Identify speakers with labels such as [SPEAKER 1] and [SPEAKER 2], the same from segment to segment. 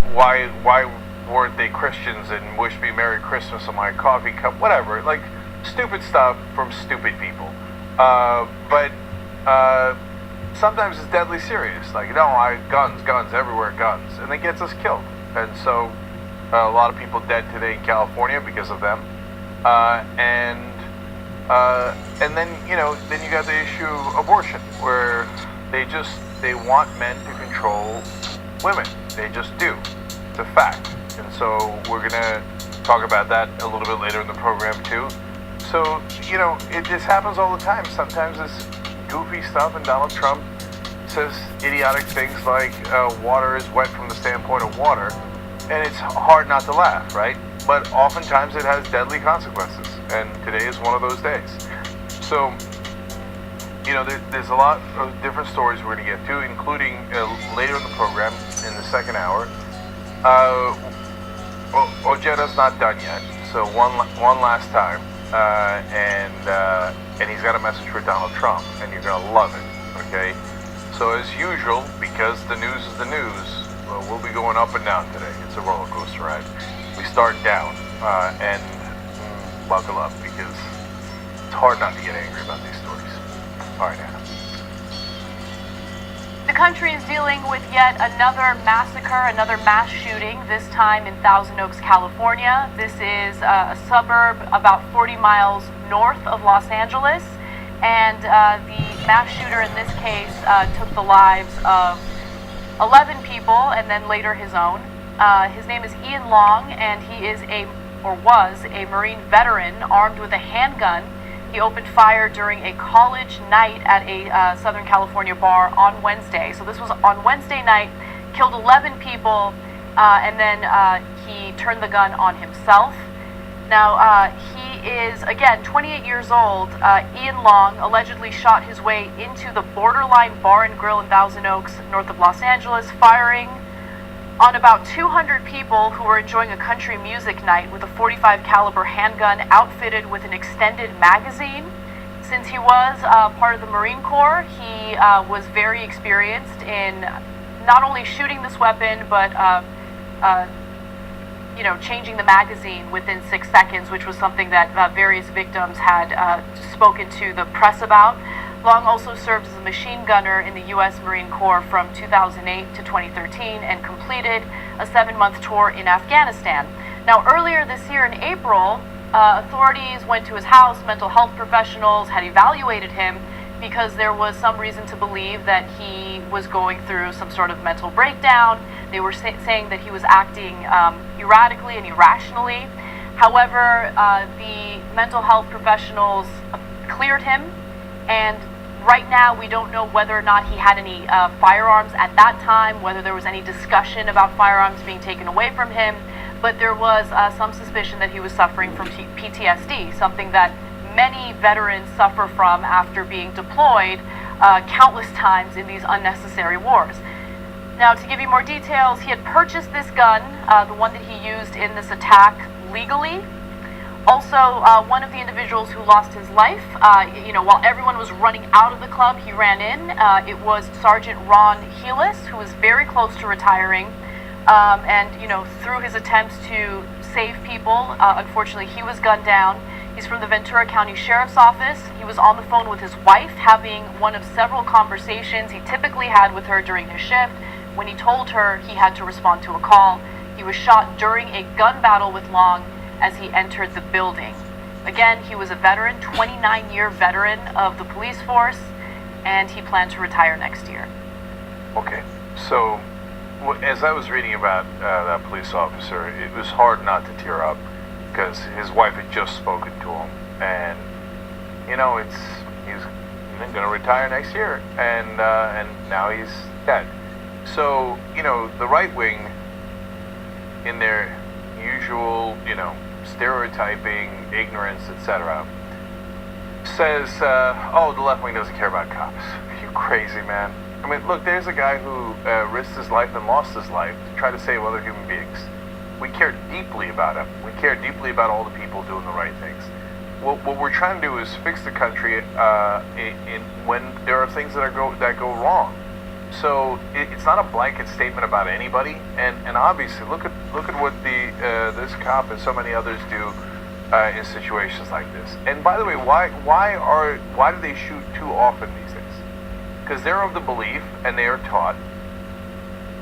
[SPEAKER 1] why weren't they Christians and wish me Merry Christmas on my coffee cup? Whatever, like stupid stuff from stupid people. But sometimes it's deadly serious. Like, no, guns everywhere, guns, and it gets us killed. And so a lot of people dead today in California because of them. And then then you got the issue of abortion, where they want men to control women. They just do. It's a fact. And so we're gonna talk about that a little bit later in the program too. So this happens all the time. Sometimes it's goofy stuff, and Donald Trump says idiotic things like water is wet from the standpoint of water, and it's hard not to laugh, right? But oftentimes it has deadly consequences, and today is one of those days. So, there's a lot of different stories we're going to get to, including later in the program, in the second hour. Ojeda's not done yet, so one last time, and he's got a message for Donald Trump, and you're going to love it, okay? So as usual, because the news is the news, we'll be going up and down today. It's a roller coaster ride. We start down, and buckle up, because it's hard not to get angry about these stories. All right, Anna.
[SPEAKER 2] The country is dealing with yet another massacre, another mass shooting, this time in Thousand Oaks, California. This is a suburb about 40 miles north of Los Angeles, and the mass shooter in this case took the lives of 11 people and then later his own. His name is Ian Long, and he is was a Marine veteran armed with a handgun. He opened fire during a college night at a Southern California bar on Wednesday. So this was on Wednesday night, killed 11 people, and then he turned the gun on himself. Now, he is, again, 28 years old. Ian Long allegedly shot his way into the Borderline Bar and Grill in Thousand Oaks, north of Los Angeles, firing on about 200 people who were enjoying a country music night with a .45 caliber handgun outfitted with an extended magazine. Since he was part of the Marine Corps, he was very experienced in not only shooting this weapon, but changing the magazine within 6 seconds, which was something that various victims had spoken to the press about. Long also served as a machine gunner in the U.S. Marine Corps from 2008 to 2013 and completed a 7-month tour in Afghanistan. Now, earlier this year in April, authorities went to his house. Mental health professionals had evaluated him because there was some reason to believe that he was going through some sort of mental breakdown. They were saying that he was acting erratically and irrationally. However, the mental health professionals cleared him, and right now we don't know whether or not he had any firearms at that time, whether there was any discussion about firearms being taken away from him, but there was some suspicion that he was suffering from PTSD, something that many veterans suffer from after being deployed countless times in these unnecessary wars. Now, to give you more details, he had purchased this gun, the one that he used in this attack, legally. Also, one of the individuals who lost his life, while everyone was running out of the club, he ran in. It was Sergeant Ron Heelis, who was very close to retiring. Through his attempts to save people, unfortunately, he was gunned down. He's from the Ventura County Sheriff's Office. He was on the phone with his wife, having one of several conversations he typically had with her during his shift. When he told her he had to respond to a call, he was shot during a gun battle with Long as he entered the building. Again, he was a veteran, 29-year veteran of the police force, and he planned to retire next year.
[SPEAKER 1] Okay, so as I was reading about that police officer, it was hard not to tear up because his wife had just spoken to him, and he's going to retire next year, and now he's dead. So the right wing, in their usual stereotyping, ignorance, etc., says, the left wing doesn't care about cops. Are you crazy, man? I mean, look, there's a guy who risked his life and lost his life to try to save other human beings. We care deeply about him. We care deeply about all the people doing the right things. What we're trying to do is fix the country when there are things that go wrong. So it's not a blanket statement about anybody, and obviously look at what the this cop and so many others do in situations like this. And by the way, why do they shoot too often these days? Because they're of the belief, and they are taught,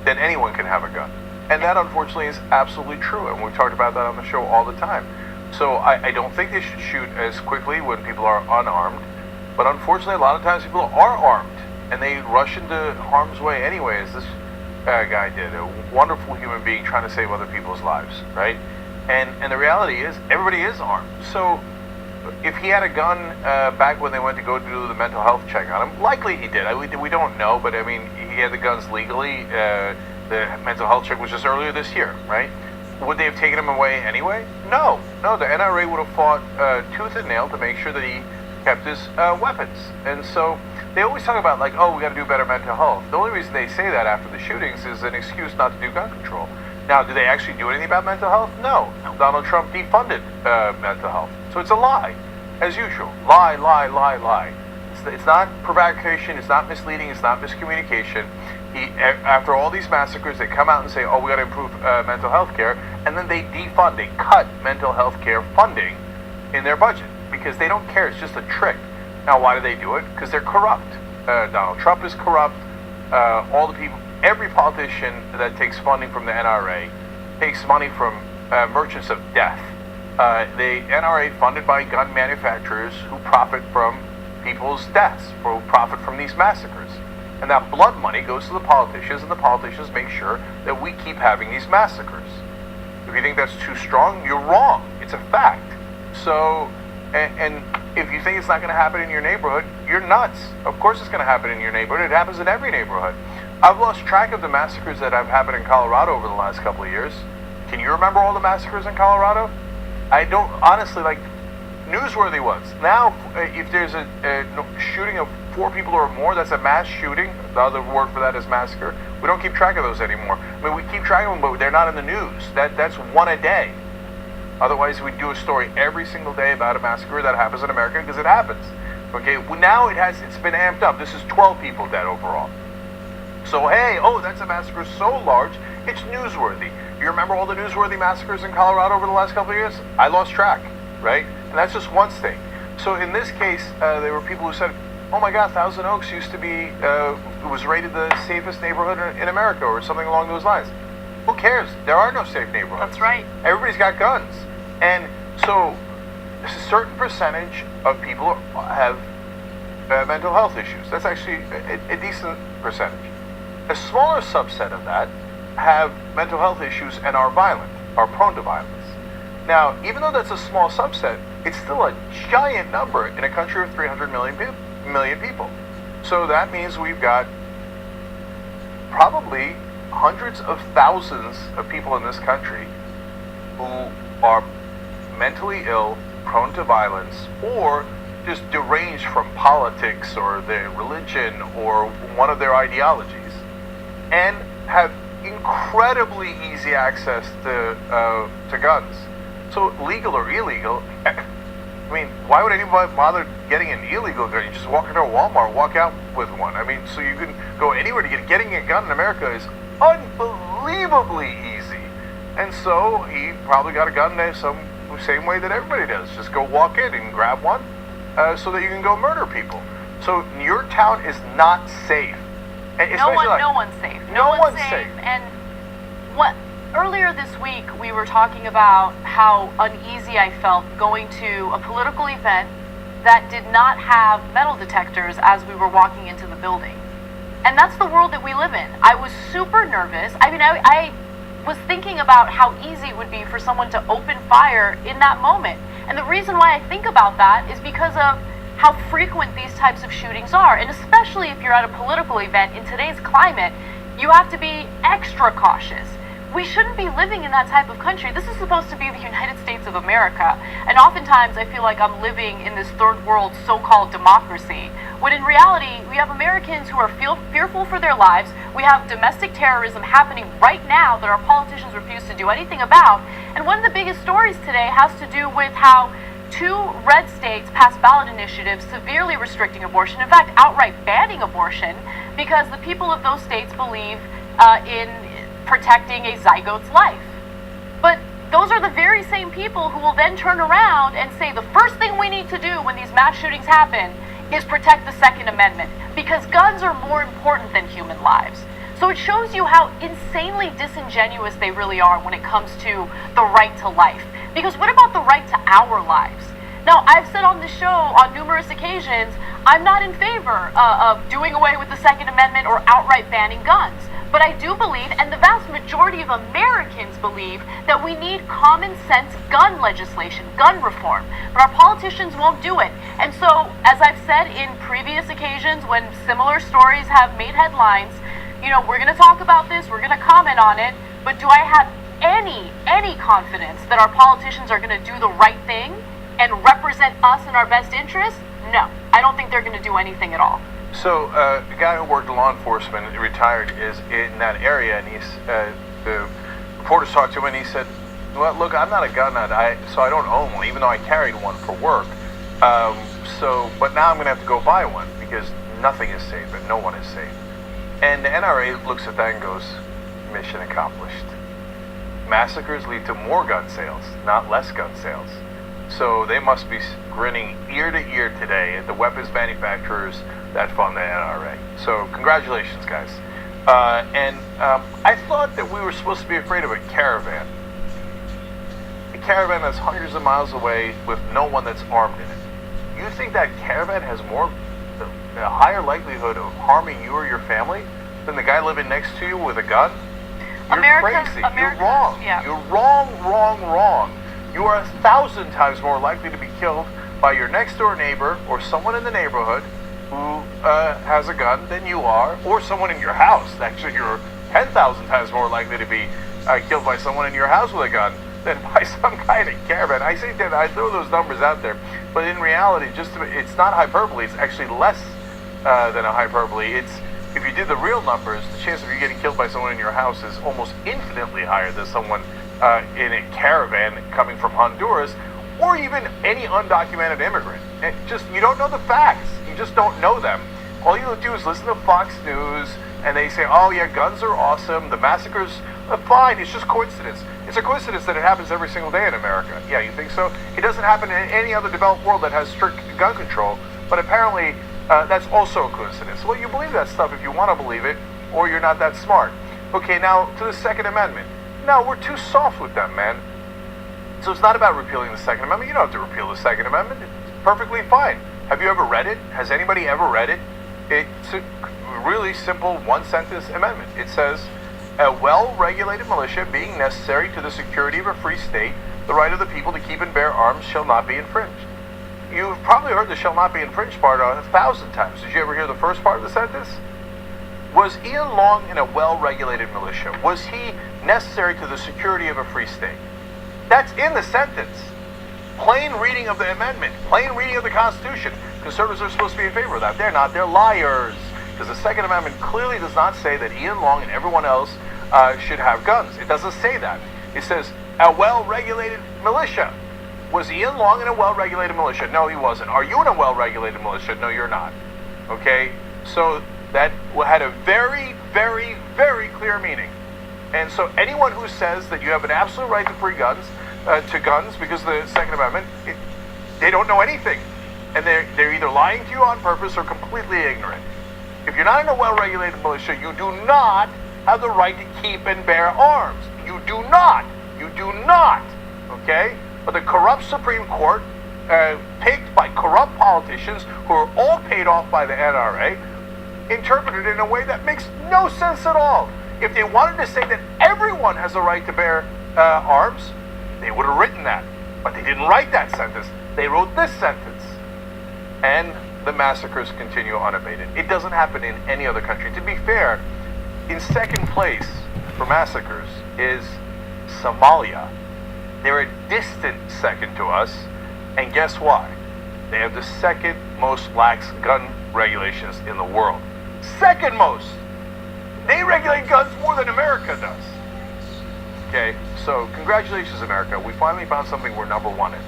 [SPEAKER 1] that anyone can have a gun, and that unfortunately is absolutely true. And we've talked about that on the show all the time. So I don't think they should shoot as quickly when people are unarmed, but unfortunately, a lot of times people are armed. And they rush into harm's way anyway, as this guy did. A wonderful human being trying to save other people's lives, right? And the reality is, everybody is armed. So if he had a gun back when they went to go do the mental health check on him, likely he did. We don't know, but I mean, he had the guns legally. The mental health check was just earlier this year, right? Would they have taken him away anyway? No. The NRA would have fought tooth and nail to make sure that he kept his weapons. And so they always talk about, like, oh, we got to do better mental health. The only reason they say that after the shootings is an excuse not to do gun control. Now, do they actually do anything about mental health? No. Donald Trump defunded mental health. So it's a lie, as usual. Lie. It's not provocation, it's not misleading, it's not miscommunication. After all these massacres, they come out and say, oh, we got to improve mental health care, and then they defund, they cut mental health care funding in their budget because they don't care. It's just a trick. Now, why do they do it? Because they're corrupt. Donald Trump is corrupt. All the people, every politician that takes funding from the NRA takes money from merchants of death. The NRA funded by gun manufacturers who profit from people's deaths, who profit from these massacres. And that blood money goes to the politicians, and the politicians make sure that we keep having these massacres. If you think that's too strong, you're wrong. It's a fact. So, and if you think it's not going to happen in your neighborhood, you're nuts. Of course it's going to happen in your neighborhood. It happens in every newborhood. I've lost track of the massacres that have happened in Colorado over the last couple of years. Can you remember all the massacres in Colorado? I don't, honestly, like, newsworthy ones. Now, if there's a shooting of 4 people or more, that's a mass shooting. The other word for that is massacre. We don't keep track of those anymore. I mean, we keep track of them, but they're not in the news. That's one a day. Otherwise, we do a story every single day about a massacre that happens in America, because it happens. Okay, well, now it's been amped up. This is 12 people dead overall. So, hey, that's a massacre so large, it's newsworthy. You remember all the newsworthy massacres in Colorado over the last couple of years? I lost track, right? And that's just one state. So in this case, there were people who said, oh my God, Thousand Oaks used to be, it was rated the safest neighborhood in America, or something along those lines. Who cares? There are no safe neighborhoods.
[SPEAKER 2] That's right.
[SPEAKER 1] Everybody's got guns. And so a certain percentage of people have mental health issues. That's actually a decent percentage. A smaller subset of that have mental health issues and are violent, are prone to violence. Now, even though that's a small subset, it's still a giant number in a country of 300 million people. So that means we've got probably hundreds of thousands of people in this country who are mentally ill, prone to violence, or just deranged from politics or their religion or one of their ideologies, and have incredibly easy access to guns. So legal or illegal, I mean, why would anybody bother getting an illegal gun? You just walk into a Walmart, walk out with one. I mean, so you can go anywhere to getting a gun in America is unbelievably easy. And so he probably got a gun the same way that everybody does. Just go walk in and grab one so that you can go murder people. So your town is not safe.
[SPEAKER 2] No one's safe. No one's safe. And earlier this week, we were talking about how uneasy I felt going to a political event that did not have metal detectors as we were walking into the building. And that's the world that we live in. I was super nervous. I mean, I was thinking about how easy it would be for someone to open fire in that moment. And the reason why I think about that is because of how frequent these types of shootings are. And especially if you're at a political event in today's climate, you have to be extra cautious. We shouldn't be living in that type of country. This is supposed to be the United States of America. And oftentimes I feel like I'm living in this third world so-called democracy, when in reality, we have Americans who are fearful for their lives. We have domestic terrorism happening right now that our politicians refuse to do anything about. And one of the biggest stories today has to do with how 2 red states passed ballot initiatives severely restricting abortion, in fact, outright banning abortion, because the people of those states believe in protecting a zygote's life. But those are the very same people who will then turn around and say the first thing we need to do when these mass shootings happen is protect the Second Amendment, because guns are more important than human lives. So it shows you how insanely disingenuous they really are when it comes to the right to life. Because what about the right to our lives? Now, I've said on the show on numerous occasions, I'm not in favor of doing away with the Second Amendment or outright banning guns. But I do believe, and the vast majority of Americans believe, that we need common sense gun legislation, gun reform. But our politicians won't do it. And so, as I've said in previous occasions when similar stories have made headlines, we're going to talk about this, we're going to comment on it, but do I have any confidence that our politicians are going to do the right thing and represent us in our best interest? No, I don't think they're going to do anything at all.
[SPEAKER 1] So, the guy who worked in law enforcement, retired, is in that area, and the reporters talked to him, and he said, well, look, I'm not a gun nut, so I don't own one, even though I carried one for work. But now I'm going to have to go buy one, because nothing is safe, and no one is safe. And the NRA looks at that and goes, mission accomplished. Massacres lead to more gun sales, not less gun sales. So they must be grinning ear to ear today at the weapons manufacturers that fund the NRA. So congratulations, guys. I thought that we were supposed to be afraid of a caravan. A caravan that's hundreds of miles away with no one that's armed in it. You think that caravan has a higher likelihood of harming you or your family than the guy living next to you with a gun? You're crazy. You're wrong.
[SPEAKER 2] Yeah.
[SPEAKER 1] You're wrong. You are 1,000 times more likely to be killed by your next door neighbor or someone in the neighborhood who has a gun than you are, or someone in your house. Actually, you're 10,000 times more likely to be killed by someone in your house with a gun than by some guy in a caravan. I say that I throw those numbers out there, but in reality, it's not hyperbole. It's actually less than a hyperbole. If you did the real numbers, the chance of you getting killed by someone in your house is almost infinitely higher than someone in a caravan coming from Honduras, or even any undocumented immigrant. You don't know the facts. You just don't know them. All you do is listen to Fox News, and they say, oh yeah, guns are awesome, the massacres are fine, it's just coincidence. It's a coincidence that it happens every single day in America. Yeah, you think so? It doesn't happen in any other developed world that has strict gun control, but apparently that's also a coincidence. Well, you believe that stuff if you want to believe it, or you're not that smart. Okay, now to the Second Amendment. No, we're too soft with them, man. So it's not about repealing the Second Amendment. You don't have to repeal the Second Amendment. It's perfectly fine. Have you ever read it? Has anybody ever read it? It's a really simple one-sentence amendment. It says, a well-regulated militia being necessary to the security of a free state, the right of the people to keep and bear arms shall not be infringed. You've probably heard the shall not be infringed part 1,000 times. Did you ever hear the first part of the sentence? Was Ian Long in a well-regulated militia? Was he necessary to the security of a free state? That's in the sentence. Plain reading of the amendment, plain reading of the Constitution. Conservatives are supposed to be in favor of that. They're not. They're liars. Because the Second Amendment clearly does not say that Ian Long and everyone else should have guns. It doesn't say that. It says a well-regulated militia. Was Ian Long in a well-regulated militia? No, he wasn't. Are you in a well-regulated militia? No, you're not. Okay? So that had a very, very, very clear meaning. And so anyone who says that you have an absolute right to free guns, because of the Second Amendment, they don't know anything. And they're either lying to you on purpose or completely ignorant. If you're not in a well-regulated militia, you do not have the right to keep and bear arms. You do not. You do not. Okay? But the corrupt Supreme Court, picked by corrupt politicians who are all paid off by the NRA, interpreted it in a way that makes no sense at all. If they wanted to say that everyone has a right to bear arms, they would have written that. But they didn't write that sentence. They wrote this sentence. And the massacres continue unabated. It doesn't happen in any other country. To be fair, in second place for massacres is Somalia. They're a distant second to us. And guess why? They have the second most lax gun regulations in the world. Second most! They regulate guns more than America does. Okay, so congratulations, America. We finally found something we're number one in.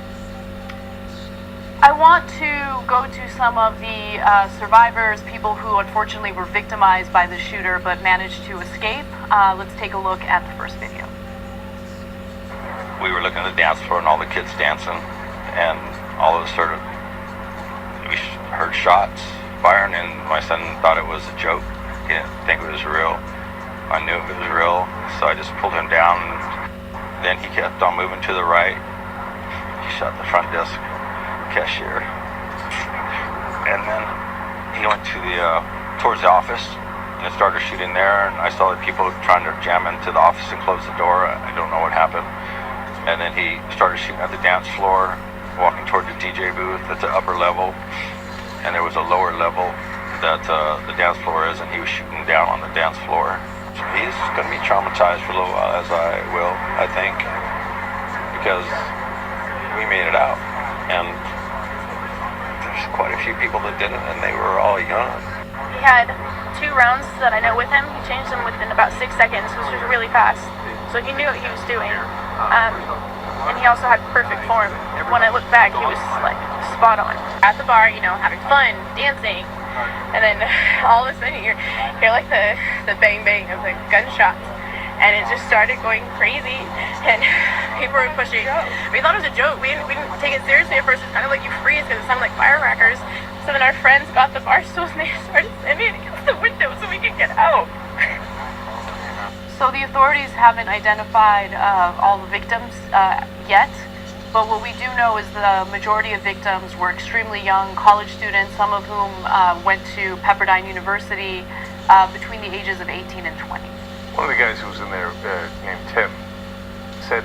[SPEAKER 2] I want to go to some of the survivors, people who unfortunately were victimized by the shooter but managed to escape. Let's take a look at the first video.
[SPEAKER 3] We were looking at the dance floor and all the kids dancing, and all of a sudden we heard shots firing, and my son thought it was a joke. He didn't think it was real. I knew it was real, so I just pulled him down, and then he kept on moving to the right. He shot the front desk cashier, and then he went to the towards the office and started shooting there, and I saw the people trying to jam into the office and close the door. I don't know what happened. And then he started shooting at the dance floor, walking toward the DJ booth at the upper level, and there was a lower level that the dance floor is, and he was shooting down on the dance floor. He's going to be traumatized for a little while, as I will, I think, because we made it out, and there's quite a few people that didn't, and they were all young.
[SPEAKER 4] He had 2 rounds that I know with him. He changed them within about 6 seconds, which was really fast. So he knew what he was doing. And he also had perfect form. When I look back, he was like spot on. At the bar, you know, having fun, dancing. And then all of a sudden you hear like the bang bang of the gunshots. And it just started going crazy. And people were pushing. We thought it was a joke. We didn't take it seriously at first. It's kind of like you freeze because it sounded like firecrackers. So then our friends got the bar stools and they started slamming it against the window so we could get out.
[SPEAKER 2] So the authorities haven't identified all the victims yet, but what we do know is the majority of victims were extremely young college students, some of whom went to Pepperdine University between the ages of 18 and 20.
[SPEAKER 1] One of the guys who was in there, named Tim, said,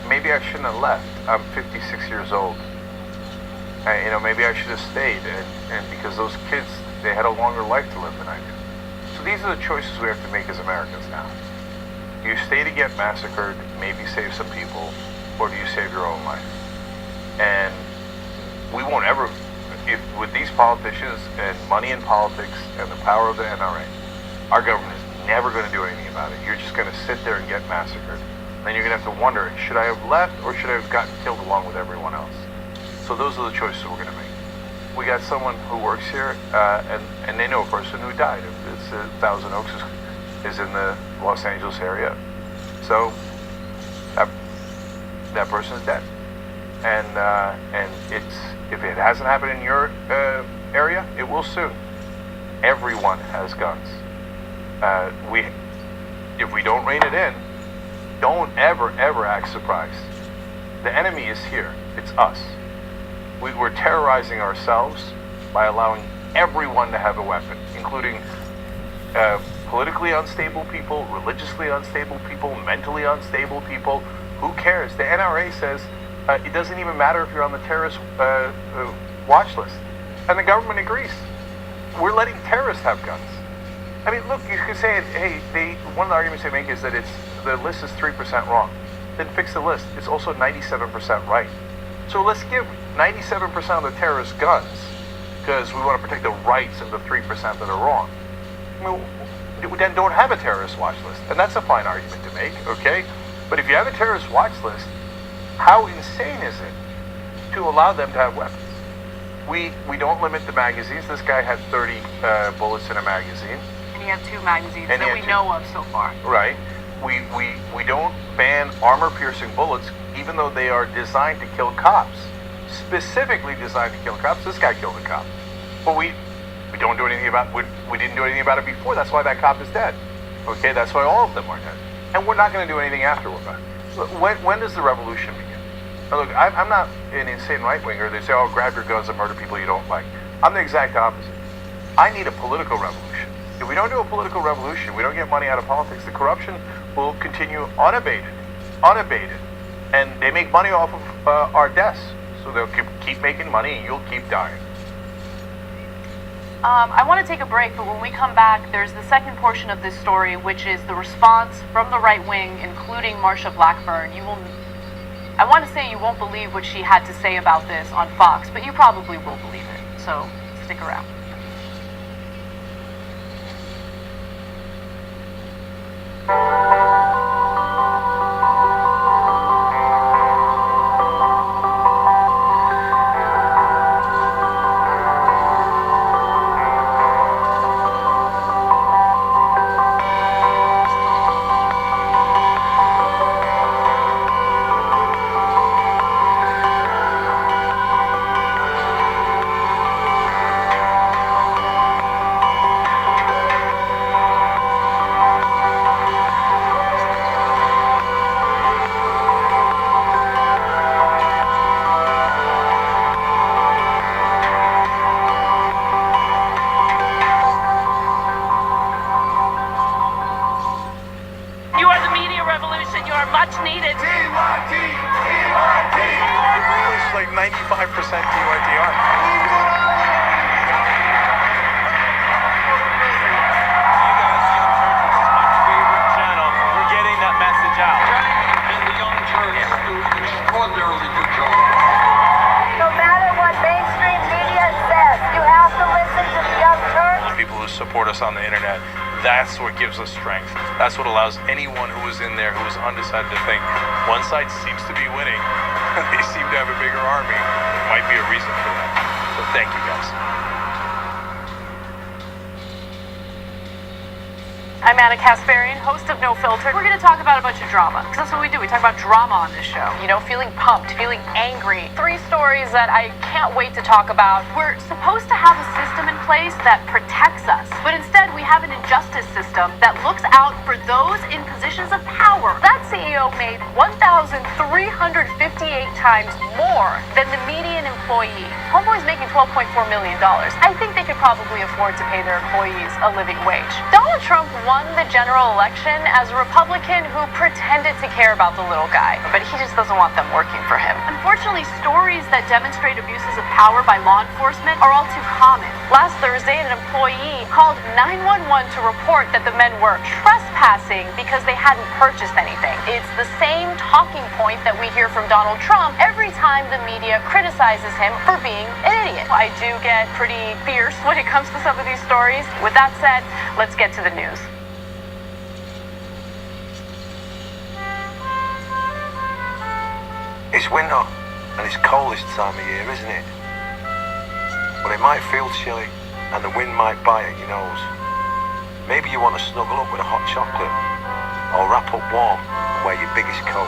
[SPEAKER 1] maybe I shouldn't have left. I'm 56 years old. Maybe I should have stayed, and because those kids, they had a longer life to live than I do. So these are the choices we have to make as Americans now. Do you stay to get massacred, maybe save some people, or do you save your own life? And we won't ever, with these politicians and money in politics and the power of the NRA, our government is never going to do anything about it. You're just going to sit there and get massacred. Then you're going to have to wonder, should I have left or should I have gotten killed along with everyone else? So those are the choices we're going to make. We got someone who works here, and they know a person who died. It's Thousand Oaks is in the Los Angeles area, so that person is dead. And it's, if it hasn't happened in your area, it will soon. Everyone has guns. If we don't rein it in, don't ever act surprised. The enemy is here. It's us. We're terrorizing ourselves by allowing everyone to have a weapon, including politically unstable people, religiously unstable people, mentally unstable people. Who cares? The NRA says it doesn't even matter if you're on the terrorist watch list. And the government agrees. We're letting terrorists have guns. I mean, look, you could say, hey, one of the arguments they make is that the list is 3% wrong. Then fix the list. It's also 97% right. So let's give 97% of the terrorists guns because we want to protect the rights of the 3% that are wrong. I mean, then don't have a terrorist watch list. And that's a fine argument to make, okay? But if you have a terrorist watch list, how insane is it to allow them to have weapons? We don't limit the magazines. This guy had 30 bullets in a magazine.
[SPEAKER 2] And he had 2 magazines that we know of so far.
[SPEAKER 1] Right. We don't ban armor-piercing bullets, even though they are designed to kill cops. Specifically designed to kill cops. This guy killed a cop. But we don't do anything about it. We didn't do anything about it before. That's why that cop is dead. Okay, that's why all of them are dead. And we're not going to do anything afterward. When does the revolution begin? Now look, I'm not an insane right-winger. They say, oh, grab your guns and murder people you don't like. I'm the exact opposite. I need a political revolution. If we don't do a political revolution, we don't get money out of politics, the corruption will continue unabated. And they make money off of our deaths. So they'll keep making money and you'll keep dying.
[SPEAKER 2] I want to take a break, but when we come back, there's the second portion of this story, which is the response from the right wing, including Marsha Blackburn. I want to say you won't believe what she had to say about this on Fox, but you probably will believe it. So stick around. are much needed.
[SPEAKER 1] It's like 95% TYTR.
[SPEAKER 5] And the Young Turks do an extraordinarily good job.
[SPEAKER 6] No matter what mainstream media says, you have to listen to the Young Turks.
[SPEAKER 1] People who support us on the internet, that's what gives us strength. That's what allows anyone who was in there who was undecided to think one side seems to be winning. They seem to have a bigger army. There might be a reason for that. So thank you guys.
[SPEAKER 2] I'm Anna Kasparian, host of No Filter. We're going to talk about a bunch of drama, because that's what we do. We talk about drama on this show. You know, feeling pumped, feeling angry. 3 stories that I can't wait to talk about. We're supposed to have a system in place that protects us, but instead we have an injustice system that looks out for those in positions of power. That CEO made 1,358 times more than the median employee. Homeboy's making $12.4 million. I think they could probably afford to pay their employees a living wage. Donald Trump won the general election as a Republican who pretended to care about the little guy, but he just doesn't want them working for him. Unfortunately, stories that demonstrate abuses of power by law enforcement are all too common. Last Thursday, an employee called 911 to report that the men were trespassing because they hadn't purchased anything. It's the same talking point that we hear from Donald Trump every time the media criticizes him for being an idiot. I do get pretty fierce when it comes to some of these stories. With that said, let's get to the news.
[SPEAKER 7] It's winter, and it's cold this time of year, isn't it? Well, it might feel chilly, and the wind might bite at your nose. Maybe you want to snuggle up with a hot chocolate, or wrap up warm and wear your biggest coat.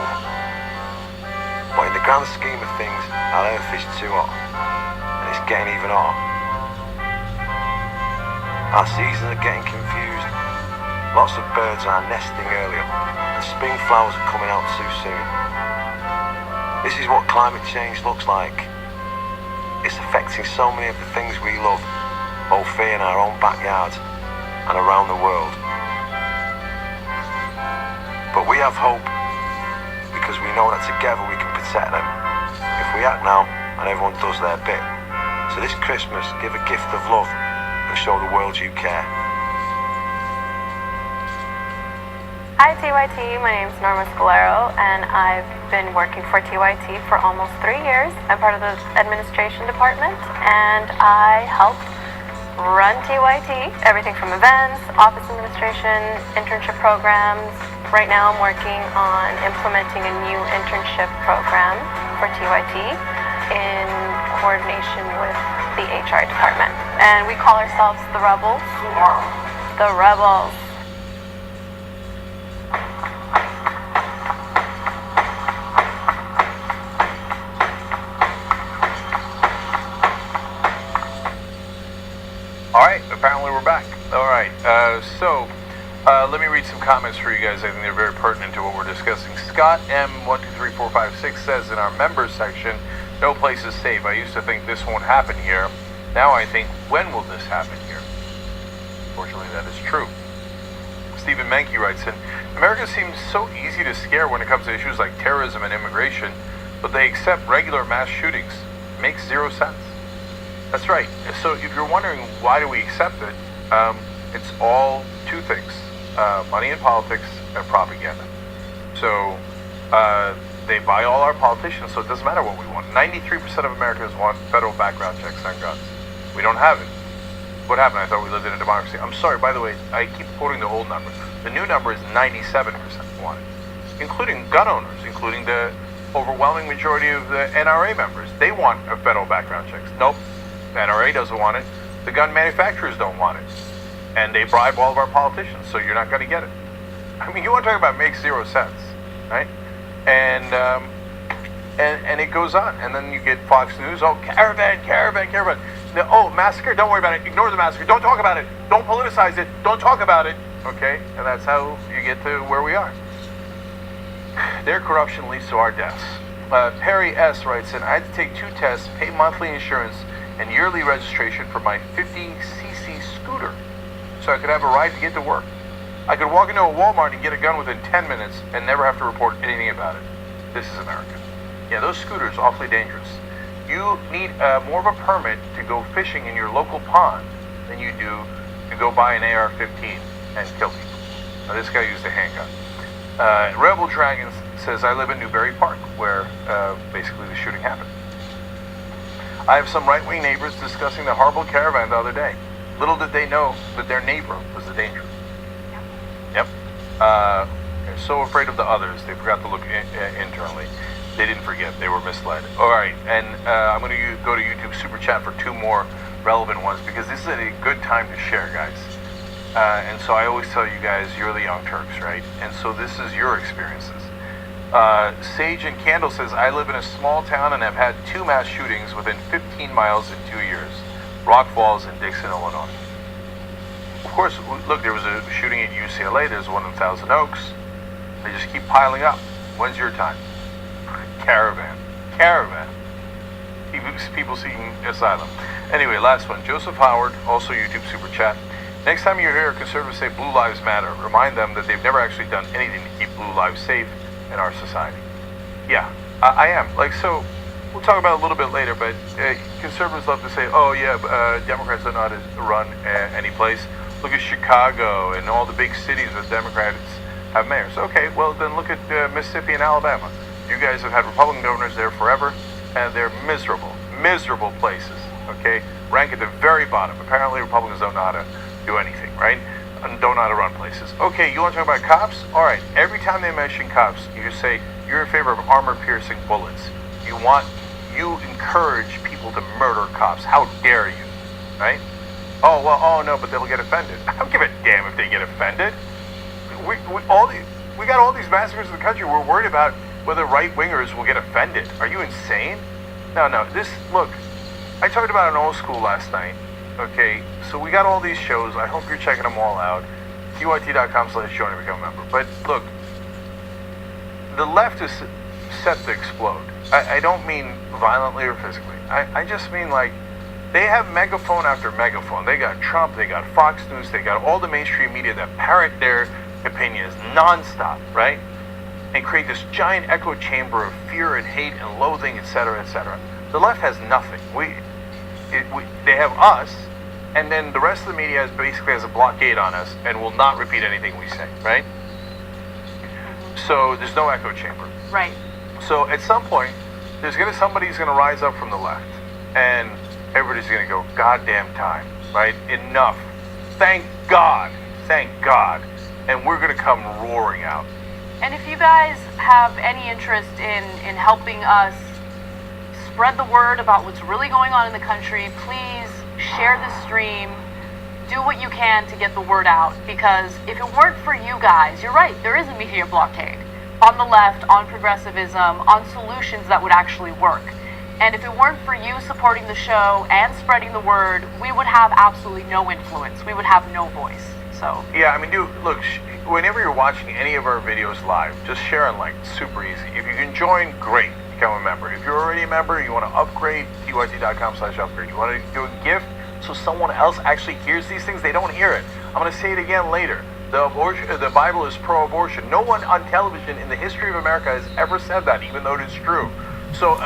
[SPEAKER 7] But in the grand scheme of things, our earth is too hot, and it's getting even hotter. Our seasons are getting confused. Lots of birds are nesting earlier, and spring flowers are coming out too soon. This is what climate change looks like. It's affecting so many of the things we love, both here in our own backyards and around the world. But we have hope, because we know that together we can protect them. If we act now, and everyone does their bit. So this Christmas, give a gift of love and show the world you care.
[SPEAKER 8] Hi TYT, my name is Norma Scalero, and I've been working for TYT for almost 3 years. I'm part of the administration department, and I help run TYT, everything from events, office administration, internship programs. Right now I'm working on implementing a new internship program for TYT in coordination with the HR department. And we call ourselves the Rebels. The Rebels.
[SPEAKER 1] Alright, apparently we're back. Alright, let me read some comments for you guys. I think they're very pertinent to what we're discussing. Scott M123456 says in our members section, no place is safe. I used to think this won't happen here. Now I think, when will this happen here? Fortunately, that is true. Stephen Menke writes in, America seems so easy to scare when it comes to issues like terrorism and immigration, but they accept regular mass shootings. Makes zero sense. That's right. So if you're wondering why do we accept it, it's all 2 things. Money in politics and propaganda. So they buy all our politicians, so it doesn't matter what we want. 93% of Americans want federal background checks on guns. We don't have it. What happened? I thought we lived in a democracy. I'm sorry, by the way, I keep quoting the old number. The new number is 97% want it, including gun owners, including the overwhelming majority of the NRA members. They want a federal background checks. Nope. The NRA doesn't want it. The gun manufacturers don't want it. And they bribe all of our politicians, so you're not going to get it. I mean, you want to talk about makes zero sense, right? And it goes on. And then you get Fox News, oh, caravan. Oh, massacre, don't worry about it. Ignore the massacre. Don't talk about it. Don't politicize it. Don't talk about it. Okay? And that's how you get to where we are. Their corruption leads to our deaths. Perry S. writes in, I had to take 2 tests, pay monthly insurance, and yearly registration for my 50cc scooter so I could have a ride to get to work. I could walk into a Walmart and get a gun within 10 minutes and never have to report anything about it. This is America. Yeah, those scooters are awfully dangerous. You need more of a permit to go fishing in your local pond than you do to go buy an AR-15 and kill people. Now, this guy used a handgun. Rebel Dragons says, I live in Newbury Park, where basically the shooting happened. I have some right-wing neighbors discussing the horrible caravan the other day. Little did they know that their neighbor was the danger. Yep. They're so afraid of the others, they forgot to look internally. They didn't forget, they were misled. All right, and I'm going to go to YouTube Super Chat for 2 more relevant ones, because this is a good time to share, guys. And so I always tell you guys, you're the Young Turks, right? And so this is your experiences. Sage and Candle says, I live in a small town and have had 2 mass shootings within 15 miles in 2 years. Rock Falls and Dixon, Illinois. Of course, look, there was a shooting at UCLA. There's one in Thousand Oaks. They just keep piling up. When's your time? Caravan. People seeking asylum. Anyway, last one. Joseph Howard, also YouTube Super Chat. Next time you hear conservatives say Blue Lives Matter, remind them that they've never actually done anything to keep blue lives safe in our society. Yeah, I am. Like, so, we'll talk about it a little bit later, but conservatives love to say, oh yeah, Democrats don't know how to run any place. Look at Chicago and all the big cities that Democrats have mayors. Okay, well then look at Mississippi and Alabama. You guys have had Republican governors there forever, and they're miserable places, okay? Rank at the very bottom. Apparently Republicans don't know how to do anything, right? And don't know how to run places. Okay, you want to talk about cops? All right, every time they mention cops, you just say you're in favor of armor-piercing bullets. You encourage people to murder cops. How dare you, right? Oh, well, oh no, but they'll get offended. I don't give a damn if they get offended. We got all these massacres in the country. We're worried about whether right-wingers will get offended. Are you insane? No, look, I talked about an old school last night, okay? So we got all these shows. I hope you're checking them all out. tyt.com/join to become a member. But look, the left is set to explode. I don't mean violently or physically. I just mean like, they have megaphone after megaphone. They got Trump, they got Fox News, they got all the mainstream media that parrot their opinions nonstop, right? And create this giant echo chamber of fear and hate and loathing, etc., etc. The left has nothing. They have us, and then the rest of the media basically has a blockade on us and will not repeat anything we say, right? So there's no echo chamber.
[SPEAKER 2] Right.
[SPEAKER 1] So at some point, somebody's gonna rise up from the left, and everybody's gonna go, goddamn time, right? Enough. Thank God. And we're gonna come roaring out.
[SPEAKER 2] And if you guys have any interest in helping us spread the word about what's really going on in the country, please share the stream. Do what you can to get the word out, because if it weren't for you guys, you're right, there is a media blockade on the left, on progressivism, on solutions that would actually work. And if it weren't for you supporting the show and spreading the word, we would have absolutely no influence. We would have no voice. So
[SPEAKER 1] yeah, I mean, look, whenever you're watching any of our videos live, just share and like. It's super easy. If you can join, great, become a member. If you're already a member, you want to upgrade, tyt.com/upgrade. You want to do a gift so someone else actually hears these things. They don't hear it. I'm going to say it again later. The Bible is pro-abortion. No one on television in the history of America has ever said that, even though it is true. So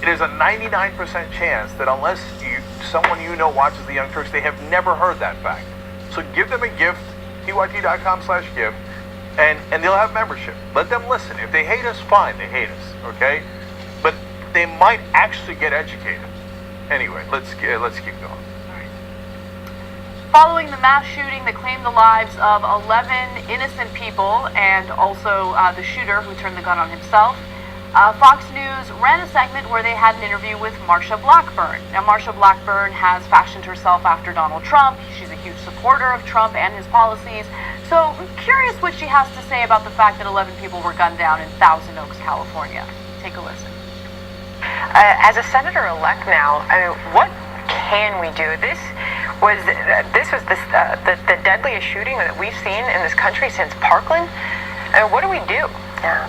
[SPEAKER 1] there's a 99% chance that unless someone you know watches the Young Turks, they have never heard that fact. So give them a gift, tyt.com/gift, and they'll have membership. Let them listen. If they hate us, fine, they hate us, okay? But they might actually get educated. Anyway, let's keep going.
[SPEAKER 2] following the mass shooting that claimed the lives of 11 innocent people and also the shooter who turned the gun on himself, Fox News ran a segment where they had an interview with Marsha Blackburn. Now, Marsha Blackburn has fashioned herself after Donald Trump. She's a huge supporter of Trump and his policies. So I'm curious what she has to say about the fact that 11 people were gunned down in Thousand Oaks, California. Take a listen.
[SPEAKER 9] As a senator-elect now, I mean, what can we do? This was the deadliest shooting that we've seen in this country since Parkland. What do we do?
[SPEAKER 6] Yeah.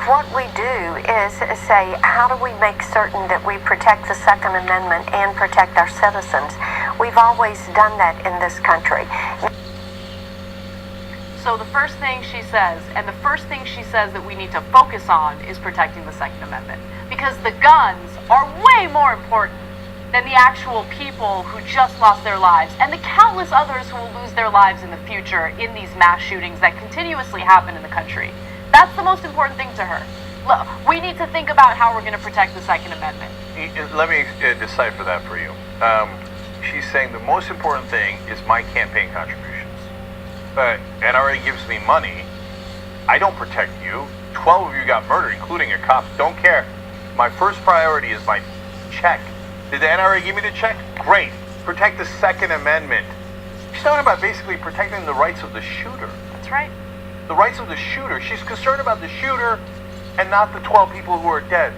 [SPEAKER 6] What we do is say, how do we make certain that we protect the Second Amendment and protect our citizens? We've always done that in this country.
[SPEAKER 2] So the first thing she says, and the first thing she says that we need to focus on, is protecting the Second Amendment. Because the guns are way more important than the actual people who just lost their lives, and the countless others who will lose their lives in the future in these mass shootings that continuously happen in the country. That's the most important thing to her. Look, we need to think about how we're going to protect the Second Amendment.
[SPEAKER 1] Let me decipher that for you. She's saying the most important thing is my campaign contributions. NRA gives me money. I don't protect you. 12 of you got murdered, including a cop. Don't care. My first priority is my check. Did the NRA give me the check? Great. Protect the Second Amendment. She's talking about basically protecting the rights of the shooter.
[SPEAKER 2] That's right.
[SPEAKER 1] The rights of the shooter. She's concerned about the shooter and not the 12 people who are dead.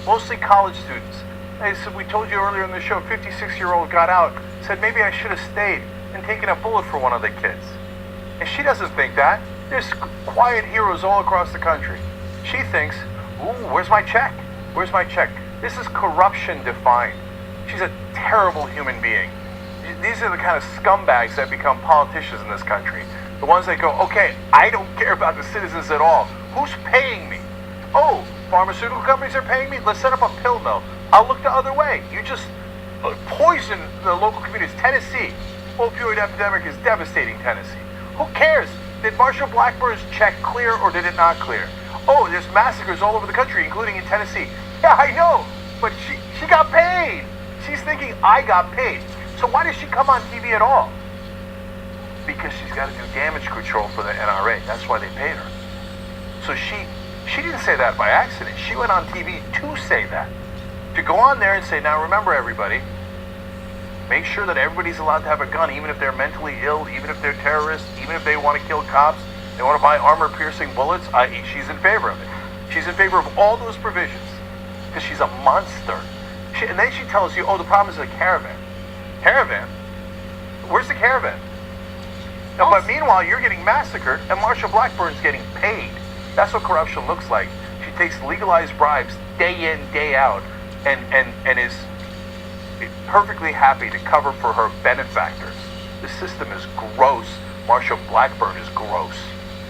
[SPEAKER 1] Mostly college students. As we told you earlier in the show, 56-year-old got out, said maybe I should have stayed and taken a bullet for one of the kids. And she doesn't think that. There's quiet heroes all across the country. She thinks, ooh, where's my check? Where's my check? This is corruption defined. She's a terrible human being. These are the kind of scumbags that become politicians in this country. The ones that go, okay, I don't care about the citizens at all. Who's paying me? Oh, pharmaceutical companies are paying me? Let's set up a pill mill. I'll look the other way. You just poison the local communities. Tennessee, opioid epidemic is devastating Tennessee. Who cares? Did Marshall Blackburn's check clear or did it not clear? Oh, there's massacres all over the country, including in Tennessee. Yeah, I know, but she got paid. She's thinking, I got paid. So why does she come on TV at all? Because she's got to do damage control for the NRA. That's why they paid her. So she didn't say that by accident. She went on TV to say that. To go on there and say, now remember everybody, make sure that everybody's allowed to have a gun, even if they're mentally ill, even if they're terrorists, even if they want to kill cops, they want to buy armor-piercing bullets. She's in favor of it. She's in favor of all those provisions because she's a monster. And then she tells you, oh, the problem is the caravan. Caravan? Where's the caravan? No, but meanwhile, you're getting massacred and Marshall Blackburn's getting paid. That's what corruption looks like. She takes legalized bribes day in, day out, and is perfectly happy to cover for her benefactors. The system is gross. Marshall Blackburn is gross.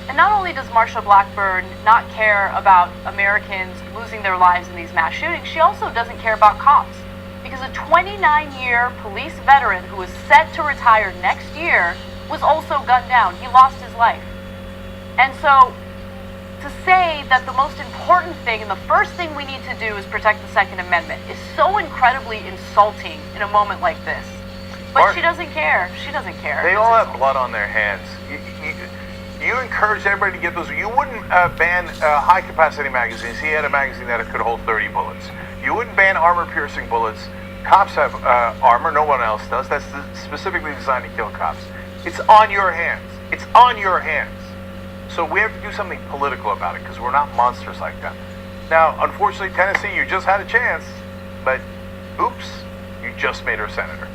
[SPEAKER 2] And not only does Marsha Blackburn not care about Americans losing their lives in these mass shootings, she also doesn't care about cops. Because a 29-year police veteran who was set to retire next year was also gunned down. He lost his life. And so to say that the most important thing and the first thing we need to do is protect the Second Amendment is so incredibly insulting in a moment like this. But she doesn't care. She doesn't care.
[SPEAKER 1] They all have blood on their hands. You encouraged everybody to get those. You wouldn't ban high-capacity magazines. He had a magazine that could hold 30 bullets. You wouldn't ban armor-piercing bullets. Cops have armor. No one else does. That's specifically designed to kill cops. It's on your hands. It's on your hands. So we have to do something political about it because we're not monsters like that. Now, unfortunately, Tennessee, you just had a chance, but oops, you just made her senator.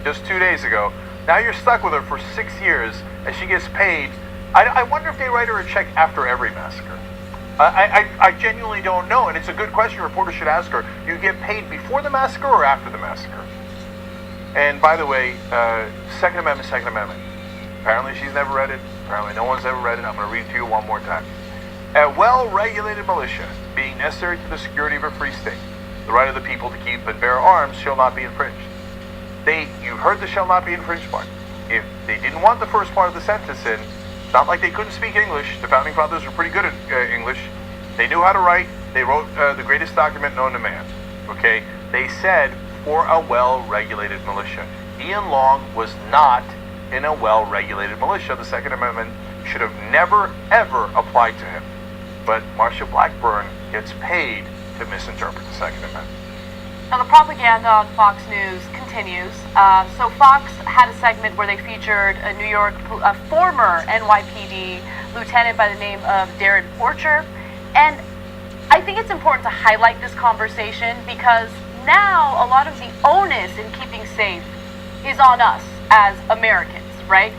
[SPEAKER 1] Just 2 days ago. Now you're stuck with her for 6 years and she gets paid. I wonder if they write her a check after every massacre. I genuinely don't know, and it's a good question reporters should ask her. You get paid before the massacre or after the massacre? And by the way, Second Amendment, Second Amendment. Apparently she's never read it. Apparently no one's ever read it. I'm going to read it to you one more time. A well-regulated militia, being necessary to the security of a free state, the right of the people to keep and bear arms shall not be infringed. You heard the shall not be infringed part. If they didn't want the first part of the sentence in, it's not like they couldn't speak English. The Founding Fathers were pretty good at English. They knew how to write. They wrote the greatest document known to man. Okay? They said, for a well-regulated militia. Ian Long was not in a well-regulated militia. The Second Amendment should have never, ever applied to him. But Marsha Blackburn gets paid to misinterpret the Second Amendment.
[SPEAKER 2] Now, the propaganda on Fox News continues. So Fox had a segment where they featured a former NYPD lieutenant by the name of Darren Porcher. And I think it's important to highlight this conversation because now a lot of the onus in keeping safe is on us as Americans, right?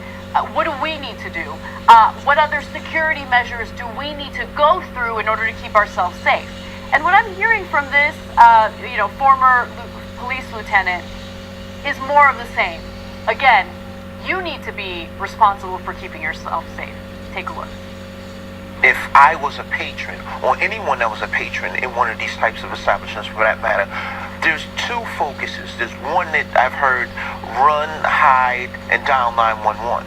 [SPEAKER 2] What do we need to do? What other security measures do we need to go through in order to keep ourselves safe? And what I'm hearing from this, former police lieutenant is more of the same. Again, you need to be responsible for keeping yourself safe. Take a look.
[SPEAKER 10] If I was a patron, or anyone that was a patron in one of these types of establishments for that matter, there's two focuses. There's one that I've heard, run, hide, and dial 911.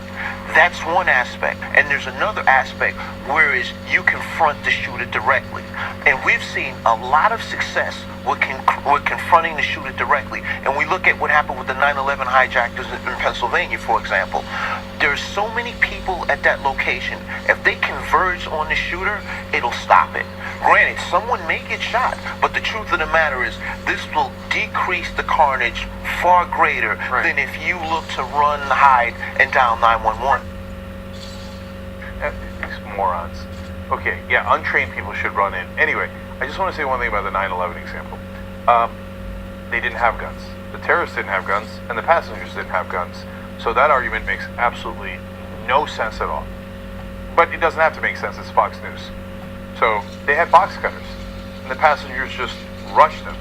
[SPEAKER 10] That's one aspect. And there's another aspect, whereas you confront the shooter directly. And we've seen a lot of success with confronting the shooter directly. And we look at what happened with the 9/11 hijackers in Pennsylvania, for example. There's so many people at that location. If they converge on the shooter, it'll stop it. Granted, someone may get shot, but the truth of the matter is this will decrease the carnage far greater than if you look to run, hide, and dial 911.
[SPEAKER 1] These morons. Okay, yeah, untrained people should run in. Anyway, I just want to say one thing about the 9/11 example. They didn't have guns. The terrorists didn't have guns, and the passengers didn't have guns. So that argument makes absolutely no sense at all. But it doesn't have to make sense. It's Fox News. So they had box cutters, and the passengers just rushed them.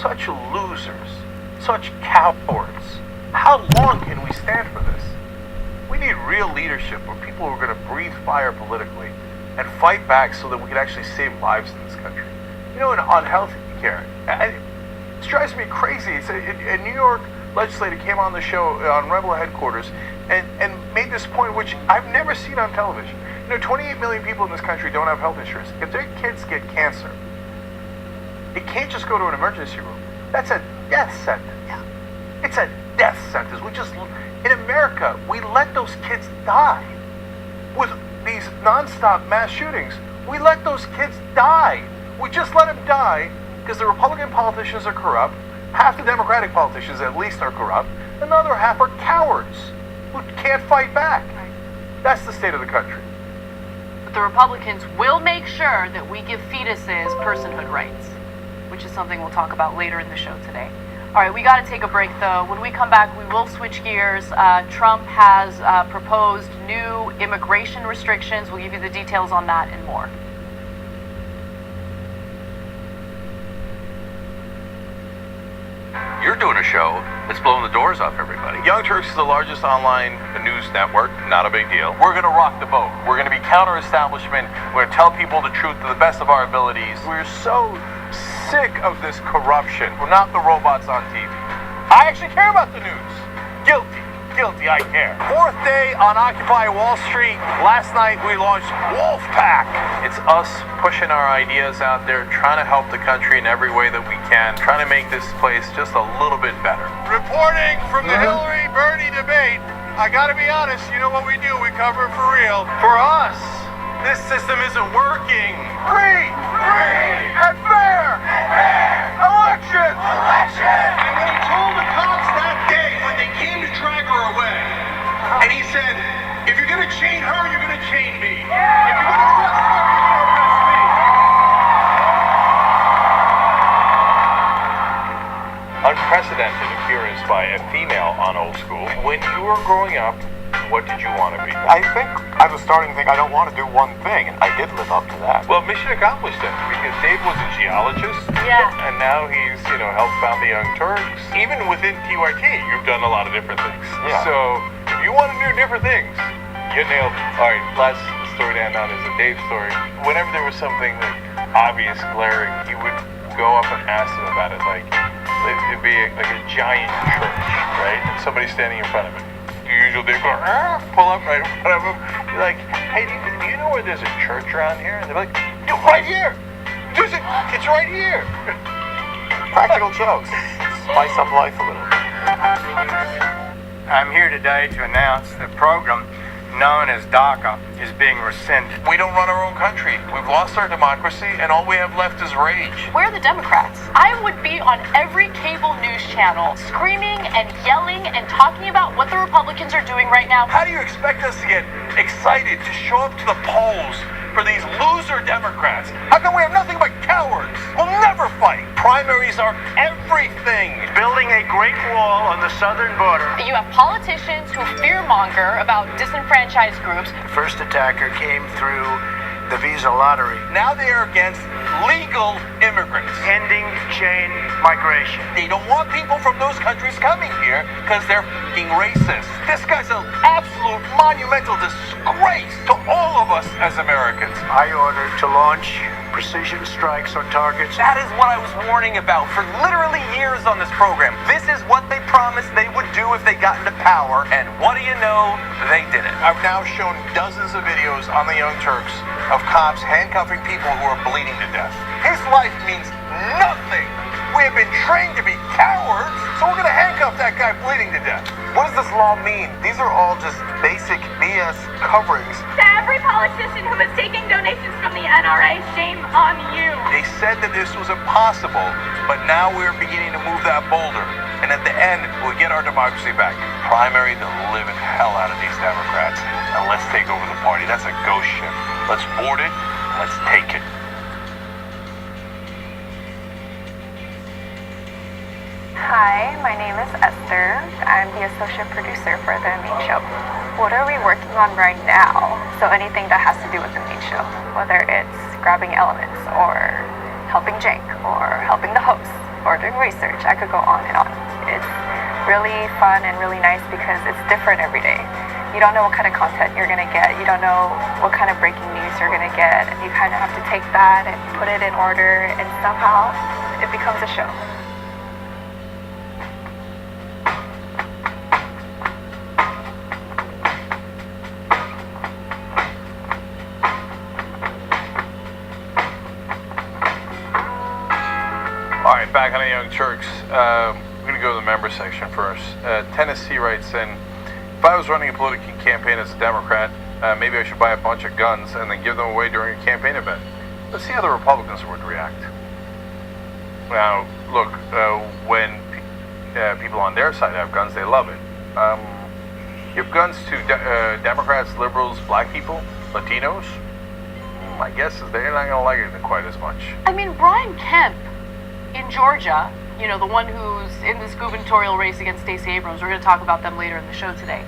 [SPEAKER 1] such losers, such cowards. How long can we stand for this? We need real leadership where people are going to breathe fire politically and fight back so that we can actually save lives in this country. You know, on health care, it drives me crazy. A New York legislator came on the show on Rebel Headquarters and made this point, which I've never seen on television. You know, 28 million people in this country don't have health insurance. If their kids get cancer, it can't just go to an emergency room. That's a death sentence. It's a death sentence. In America, we let those kids die. With these nonstop mass shootings, we let those kids die. We just let them die because the Republican politicians are corrupt, half the Democratic politicians at least are corrupt, and the other half are cowards who can't fight back. That's the state of the country.
[SPEAKER 2] But the Republicans will make sure that we give fetuses personhood rights, which is something we'll talk about later in the show today. All right, we got to take a break, though. When we come back, we will switch gears. Trump has proposed new immigration restrictions. We'll give you the details on that and more.
[SPEAKER 1] You're doing a show that's blowing the doors off everybody. Young Turks is the largest online news network. Not a big deal. We're going to rock the boat. We're going to be counter-establishment. We're going to tell people the truth to the best of our abilities. We're so sick of this corruption. We're not the robots on TV. I actually care about the news. Guilty, I care. Fourth day on Occupy Wall Street. Last night we launched Wolfpack. It's us pushing our ideas out there, trying to help the country in every way that we can, trying to make this place just a little bit better. Reporting from the Hillary-Bernie debate. I gotta be honest, you know what we do? We cover it for real. For us, this system isn't working. Free and fair elections.
[SPEAKER 5] And when he told the cops that day, when they came to drag her away, and he said, if you're gonna chain her, you're gonna chain me. If you're gonna arrest her, you're gonna arrest me.
[SPEAKER 1] Unprecedented appearance by a female on Old School. When you were growing up, what did you want to be?
[SPEAKER 7] I think I was starting to think I don't want to do one thing, and I did live up to that.
[SPEAKER 1] Well, mission accomplished then, because Dave was a geologist.
[SPEAKER 2] Yeah.
[SPEAKER 1] And now he's, helped found the Young Turks. Even within TYT, you've done a lot of different things.
[SPEAKER 7] Yeah.
[SPEAKER 1] So, if you want to do different things, you nailed it. All right, last story to end on is a Dave story. Whenever there was something obvious, glaring, he would go up and ask them about it. Like, it'd be like a giant church, right? And somebody's standing in front of it. Usually they go, pull up right in front of them. You're like, hey, do you know where there's a church around here? And they're like, right here. It's right here.
[SPEAKER 7] Practical jokes. Spice up life a little.
[SPEAKER 11] I'm here today to announce the program known as DACA is being rescinded.
[SPEAKER 1] We don't run our own country. We've lost our democracy, and all we have left is rage.
[SPEAKER 2] Where are the Democrats? I would be on every cable news channel screaming and yelling and talking about what the Republicans are doing right now.
[SPEAKER 1] How do you expect us to get excited to show up to the polls for these loser Democrats? How come we have nothing but cowards? We'll never fight. Primaries are everything.
[SPEAKER 11] Building a great wall on the southern border.
[SPEAKER 2] You have politicians who fearmonger about disenfranchised groups.
[SPEAKER 11] The first attacker came through the visa lottery.
[SPEAKER 1] Now they are against legal immigrants.
[SPEAKER 11] Ending chain migration.
[SPEAKER 1] They don't want people from those countries coming here because they're f***ing racist. This guy's an absolute monumental disgrace to all of us as Americans.
[SPEAKER 11] I ordered to launch precision strikes on targets.
[SPEAKER 12] That is what I was warning about for literally years on this program. This is what they promised they would do if they got into power, and what do you know? They did it.
[SPEAKER 1] I've now shown dozens of videos on the Young Turks of cops handcuffing people who are bleeding to death. His life means nothing. We have been trained to be cowards, so we're going to handcuff that guy bleeding to death.
[SPEAKER 7] What does this law mean? These are all just basic BS coverings.
[SPEAKER 4] To every politician who is taking donations from the NRA, shame on you.
[SPEAKER 1] They said that this was impossible, but now we're beginning to move that boulder. And at the end, we'll get our democracy back. Primary the living hell out of these Democrats, and let's take over the party. That's a ghost ship. Let's board it, let's take it.
[SPEAKER 8] Hi, my name is Esther. I'm the associate producer for the main show. What are we working on right now? So anything that has to do with the main show, whether it's grabbing elements or helping Jake or helping the host. or doing research. I could go on and on. It's really fun and really nice because it's different every day. You don't know what kind of content you're going to get. You don't know what kind of breaking news you're going to get. You kind of have to take that and put it in order, and somehow it becomes a show.
[SPEAKER 1] All right, back on the Young Turks. We're going to go to the member section first. Tennessee writes in, if I was running a political campaign as a Democrat, maybe I should buy a bunch of guns and then give them away during a campaign event. Let's see how the Republicans would react. Now, look, when people on their side have guns, they love it. Give guns to Democrats, liberals, black people, Latinos, my guess is they're not going to like it quite as much.
[SPEAKER 2] I mean, Brian Kemp in Georgia, you know, the one who's in this gubernatorial race against Stacey Abrams, we're going to talk about them later in the show today.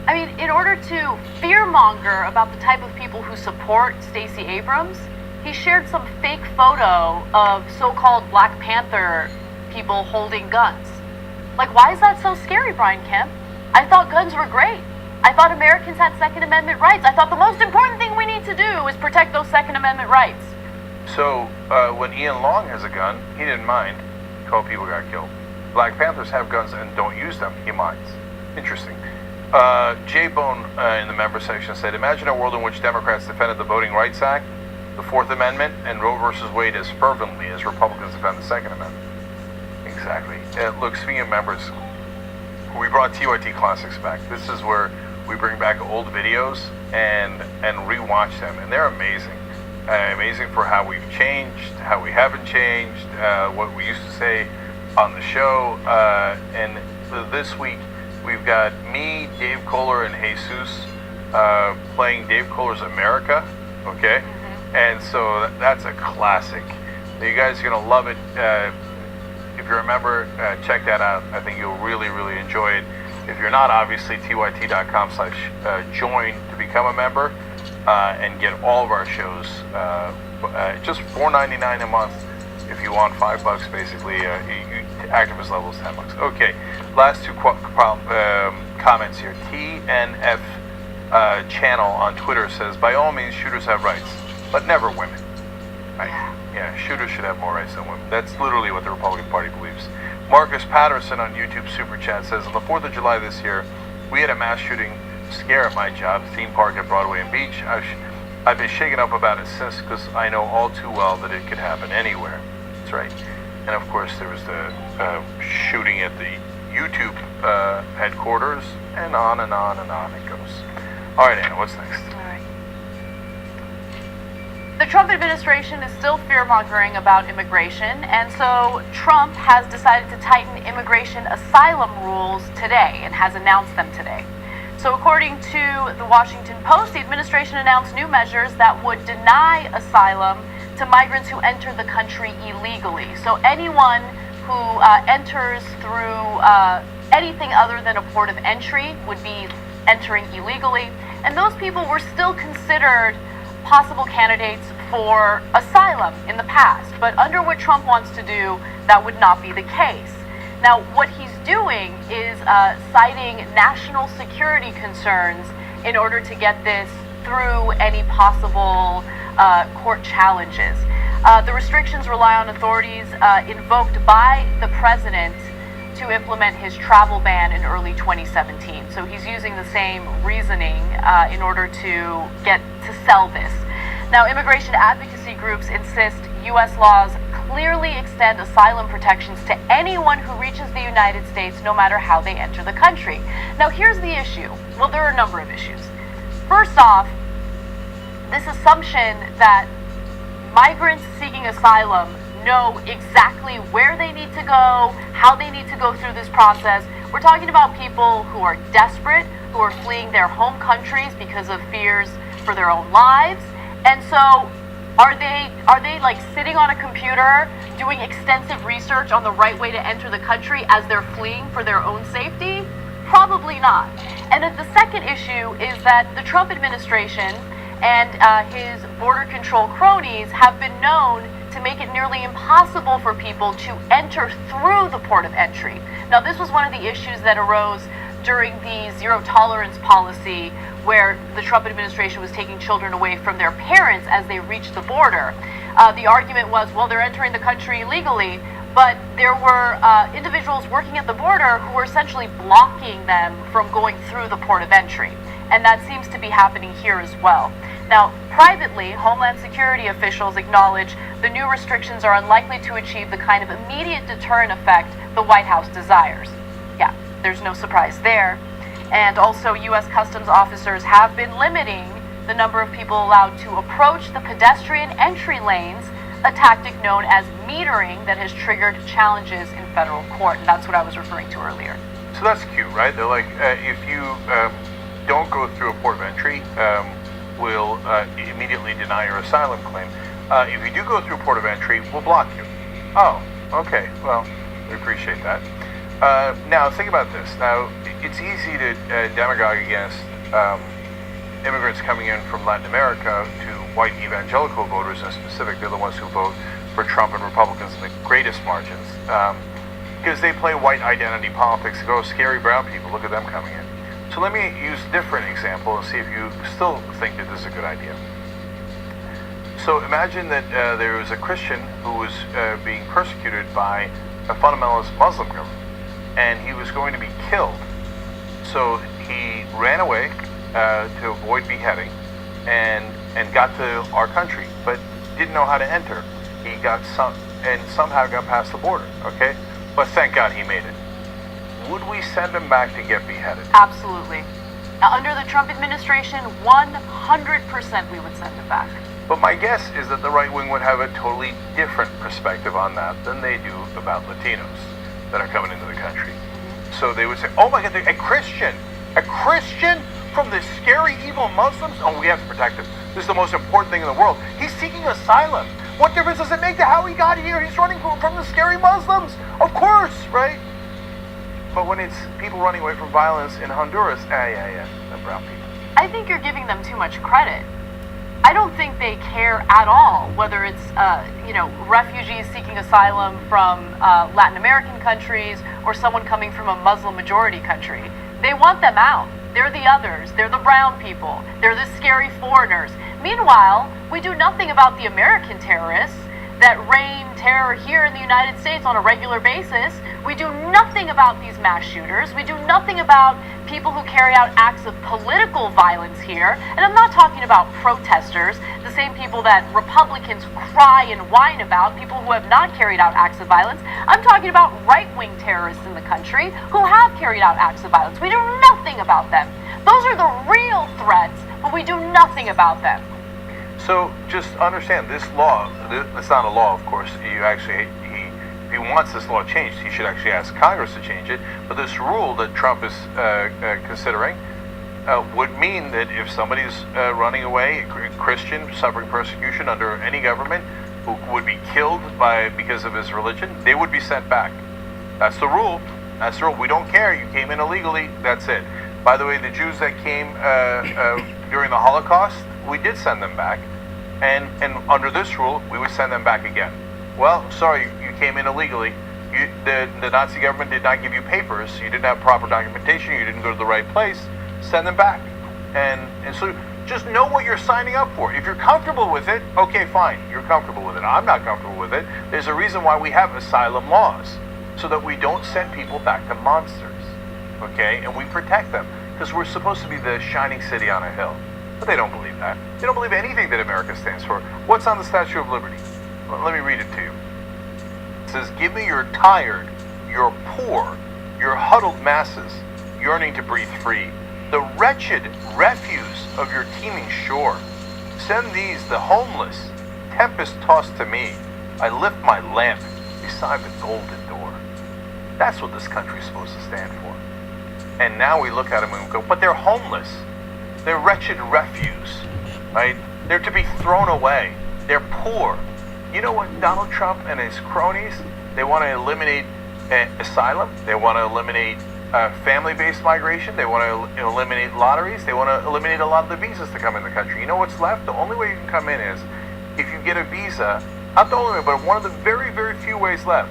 [SPEAKER 2] I mean, in order to fearmonger about the type of people who support Stacey Abrams, he shared some fake photo of so-called Black Panther people holding guns. Like, why is that so scary, Brian Kemp? I thought guns were great. I thought Americans had Second Amendment rights. I thought the most important thing we need to do is protect those Second Amendment rights.
[SPEAKER 1] So, when Ian Long has a gun, he didn't mind. 12 people got killed. Black Panthers have guns and don't use them. He minds. Interesting. J-Bone in the member section said, imagine a world in which Democrats defended the Voting Rights Act, the Fourth Amendment, and Roe versus Wade as fervently as Republicans defend the Second Amendment. Exactly. Look, speaking of members, we brought TYT Classics back. This is where we bring back old videos and rewatch them, and they're amazing. Amazing for how we've changed, how we haven't changed, what we used to say on the show. And this week, we've got me, Dave Kohler, and Jesus playing Dave Kohler's America, okay? And so that's a classic. You guys are going to love it. If you're a member, check that out. I think you'll really, really enjoy it. If you're not, obviously, tyt.com/join to become a member. And get all of our shows, just $4.99 a month. If you want $5, basically, activist level is $10. Okay, last two comments here. TNF channel on Twitter says, by all means, shooters have rights, but never women. Right? Yeah, shooters should have more rights than women. That's literally what the Republican Party believes. Marcus Patterson on YouTube Super Chat says, on the 4th of July this year, we had a mass shooting scare at my job, theme park at Broadway and Beach. I've been shaken up about it since because I know all too well that it could happen anywhere. That's right. And of course, there was the shooting at the YouTube headquarters, and on and on and on it goes. All right, Anna, what's next?
[SPEAKER 2] All right. The Trump administration is still fear-mongering about immigration, and so Trump has decided to tighten immigration asylum rules today and has announced them today. So according to the Washington Post, the administration announced new measures that would deny asylum to migrants who enter the country illegally. So anyone who enters through anything other than a port of entry would be entering illegally. And those people were still considered possible candidates for asylum in the past. But under what Trump wants to do, that would not be the case. Now, what he's doing is citing national security concerns in order to get this through any possible court challenges. The restrictions rely on authorities invoked by the president to implement his travel ban in early 2017. So he's using the same reasoning in order to sell this. Now, immigration advocacy groups insist U.S. laws clearly extend asylum protections to anyone who reaches the United States, no matter how they enter the country. Now, here's the issue. Well, there are a number of issues. First off, this assumption that migrants seeking asylum know exactly where they need to go, how they need to go through this process. We're talking about people who are desperate, who are fleeing their home countries because of fears for their own lives. And so are they like sitting on a computer doing extensive research on the right way to enter the country as they're fleeing for their own safety? Probably not. And the second issue is that the Trump administration and his border control cronies have been known to make it nearly impossible for people to enter through the port of entry. Now, this was one of the issues that arose during the zero tolerance policy, where the Trump administration was taking children away from their parents as they reached the border. The argument was, well, they're entering the country illegally, but there were individuals working at the border who were essentially blocking them from going through the port of entry. And that seems to be happening here as well. Now, privately, Homeland Security officials acknowledge the new restrictions are unlikely to achieve the kind of immediate deterrent effect the White House desires. Yeah, there's no surprise there. And also, U.S. Customs officers have been limiting the number of people allowed to approach the pedestrian entry lanes, a tactic known as metering that has triggered challenges in federal court. And that's what I was referring to earlier.
[SPEAKER 1] So that's cute, right? They're like, if you don't go through a port of entry, we'll immediately deny your asylum claim. If you do go through a port of entry, we'll block you. Oh, okay. Well, we appreciate that. Now, think about this. Now, it's easy to demagogue against immigrants coming in from Latin America to white evangelical voters in specific. They're the ones who vote for Trump and Republicans in the greatest margins, because they play white identity politics. They go, scary brown people, look at them coming in. So let me use a different example and see if you still think that this is a good idea. So imagine that there was a Christian who was being persecuted by a fundamentalist Muslim government, and he was going to be killed. So he ran away to avoid beheading and got to our country, but didn't know how to enter. He got somehow got past the border, okay? But thank God he made it. Would we send him back to get beheaded?
[SPEAKER 2] Absolutely. Now, under the Trump administration, 100% we would send him back.
[SPEAKER 1] But my guess is that the right wing would have a totally different perspective on that than they do about Latinos that are coming into the country. So they would say, oh my God, a Christian from the scary, evil Muslims? Oh, we have to protect him. This is the most important thing in the world. He's seeking asylum. What difference does it make to how he got here? He's running from the scary Muslims. Of course, right? But when it's people running away from violence in Honduras, the brown people.
[SPEAKER 2] I think you're giving them too much credit. I don't think they care at all whether it's refugees seeking asylum from Latin American countries or someone coming from a Muslim majority country. They want them out. They're the others. They're the brown people. They're the scary foreigners. Meanwhile, we do nothing about the American terrorists that rain terror here in the United States on a regular basis. We do nothing about these mass shooters. We do nothing about people who carry out acts of political violence here. And I'm not talking about protesters, the same people that Republicans cry and whine about, people who have not carried out acts of violence. I'm talking about right-wing terrorists in the country who have carried out acts of violence. We do nothing about them. Those are the real threats, but we do nothing about them.
[SPEAKER 1] So just understand, this law, it's not a law, of course. If he wants this law changed, he should actually ask Congress to change it. But this rule that Trump is considering would mean that if somebody's running away, a Christian suffering persecution under any government, who would be killed because of his religion, they would be sent back. That's the rule. That's the rule. We don't care. You came in illegally. That's it. By the way, the Jews that came during the Holocaust, we did send them back. And under this rule, we would send them back again. Well, sorry, you came in illegally. The Nazi government did not give you papers. You didn't have proper documentation. You didn't go to the right place. Send them back. And so just know what you're signing up for. If you're comfortable with it, okay, fine. You're comfortable with it. I'm not comfortable with it. There's a reason why we have asylum laws, so that we don't send people back to monsters, okay? And we protect them, because we're supposed to be the shining city on a hill. But they don't believe that. They don't believe anything that America stands for. What's on the Statue of Liberty? Well, let me read it to you. It says, give me your tired, your poor, your huddled masses, yearning to breathe free, the wretched refuse of your teeming shore. Send these, the homeless, tempest-tossed to me. I lift my lamp beside the golden door. That's what this country is supposed to stand for. And now we look at them and we go, but they're homeless. They're wretched refuse, right? They're to be thrown away. They're poor. You know what Donald Trump and his cronies, they want to eliminate asylum. They want to eliminate family-based migration. They want to eliminate lotteries. They want to eliminate a lot of the visas to come in the country. You know what's left? The only way you can come in is if you get a visa not the only way, but one of the very, very few ways left.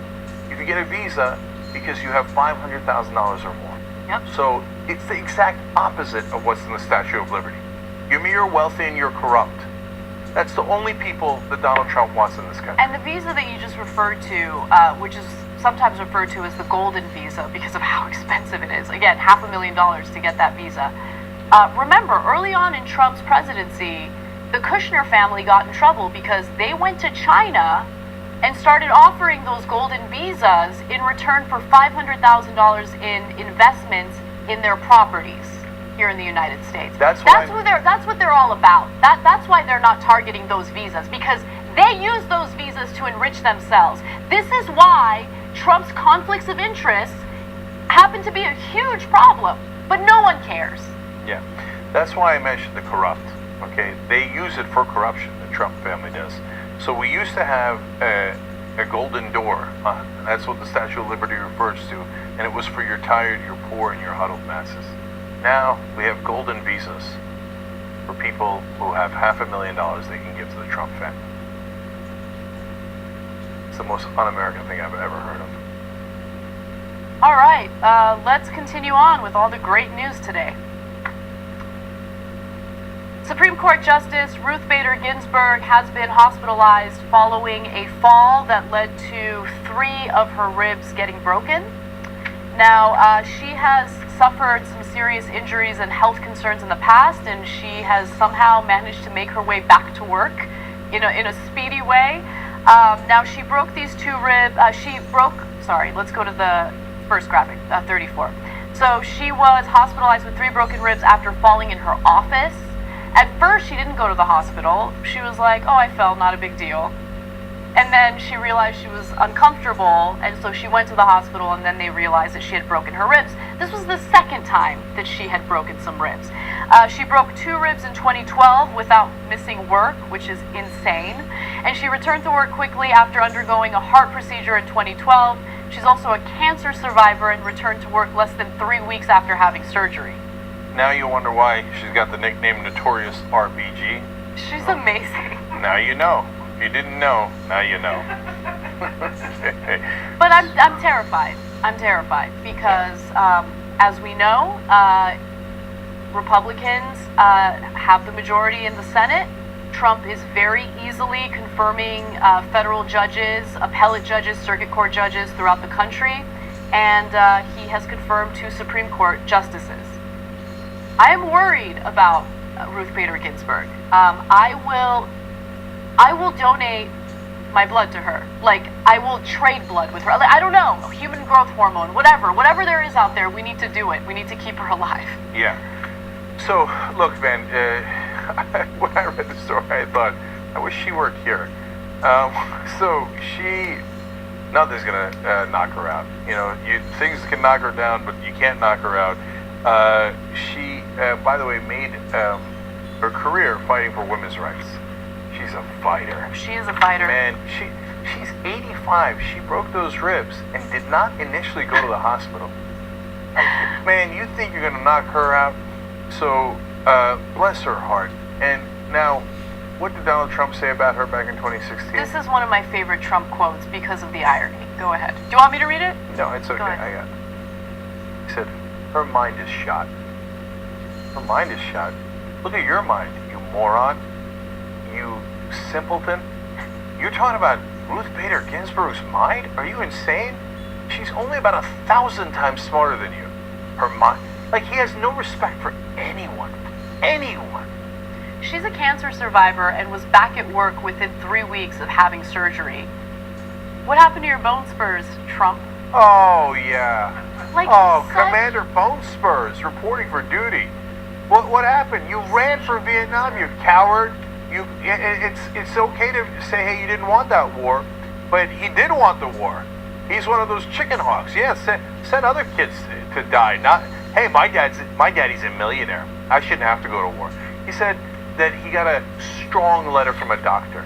[SPEAKER 1] If you get a visa because you have $500,000 or more.
[SPEAKER 2] Yep.
[SPEAKER 1] So it's the exact opposite of what's in the Statue of Liberty. Give me you're wealthy and you're corrupt. That's the only people that Donald Trump wants in this country.
[SPEAKER 2] And the visa that you just referred to, which is sometimes referred to as the golden visa because of how expensive it is. Again, $500,000 to get that visa. Remember, early on in Trump's presidency, the Kushner family got in trouble because they went to China and started offering those golden visas in return for $500,000 in investments in their properties here in the United States. That's what they're all about. That's why they're not targeting those visas, because they use those visas to enrich themselves. This is why Trump's conflicts of interest happen to be a huge problem, but no one cares.
[SPEAKER 1] Yeah, that's why I mentioned the corrupt. Okay, they use it for corruption. The Trump family does. So we used to have a golden door. That's what the Statue of Liberty refers to, and it was for your tired, your poor, and your huddled masses. Now we have golden visas for people who have $500,000 they can give to the Trump family. It's the most un-American thing I've ever heard of.
[SPEAKER 2] All right, let's continue on with all the great news today. Supreme Court Justice Ruth Bader Ginsburg has been hospitalized following a fall that led to 3 of her ribs getting broken. Now, she has suffered some serious injuries and health concerns in the past, and she has somehow managed to make her way back to work in a speedy way. Now, she broke these 2 ribs. Let's go to the first graphic, 34. So she was hospitalized with 3 broken ribs after falling in her office. At first, she didn't go to the hospital. She was like, oh, I fell, not a big deal. And then she realized she was uncomfortable, and so she went to the hospital, and then they realized that she had broken her ribs. This was the second time that she had broken some ribs. She broke 2 ribs in 2012 without missing work, which is insane. And she returned to work quickly after undergoing a heart procedure in 2012. She's also a cancer survivor and returned to work less than 3 weeks after having surgery.
[SPEAKER 1] Now you wonder why she's got the nickname Notorious RBG.
[SPEAKER 2] She's amazing.
[SPEAKER 1] Now you know. If you didn't know, now you know.
[SPEAKER 2] But I'm terrified. I'm terrified because, as we know, Republicans have the majority in the Senate. Trump is very easily confirming federal judges, appellate judges, circuit court judges throughout the country, and he has confirmed 2 Supreme Court justices. I am worried about Ruth Bader Ginsburg. I will donate my blood to her. Like, I will trade blood with her. Like, I don't know, human growth hormone, whatever there is out there, we need to do it. We need to keep her alive.
[SPEAKER 1] Yeah. So, look, man, when I read the story, I thought, I wish she worked here. So nothing's gonna knock her out. You know, things can knock her down, but you can't knock her out. She, by the way, made her career fighting for women's rights. She's a fighter.
[SPEAKER 2] She is a fighter.
[SPEAKER 1] Man, she's 85. She broke those ribs and did not initially go to the hospital. Man, you think you're gonna knock her out? So, bless her heart. And now, what did Donald Trump say about her back in 2016?
[SPEAKER 2] This is one of my favorite Trump quotes because of the irony. Go ahead. Do you want me to read it?
[SPEAKER 1] No, it's okay.
[SPEAKER 2] Go ahead.
[SPEAKER 1] I got it. He said, her mind is shot. Her mind is shot. Look at your mind, you moron. You simpleton. You're talking about Ruth Bader Ginsburg's mind? Are you insane? She's only about 1,000 times smarter than you. Her mind. Like, he has no respect for anyone. Anyone.
[SPEAKER 2] She's a cancer survivor and was back at work within 3 weeks of having surgery. What happened to your bone spurs, Trump?
[SPEAKER 1] Oh, yeah.
[SPEAKER 2] Like,
[SPEAKER 1] Commander Bone Spurs reporting for duty. What happened? You ran for Vietnam, you coward. It's okay to say, hey, you didn't want that war, but he did want the war. He's one of those chicken hawks. Yeah, send other kids to die. Not, hey, my daddy's a millionaire. I shouldn't have to go to war. He said that he got a strong letter from a doctor.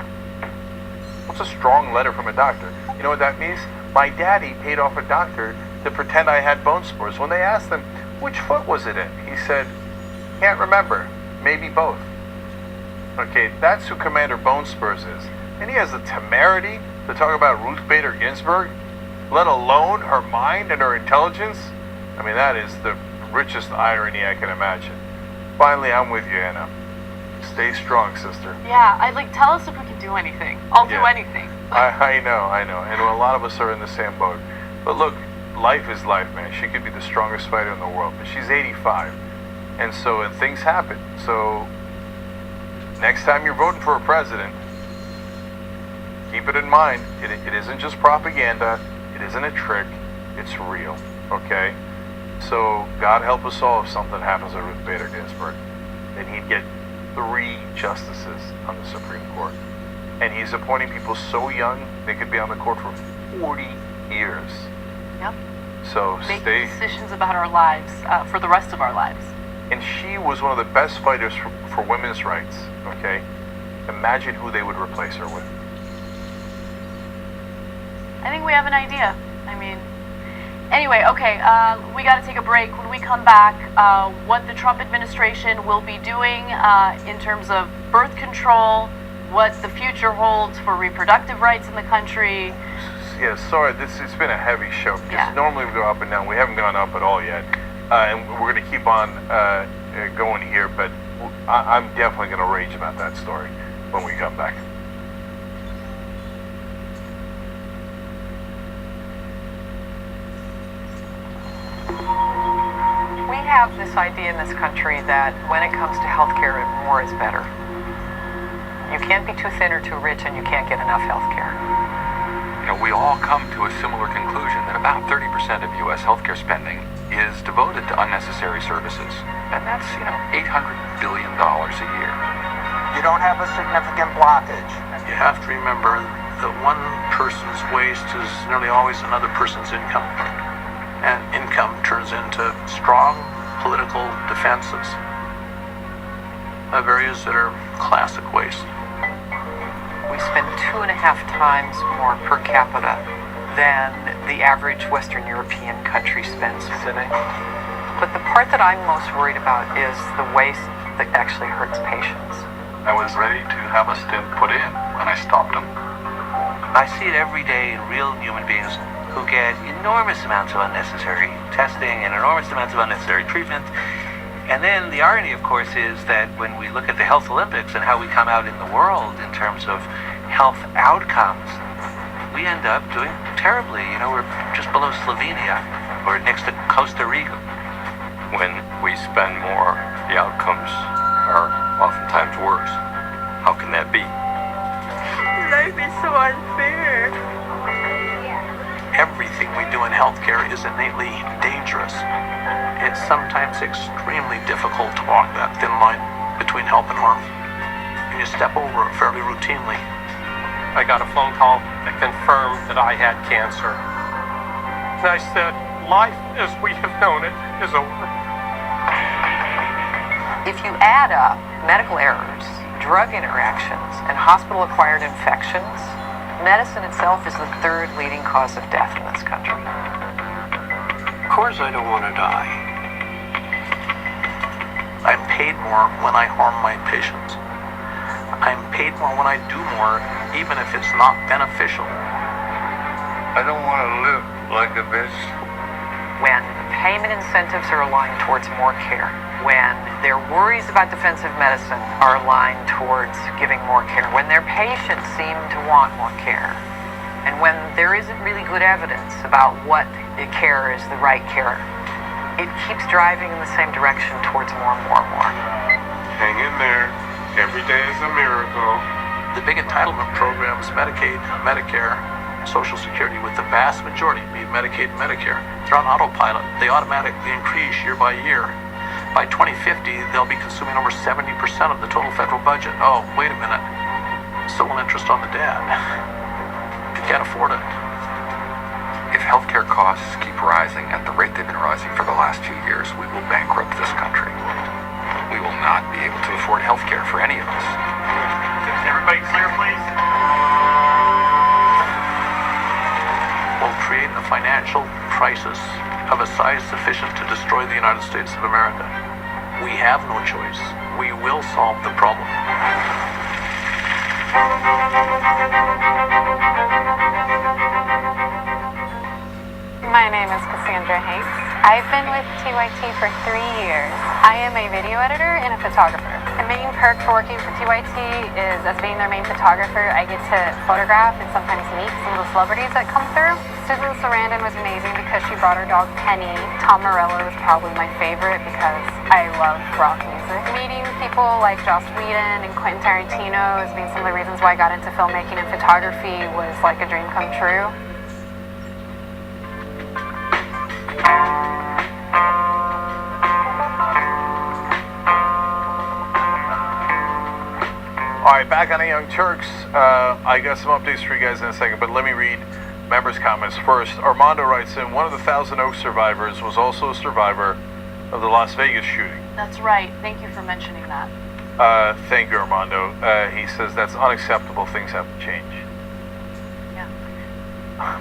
[SPEAKER 1] What's a strong letter from a doctor? You know what that means? My daddy paid off a doctor to pretend I had bone spurs. When they asked him, which foot was it in? He said, can't remember. Maybe both. Okay, that's who Commander Bone Spurs is. And he has the temerity to talk about Ruth Bader Ginsburg, let alone her mind and her intelligence. I mean, that is the richest irony I can imagine. Finally, I'm with you, Anna. Stay strong, sister.
[SPEAKER 2] Yeah, tell us if we can do anything. I'll do
[SPEAKER 1] Yeah.
[SPEAKER 2] anything.
[SPEAKER 1] I know. And a lot of us are in the same boat. But look, life is life, man. She could be the strongest fighter in the world, but she's 85. And things happen. So next time you're voting for a president, keep it in mind. It isn't just propaganda. It isn't a trick. It's real, okay? So God help us all if something happens to Ruth Bader Ginsburg. Then he'd get 3 justices on the Supreme Court. And he's appointing people so young, they could be on the court for 40 years.
[SPEAKER 2] Yep.
[SPEAKER 1] So
[SPEAKER 2] Making decisions about our lives for the rest of our lives.
[SPEAKER 1] And she was one of the best fighters for women's rights, okay? Imagine who they would replace her with.
[SPEAKER 2] I think we have an idea. Anyway, okay, we got to take a break. When we come back, what the Trump administration will be doing in terms of birth control, what the future holds for reproductive rights in the country.
[SPEAKER 1] Yeah, sorry, it's been a heavy show. Because normally we go up and down. We haven't gone up at all yet. And we're going to keep on going here, but I'm definitely going to rage about that story when we come back.
[SPEAKER 9] We have this idea in this country that when it comes to healthcare, more is better. You can't be too thin or too rich, and you can't get enough healthcare.
[SPEAKER 13] We all come to a similar conclusion that about 30% of U.S. healthcare spending is devoted to unnecessary services. And that's, $800 billion a year.
[SPEAKER 14] You don't have a significant blockage. You have to remember that one person's waste is nearly always another person's income. And income turns into strong political defenses of areas that are classic waste.
[SPEAKER 9] We spend 2.5 times more per capita than the average Western European country spends. But the part that I'm most worried about is the waste that actually hurts patients.
[SPEAKER 15] I was ready to have a stent put in when I stopped them.
[SPEAKER 16] I see it every day in real human beings who get enormous amounts of unnecessary testing and enormous amounts of unnecessary treatment. And then the irony, of course, is that when we look at the Health Olympics and how we come out in the world in terms of health outcomes, we end up doing terribly. We're just below Slovenia or next to Costa Rica.
[SPEAKER 13] When we spend more, the outcomes are oftentimes worse. How can that be?
[SPEAKER 6] Life is so unfair.
[SPEAKER 14] Everything we do in healthcare is innately dangerous. It's sometimes extremely difficult to walk that thin line between help and harm. And you step over it fairly routinely.
[SPEAKER 11] I got a phone call that confirmed that I had cancer. And I said, life as we have known it is over.
[SPEAKER 9] If you add up medical errors, drug interactions, and hospital-acquired infections, medicine itself is the 3rd leading cause of death in this country.
[SPEAKER 14] Of course I don't want to die. I'm paid more when I harm my patients. I'm paid more when I do more, even if it's not beneficial.
[SPEAKER 15] I don't want to live like a bitch.
[SPEAKER 9] When payment incentives are aligned towards more care, when their worries about defensive medicine are aligned towards giving more care, when their patients seem to want more care, and when there isn't really good evidence about what care is the right care, it keeps driving in the same direction towards more and more and more.
[SPEAKER 15] Hang in there. Every day is a miracle.
[SPEAKER 14] The big entitlement programs, Medicaid, Medicare, Social Security, with the vast majority, be it Medicaid and Medicare, they're on autopilot. They automatically increase year by year. By 2050, they'll be consuming over 70% of the total federal budget. Oh, wait a minute. Still an interest on the dad. You can't afford it.
[SPEAKER 13] If healthcare costs keep rising at the rate they've been rising for the last few years, we will bankrupt this country. We will not be able to afford healthcare for any of us.
[SPEAKER 11] Is everybody clear, please?
[SPEAKER 14] Will create a financial crisis of a size sufficient to destroy the United States of America. We have no choice. We will solve the problem.
[SPEAKER 8] My name is Cassandra Hanks. I've been with TYT for 3 years. I am a video editor and a photographer. The main perk for working for TYT is, as being their main photographer, I get to photograph and sometimes meet some of the celebrities that come through. Susan Sarandon was amazing because she brought her dog Penny. Tom Morello is probably my favorite because I love rock music. Meeting people like Joss Whedon and Quentin Tarantino has been some of the reasons why I got into filmmaking and photography was like a dream come true.
[SPEAKER 1] All right, back on the Young Turks. I got some updates for you guys in a second, but let me read members' comments first. Armando writes in, one of the Thousand Oaks survivors was also a survivor of the Las Vegas shooting.
[SPEAKER 2] That's right. Thank you for mentioning that.
[SPEAKER 1] Thank you, Armando. He says that's unacceptable. Things have to change.
[SPEAKER 2] Yeah.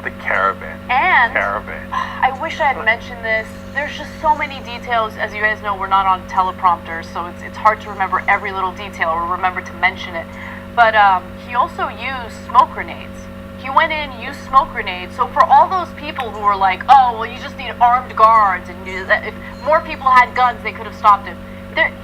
[SPEAKER 1] The caravan.
[SPEAKER 2] And
[SPEAKER 1] Caravan.
[SPEAKER 2] I wish I had mentioned this. There's just so many details. As you guys know, we're not on teleprompters, so it's hard to remember every little detail or remember to mention it. But he also used smoke grenades. He went in, used smoke grenades. So for all those people who were like, oh, well, you just need armed guards, and if more people had guns, they could have stopped him.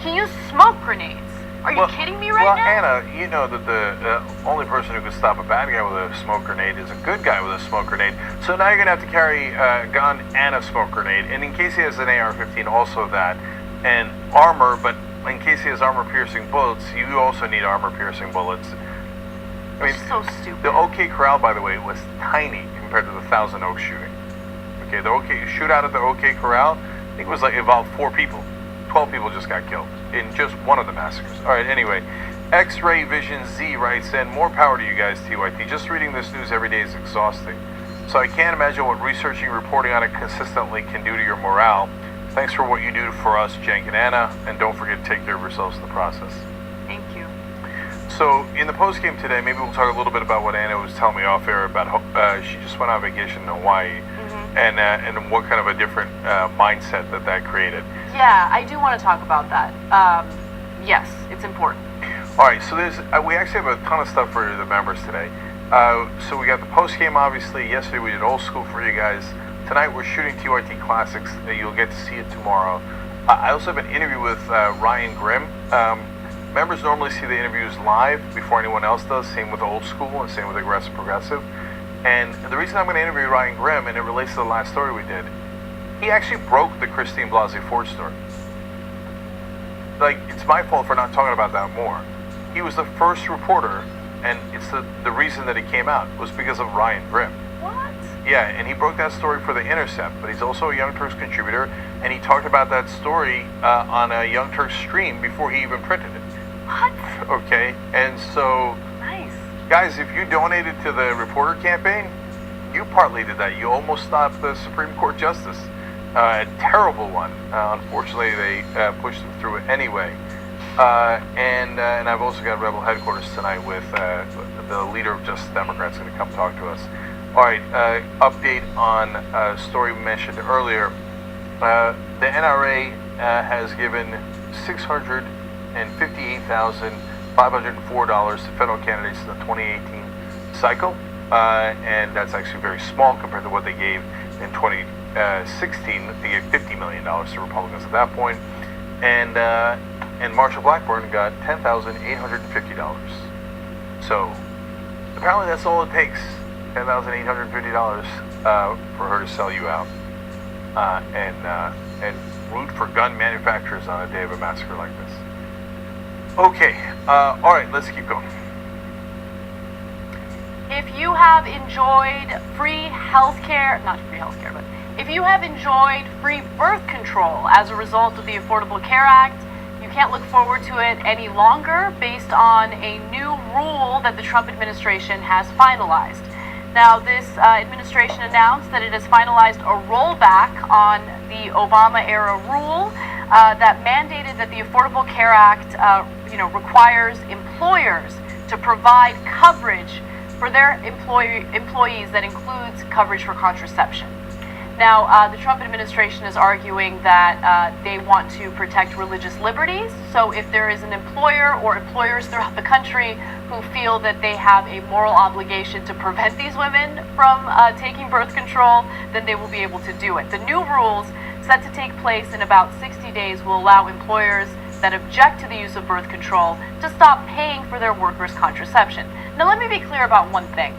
[SPEAKER 2] He used smoke grenades. Are you kidding me right now?
[SPEAKER 1] Well, Anna, you know that the only person who can stop a bad guy with a smoke grenade is a good guy with a smoke grenade. So now you're going to have to carry a gun and a smoke grenade. And in case he has an AR-15, also that. And armor, but in case he has armor-piercing bullets, you also need armor-piercing bullets. I mean,
[SPEAKER 2] so stupid.
[SPEAKER 1] The OK Corral, by the way, was tiny compared to the Thousand Oaks shooting. Okay, the OK shootout at the OK Corral, I think it was involved 4 people. 12 people just got killed in just one of the massacres. All right, anyway, X-Ray Vision Z writes in, more power to you guys, TYT. Just reading this news every day is exhausting. So I can't imagine what researching and reporting on it consistently can do to your morale. Thanks for what you do for us, Cenk and Anna, and don't forget to take care of yourselves in the process.
[SPEAKER 2] Thank you.
[SPEAKER 1] So in the post-game today, maybe we'll talk a little bit about what Anna was telling me off air about she just went on vacation in Hawaii. And what kind of a different mindset that created.
[SPEAKER 2] Yeah, I do want to talk about that. Yes, it's important.
[SPEAKER 1] All right, so we actually have a ton of stuff for the members today. So we got the post game, obviously. Yesterday we did old school for you guys. Tonight we're shooting TYT Classics. You'll get to see it tomorrow. I also have an interview with Ryan Grimm. Members normally see the interviews live before anyone else does. Same with old school and same with Aggressive Progressive. And the reason I'm going to interview Ryan Grimm, and it relates to the last story we did, he actually broke the Christine Blasey Ford story. Like, it's my fault for not talking about that more. He was the first reporter, and it's the reason that it came out was because of Ryan Grimm.
[SPEAKER 2] What?
[SPEAKER 1] Yeah, and he broke that story for The Intercept, but he's also a Young Turks contributor, and he talked about that story on a Young Turks stream before he even printed it.
[SPEAKER 2] What?
[SPEAKER 1] Okay, and so...
[SPEAKER 2] Nice.
[SPEAKER 1] Guys, if you donated to the reporter campaign, you partly did that. You almost stopped the Supreme Court justice. A terrible one. Unfortunately, they pushed them through it anyway. And I've also got Rebel headquarters tonight with the leader of Justice Democrats going to come talk to us. All right, update on a story we mentioned earlier. The NRA has given $658,504 to federal candidates in the 2018 cycle, and that's actually very small compared to what they gave in 2016. They gave $50 million to Republicans at that point, and Marsha Blackburn got $10,850. So apparently that's all it takes, $10,850 for her to sell you out, and root for gun manufacturers on a day of a massacre like this. Okay, all right, let's keep going.
[SPEAKER 2] If you have enjoyed free healthcare, not free healthcare, but if you have enjoyed free birth control as a result of the Affordable Care Act, you can't look forward to it any longer based on a new rule that the Trump administration has finalized. Now, this administration announced that it has finalized a rollback on the Obama-era rule that mandated that the Affordable Care Act, requires employers to provide coverage for their employees that includes coverage for contraception. Now, the Trump administration is arguing that they want to protect religious liberties. So if there is an employer or employers throughout the country who feel that they have a moral obligation to prevent these women from taking birth control, then they will be able to do it. The new rules, set to take place in about 60 days, will allow employers that object to the use of birth control to stop paying for their workers' contraception. Now, let me be clear about one thing.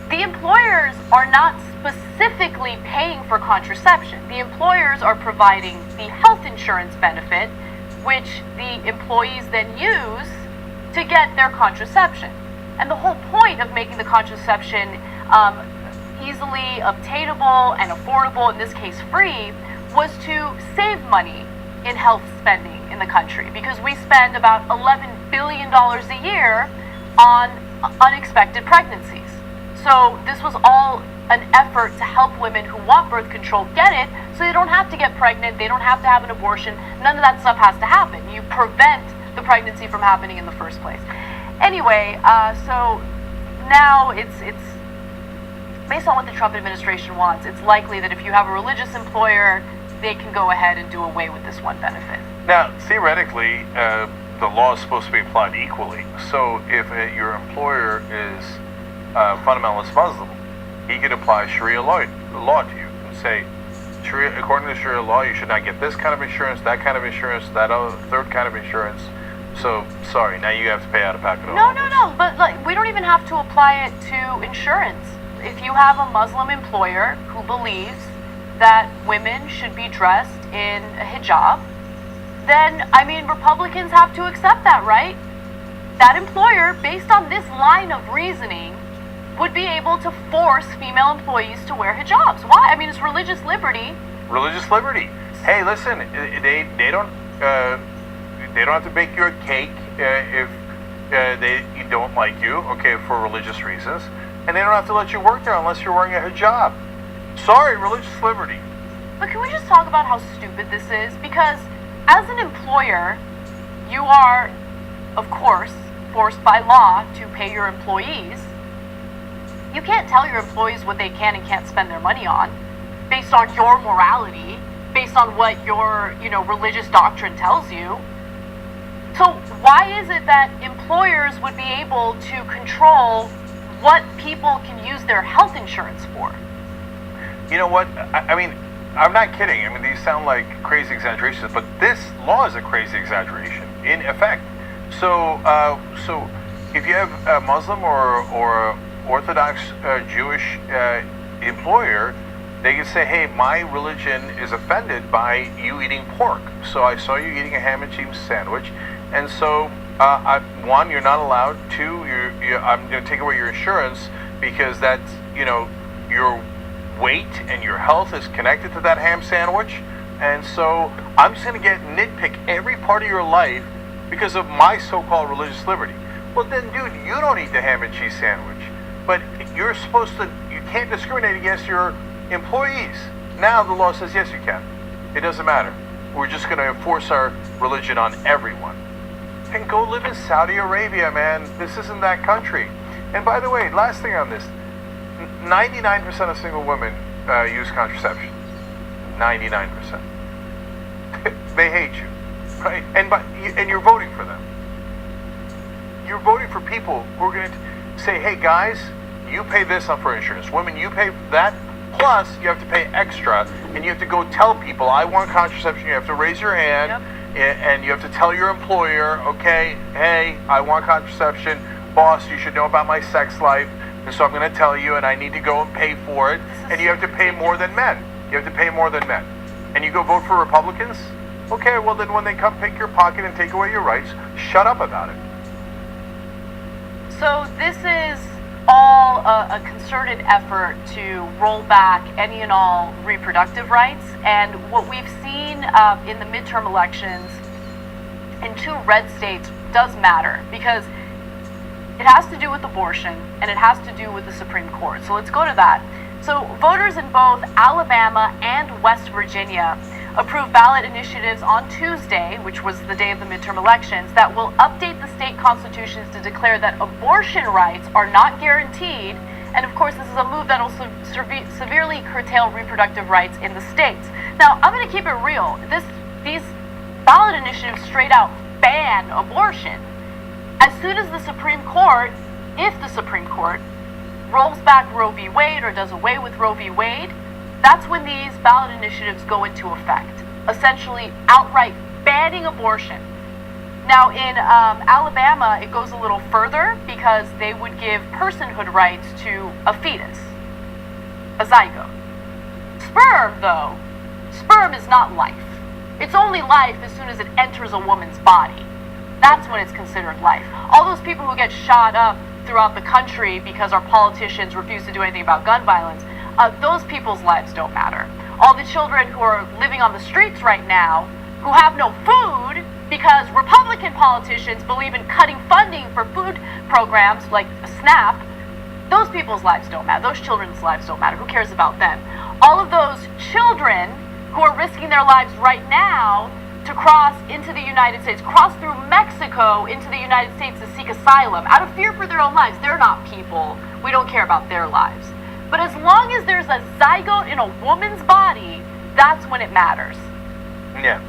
[SPEAKER 2] The employers are not specifically paying for contraception. The employers are providing the health insurance benefit, which the employees then use to get their contraception. And the whole point of making the contraception easily obtainable and affordable, in this case free, was to save money in health spending in the country, because we spend about $11 billion a year on unexpected pregnancies. So this was all an effort to help women who want birth control get it, so they don't have to get pregnant, they don't have to have an abortion, none of that stuff has to happen. You prevent the pregnancy from happening in the first place. Anyway, so now it's based on what the Trump administration wants. It's likely that if you have a religious employer, they can go ahead and do away with this one benefit.
[SPEAKER 1] Now, theoretically, the law is supposed to be applied equally. So if your employer is fundamentalist Muslim, he could apply Sharia law to you and say, according to Sharia law, you should not get this kind of insurance, that kind of insurance, that other third kind of insurance. So, sorry, now you have to pay out of pocket.
[SPEAKER 2] No, but like, we don't even have to apply it to insurance. If you have a Muslim employer who believes that women should be dressed in a hijab, then, I mean, Republicans have to accept that, right? That employer, based on this line of reasoning, would be able to force female employees to wear hijabs. Why? I mean, it's religious liberty.
[SPEAKER 1] Religious liberty. Hey, listen, they don't have to bake you a cake if they don't like you, okay, for religious reasons, and they don't have to let you work there unless you're wearing a hijab. Sorry, religious liberty.
[SPEAKER 2] But can we just talk about how stupid this is? Because as an employer, you are, of course, forced by law to pay your employees. You can't tell your employees what they can and can't spend their money on based on your morality, based on what your, religious doctrine tells you. So why is it that employers would be able to control what people can use their health insurance for?
[SPEAKER 1] You know what? I mean, I'm not kidding. I mean, these sound like crazy exaggerations, but this law is a crazy exaggeration in effect. So if you have a Muslim or Orthodox Jewish employer, they can say, hey, my religion is offended by you eating pork. So I saw you eating a ham and cheese sandwich. And so, one, you're not allowed. Two, I'm going to take away your insurance because that's, your weight and your health is connected to that ham sandwich. And so I'm just going to nitpick every part of your life because of my so-called religious liberty. Well, then, dude, you don't eat the ham and cheese sandwich. But you can't discriminate against your employees. Now the law says, yes, you can. It doesn't matter. We're just going to enforce our religion on everyone. And go live in Saudi Arabia, man. This isn't that country. And by the way, last thing on this, 99% of single women use contraception. 99%. They hate you, right? And you're voting for them. You're voting for people who are going to say, hey, guys, you pay this up for insurance. Women, you pay that. Plus, you have to pay extra, and you have to go tell people, I want contraception. You have to raise your hand, and you have to tell your employer, okay, hey, I want contraception. Boss, you should know about my sex life, and so I'm going to tell you, and I need to go and pay for it. And you have to pay more than men. You have to pay more than men. And you go vote for Republicans? Okay, well then when they come pick your pocket and take away your rights, shut up about it.
[SPEAKER 2] So this is all a concerted effort to roll back any and all reproductive rights. And what we've seen in the midterm elections in 2 red states does matter, because it has to do with abortion and it has to do with the Supreme Court. So let's go to that. So voters in both Alabama and West Virginia approved ballot initiatives on Tuesday, which was the day of the midterm elections, that will update the state constitutions to declare that abortion rights are not guaranteed And of course, this is a move that will severely curtail reproductive rights in the states. Now, I'm going to keep it real. These ballot initiatives straight out ban abortion. As soon as the Supreme Court, if the Supreme Court rolls back Roe v. Wade or does away with Roe v. Wade, that's when these ballot initiatives go into effect, essentially outright banning abortion. Now, in Alabama, it goes a little further because they would give personhood rights to a fetus, a zygote. Sperm, though, sperm is not life. It's only life as soon as it enters a woman's body. That's when it's considered life. All those people who get shot up throughout the country because our politicians refuse to do anything about gun violence, those people's lives don't matter. All the children who are living on the streets right now, who have no food because Republican politicians believe in cutting funding for food programs like SNAP, those people's lives don't matter. Those children's lives don't matter. Who cares about them? All of those children who are risking their lives right now to cross into the United States, cross through Mexico into the United States to seek asylum out of fear for their own lives. They're not people. We don't care about their lives. But as long as there's a zygote in a woman's body, that's when it matters.
[SPEAKER 1] Yeah.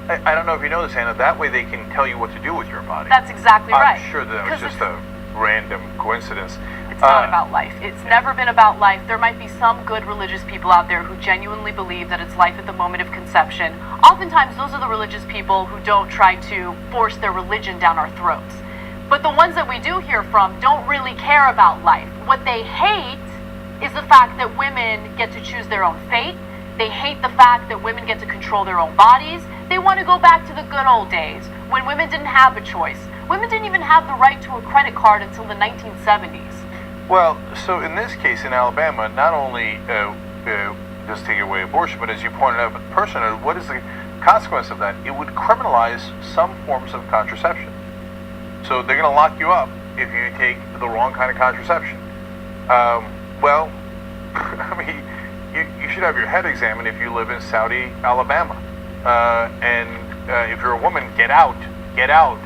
[SPEAKER 1] I don't know if you know this, Hannah. That way they can tell you what to do with your body.
[SPEAKER 2] That's exactly right.
[SPEAKER 1] I'm sure that was just a random coincidence.
[SPEAKER 2] It's not about life. It's never been about life. There might be some good religious people out there who genuinely believe that it's life at the moment of conception. Oftentimes, those are the religious people who don't try to force their religion down our throats. But the ones that we do hear from don't really care about life. What they hate is the fact that women get to choose their own fate. They hate the fact that women get to control their own bodies. They want to go back to the good old days when women didn't have a choice. Women didn't even have the right to a credit card until the 1970s.
[SPEAKER 1] Well, so in this case in Alabama, not only does take away abortion, but as you pointed out with personhood, what is the consequence of that? It would criminalize some forms of contraception. So they're going to lock you up if you take the wrong kind of contraception. Well, I mean, you should have your head examined if you live in Saudi, Alabama. And if you're a woman, get out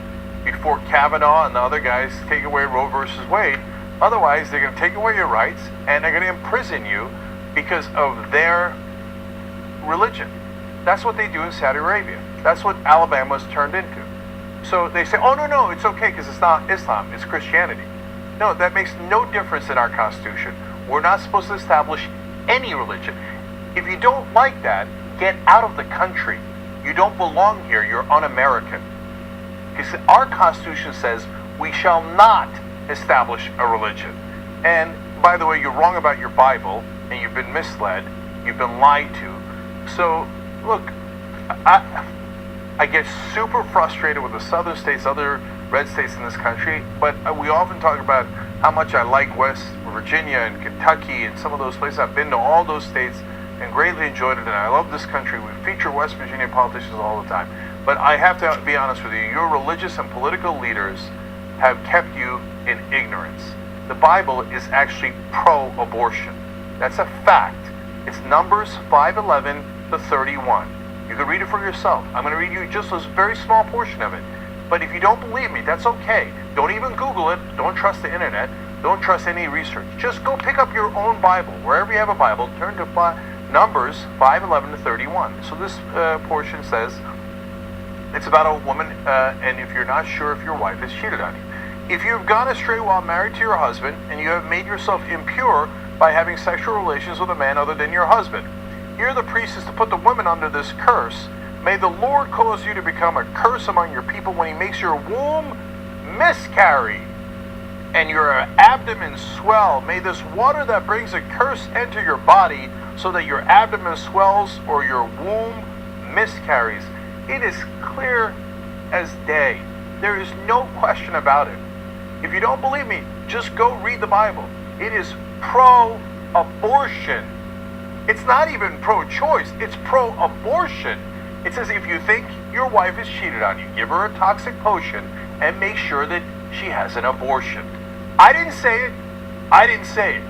[SPEAKER 1] before Kavanaugh and the other guys take away Roe versus Wade. Otherwise, they're going to take away your rights and they're going to imprison you because of their religion. That's what they do in Saudi Arabia. That's what Alabama's turned into. So they say, oh, no, it's okay because it's not Islam, it's Christianity. No, that makes no difference in our Constitution. We're not supposed to establish any religion. If you don't like that, get out of the country. You don't belong here. You're un-American. Because our Constitution says we shall not establish a religion. And by the way, you're wrong about your Bible, and you've been misled. You've been lied to. So, look, I get super frustrated with the southern states, other red states in this country, but we often talk about how much I like West Virginia and Kentucky and some of those places. I've been to all those states and greatly enjoyed it, and I love this country. We feature West Virginia politicians all the time. But I have to be honest with you, your religious and political leaders have kept you in ignorance. The Bible is actually pro-abortion. That's a fact. It's Numbers 5:11 to 31. You can read it for yourself. I'm going to read you just a very small portion of it. But if you don't believe me, that's okay. Don't even Google it. Don't trust the internet. Don't trust any research. Just go pick up your own Bible. Wherever you have a Bible, turn to Numbers 5:11 to 31. So this portion says, it's about a woman, and if you're not sure if your wife has cheated on you. If you've gone astray while married to your husband, and you have made yourself impure by having sexual relations with a man other than your husband, here the priest is to put the woman under this curse. May the Lord cause you to become a curse among your people when he makes your womb miscarry and your abdomen swell. May this water that brings a curse enter your body so that your abdomen swells or your womb miscarries. It is clear as day. There is no question about it. If you don't believe me, just go read the Bible. It is pro-abortion. It's not even pro-choice. It's pro-abortion. It says if you think your wife has cheated on you, give her a toxic potion and make sure that she has an abortion. I didn't say it. I didn't say it.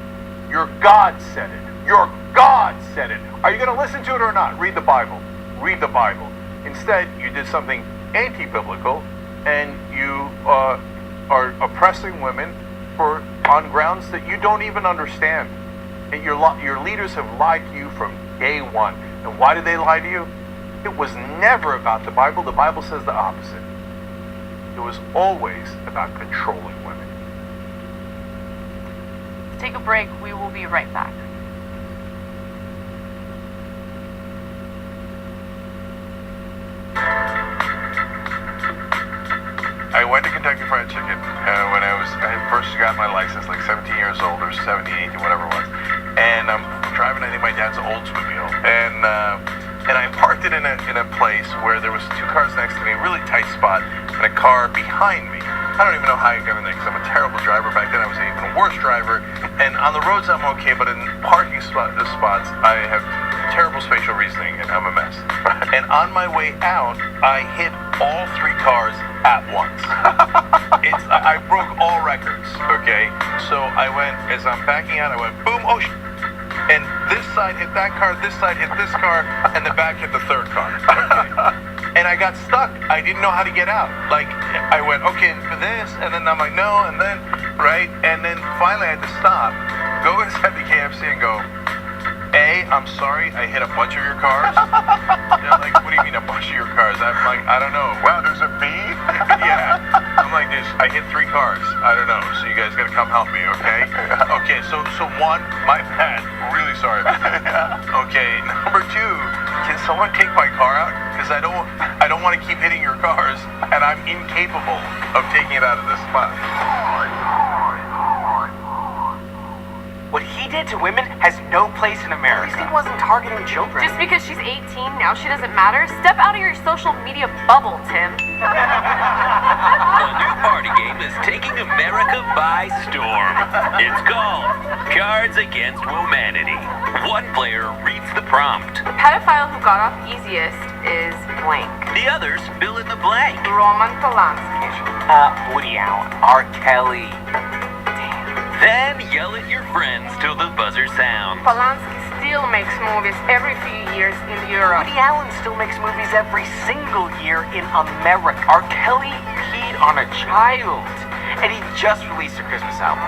[SPEAKER 1] Your God said it. Your God said it. Are you going to listen to it or not? Read the Bible. Read the Bible. Instead, you did something anti-biblical and you are oppressing women for on grounds that you don't even understand. And your leaders have lied to you from day one. And why did they lie to you? It was never about the Bible. The Bible says the opposite. It was always about controlling women.
[SPEAKER 2] Take a break. We will be right back.
[SPEAKER 1] I went to Kentucky Fried Chicken when I had first got my license, like 17 years old or 17, 18, whatever it was. And I'm driving, I think my dad's Oldsmobile, and I parked it in a place where there was two cars next to me, a really tight spot, and a car behind me. I don't even know how I got in there because I'm a terrible driver. Back then I was an even worse driver. And on the roads I'm okay, but in parking spots I have terrible spatial reasoning and I'm a mess. And on my way out, I hit all three cars at once. I broke all records, okay? So I went, as I'm backing out, I went boom, oh and this side hit that car, this side hit this car, and the back hit the third car. Okay. And I got stuck. I didn't know how to get out. Like, I went, okay, for this, and then I'm like, no, and then, right? And then finally I had to stop, go inside the KFC and go, I'm sorry, I hit a bunch of your cars. They're like, what do you mean a bunch of your cars? I'm like, I don't know. Wow, there's a B? Yeah. I'm like, I hit three cars. I don't know. So you guys gotta come help me, okay? Okay, so one, my bad. Really sorry. Okay, number two, can someone take my car out? Because I don't want to keep hitting your cars, and I'm incapable of taking it out of this spot.
[SPEAKER 12] What he did to women has no place in America.
[SPEAKER 17] At least he wasn't targeting children.
[SPEAKER 8] Just because she's 18, now she doesn't matter? Step out of your social media bubble, Tim.
[SPEAKER 18] A new party game is taking America by storm. It's called Cards Against Womanity. One player reads the prompt.
[SPEAKER 8] The pedophile who got off easiest is blank.
[SPEAKER 18] The others fill in the blank.
[SPEAKER 8] Roman Polanski.
[SPEAKER 12] Woody Allen. R. Kelly.
[SPEAKER 18] Then yell at your friends till the buzzer sounds.
[SPEAKER 8] Polanski still makes movies every few years in Europe.
[SPEAKER 12] Woody Allen still makes movies every single year in America. R. Kelly peed on a child. And he just released a Christmas album.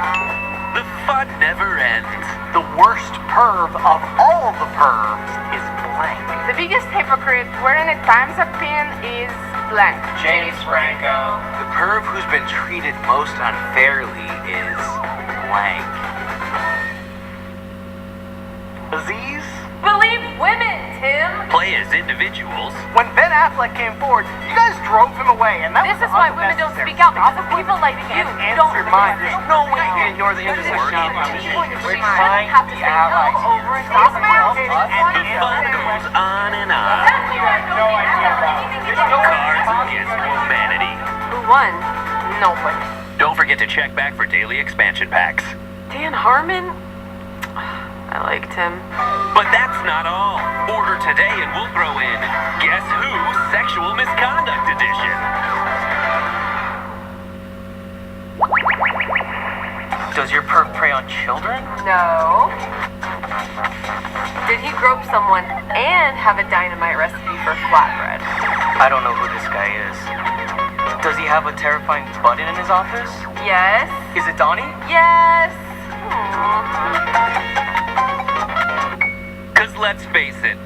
[SPEAKER 18] The fun never ends.
[SPEAKER 12] The worst perv of all the pervs is blank.
[SPEAKER 8] The biggest hypocrite wearing a Time's Up pin is blank.
[SPEAKER 12] James Franco. The perv who's been treated most unfairly is blank. Aziz?
[SPEAKER 8] Believe women, Tim!
[SPEAKER 18] Play as individuals.
[SPEAKER 12] When Ben Affleck came forward, you guys drove him away, and that
[SPEAKER 8] This is why women don't speak out, because of people like you who don't listen.
[SPEAKER 12] There's no way you can ignore the intersection.
[SPEAKER 8] We're trying to be allies. Over and over
[SPEAKER 18] The fun goes on and on. Cards Against Womanity.
[SPEAKER 8] Who won? Nobody.
[SPEAKER 18] Don't forget to check back for daily expansion packs.
[SPEAKER 8] Dan Harmon? I liked him.
[SPEAKER 18] But that's not all. Order today and we'll throw in Guess Who? Sexual Misconduct Edition.
[SPEAKER 12] Does your perv prey on children?
[SPEAKER 8] No. Did he grope someone and have a dynamite recipe for flatbread?
[SPEAKER 12] I don't know who this guy is. Does he have a terrifying button in his office?
[SPEAKER 8] Yes.
[SPEAKER 12] Is it Donnie?
[SPEAKER 8] Yes.
[SPEAKER 18] Because let's face it,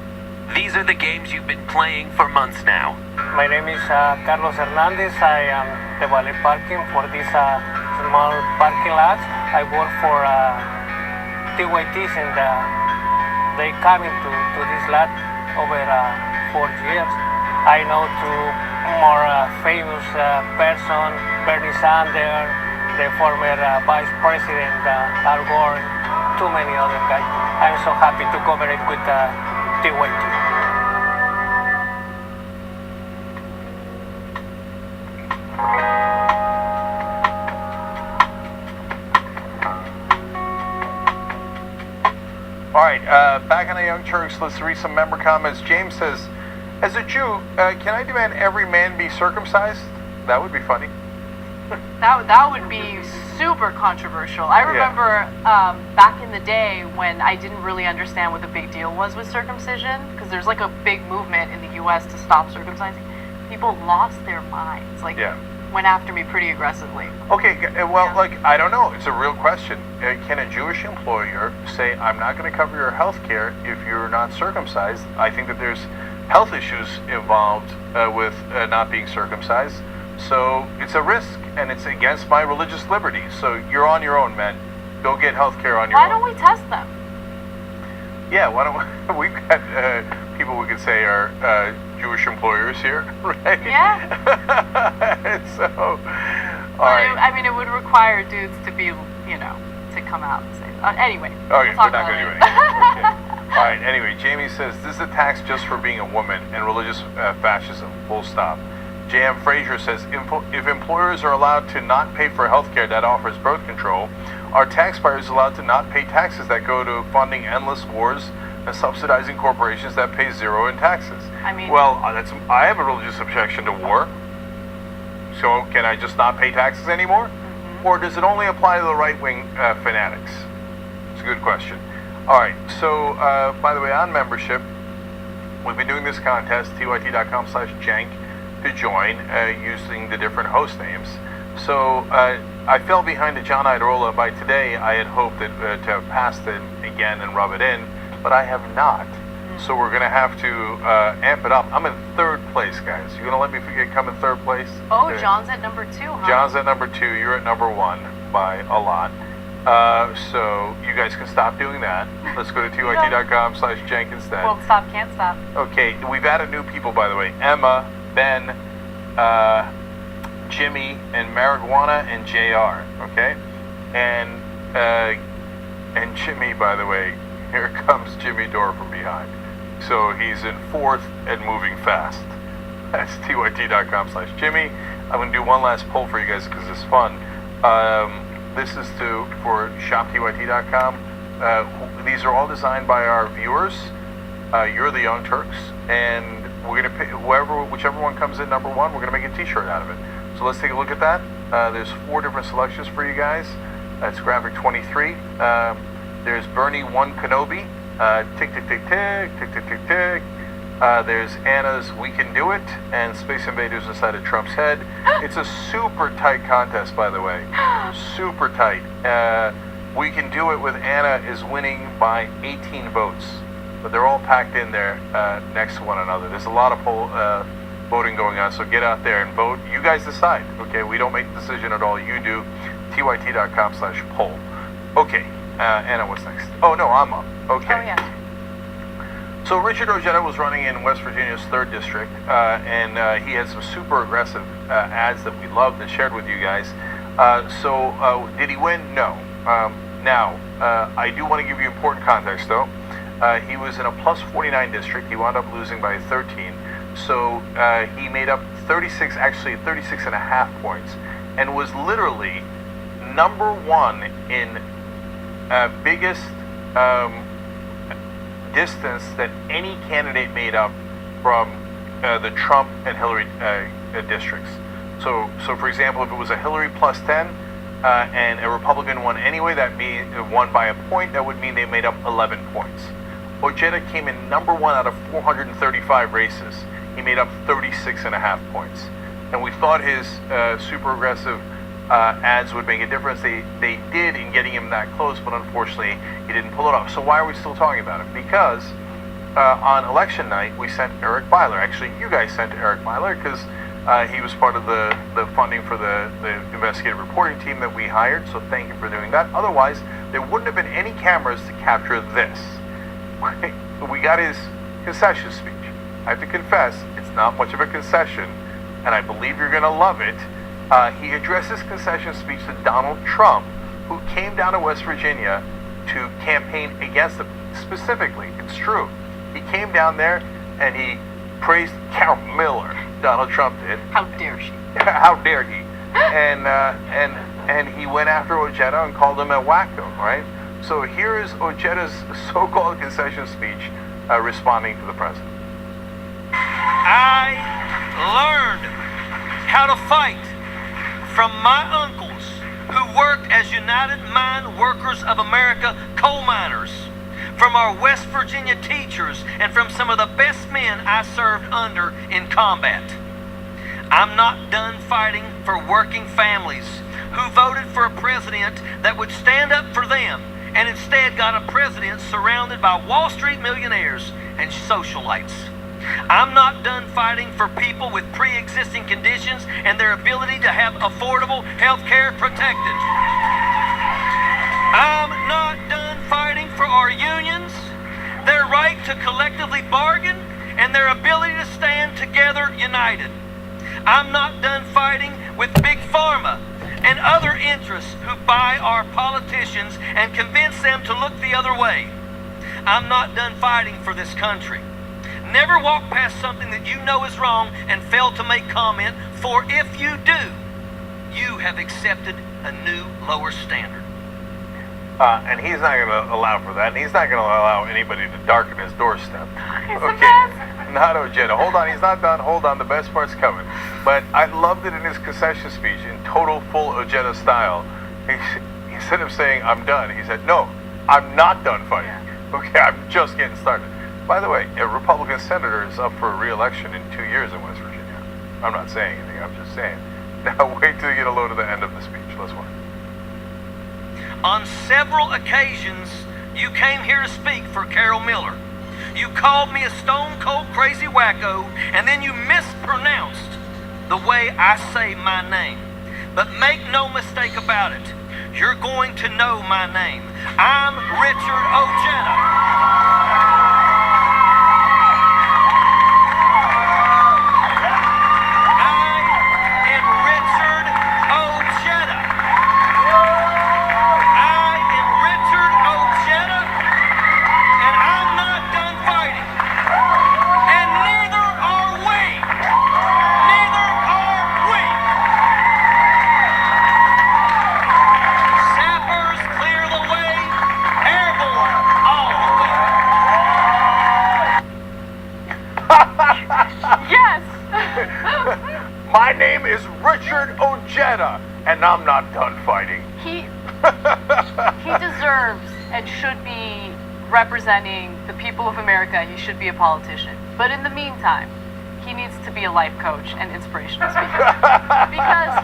[SPEAKER 18] these are the games you've been playing for months now.
[SPEAKER 19] My name is Carlos Hernandez. I am the valet parking for this small parking lot. I work for TYTs and they coming to this lot over 4 years. I know two more famous person, Bernie Sanders, the former Vice President Al Gore, and too many other guys. I'm so happy to cover it with TYT.
[SPEAKER 1] All right, back on the Young Turks, let's read some member comments. James says, as a Jew, can I demand every man be circumcised? That would be funny.
[SPEAKER 2] That would be super controversial. I remember back in the day when I didn't really understand what the big deal was with circumcision, because there's like a big movement in the U.S. to stop circumcising. People lost their minds. Like, went after me pretty aggressively.
[SPEAKER 1] Okay, well, like, I don't know. It's a real question. Can a Jewish employer say, I'm not going to cover your health care if you're not circumcised? I think that there's health issues involved with not being circumcised. So it's a risk, and it's against my religious liberty. So you're on your own, man. Go get health care on your own.
[SPEAKER 2] Why don't we test them?
[SPEAKER 1] Yeah, why don't we? We've got people we could say are Jewish employers here, right?
[SPEAKER 2] Yeah.
[SPEAKER 1] So, all right.
[SPEAKER 2] I mean, it would require dudes to be, to come out and say. Anyway.
[SPEAKER 1] Okay,
[SPEAKER 2] we'll
[SPEAKER 1] we're not going to do anything. Okay. All right. Anyway, Jamie says this is a tax just for being a woman and religious fascism. Full stop. J.M. Frazier says if employers are allowed to not pay for health care that offers birth control, are taxpayers allowed to not pay taxes that go to funding endless wars and subsidizing corporations that pay zero in taxes?
[SPEAKER 2] I mean,
[SPEAKER 1] well, I have a religious objection to war. So can I just not pay taxes anymore? Mm-hmm. Or does it only apply to the right-wing fanatics? It's a good question. All right. So, by the way, on membership, we've been doing this contest, tyt.com/jank, to join using the different host names. So I fell behind the John Iderola. By today, I had hoped that, to have passed it again and rub it in, but I have not. So we're going to have to amp it up. I'm in third place, guys. You going to let me come in third place?
[SPEAKER 2] Oh, okay. John's at number 2, huh?
[SPEAKER 1] John's at number 2. You're at number 1 by a lot. So you guys can stop doing that. Let's go to tyt.com/jank instead.
[SPEAKER 2] Won't stop, can't stop.
[SPEAKER 1] Okay, we've added new people, by the way. Emma, Ben, Jimmy, and Marijuana, and JR. Okay? And Jimmy, by the way, here comes Jimmy Dore from behind. So he's in 4th and moving fast. That's tyt.com/Jimmy. I'm going to do one last poll for you guys because it's fun. This is for shoptyt.com. These are all designed by our viewers. You're the Young Turks, and we're going to pick whichever one comes in number 1. We're going to make a T-shirt out of it. So let's take a look at that. There's 4 different selections for you guys. That's graphic 23. There's Bernie 1 Kenobi. Tick tick tick tick tick tick tick tick. There's Anna's We Can Do It and Space Invaders inside of Trump's head. It's a super tight contest, by the way. Super tight. We Can Do It with Anna is winning by 18 votes. But they're all packed in there next to one another. There's a lot of voting going on, so get out there and vote. You guys decide, okay? We don't make the decision at all. You do. tyt.com/poll. Okay, Anna, what's next? Oh, no, I'm up. Okay.
[SPEAKER 2] Oh, yeah.
[SPEAKER 1] So Richard Ojeda was running in West Virginia's 3rd district, and he had some super aggressive ads that we loved and shared with you guys. So did he win? No. Now, I do want to give you important context, though. He was in a plus 49 district. He wound up losing by 13. So he made up 36 and a half points, and was literally number 1 in biggest distance that any candidate made up from the Trump and Hillary districts. So for example, if it was a Hillary plus 10 and a Republican won anyway, that means won by a point, that would mean they made up 11 points. Ojeda came in number 1 out of 435 races. He made up 36 and a half points. And we thought his super aggressive ads would make a difference. They did in getting him that close, but unfortunately he didn't pull it off. So why are we still talking about it? Because on election night we sent Eric Byler. Actually, you guys sent Eric Byler because he was part of the funding for the investigative reporting team that we hired. So thank you for doing that. Otherwise, there wouldn't have been any cameras to capture this. We got his concession speech. I have to confess, it's not much of a concession, and I believe you're going to love it. He addressed his concession speech to Donald Trump, who came down to West Virginia to campaign against him. Specifically, it's true. He came down there and he praised Carol Miller. Donald Trump did.
[SPEAKER 2] How dare she?
[SPEAKER 1] How dare he? And he went after Ojeda and called him a wacko, right? So here is Ojeda's so-called concession speech responding to the president.
[SPEAKER 17] I learned how to fight from my uncles who worked as United Mine Workers of America coal miners, from our West Virginia teachers, and from some of the best men I served under in combat. I'm not done fighting for working families who voted for a president that would stand up for them and instead got a president surrounded by Wall Street millionaires and socialites. I'm not done fighting for people with pre-existing conditions and their ability to have affordable health care protected. I'm not done fighting for our unions, their right to collectively bargain, and their ability to stand together united. I'm not done fighting with Big Pharma and other interests who buy our politicians and convince them to look the other way. I'm not done fighting for this country. Never walk past something that you know is wrong and fail to make comment, for if you do, you have accepted a new lower standard.
[SPEAKER 1] And he's not going to allow for that, and he's not going to allow anybody to darken his doorstep. Not Ojeda. Hold on, he's not done. Hold on, the best part's coming. But I loved it in his concession speech in total full Ojeda style. Instead of saying, I'm done, he said, no, I'm not done fighting. Okay, I'm just getting started. By the way, a Republican senator is up for re-election in 2 years in West Virginia. I'm not saying anything, I'm just saying. Now wait till you get a load of the end of the speech. Let's watch.
[SPEAKER 17] On several occasions, you came here to speak for Carol Miller. You called me a stone-cold crazy wacko, and then you mispronounced the way I say my name. But make no mistake about it, you're going to know my name. I'm Richard Ojeda.
[SPEAKER 1] My name is Richard Ojeda, and I'm not done fighting.
[SPEAKER 2] He deserves and should be representing the people of America. He should be a politician. But in the meantime, he needs to be a life coach and inspirational speaker. Because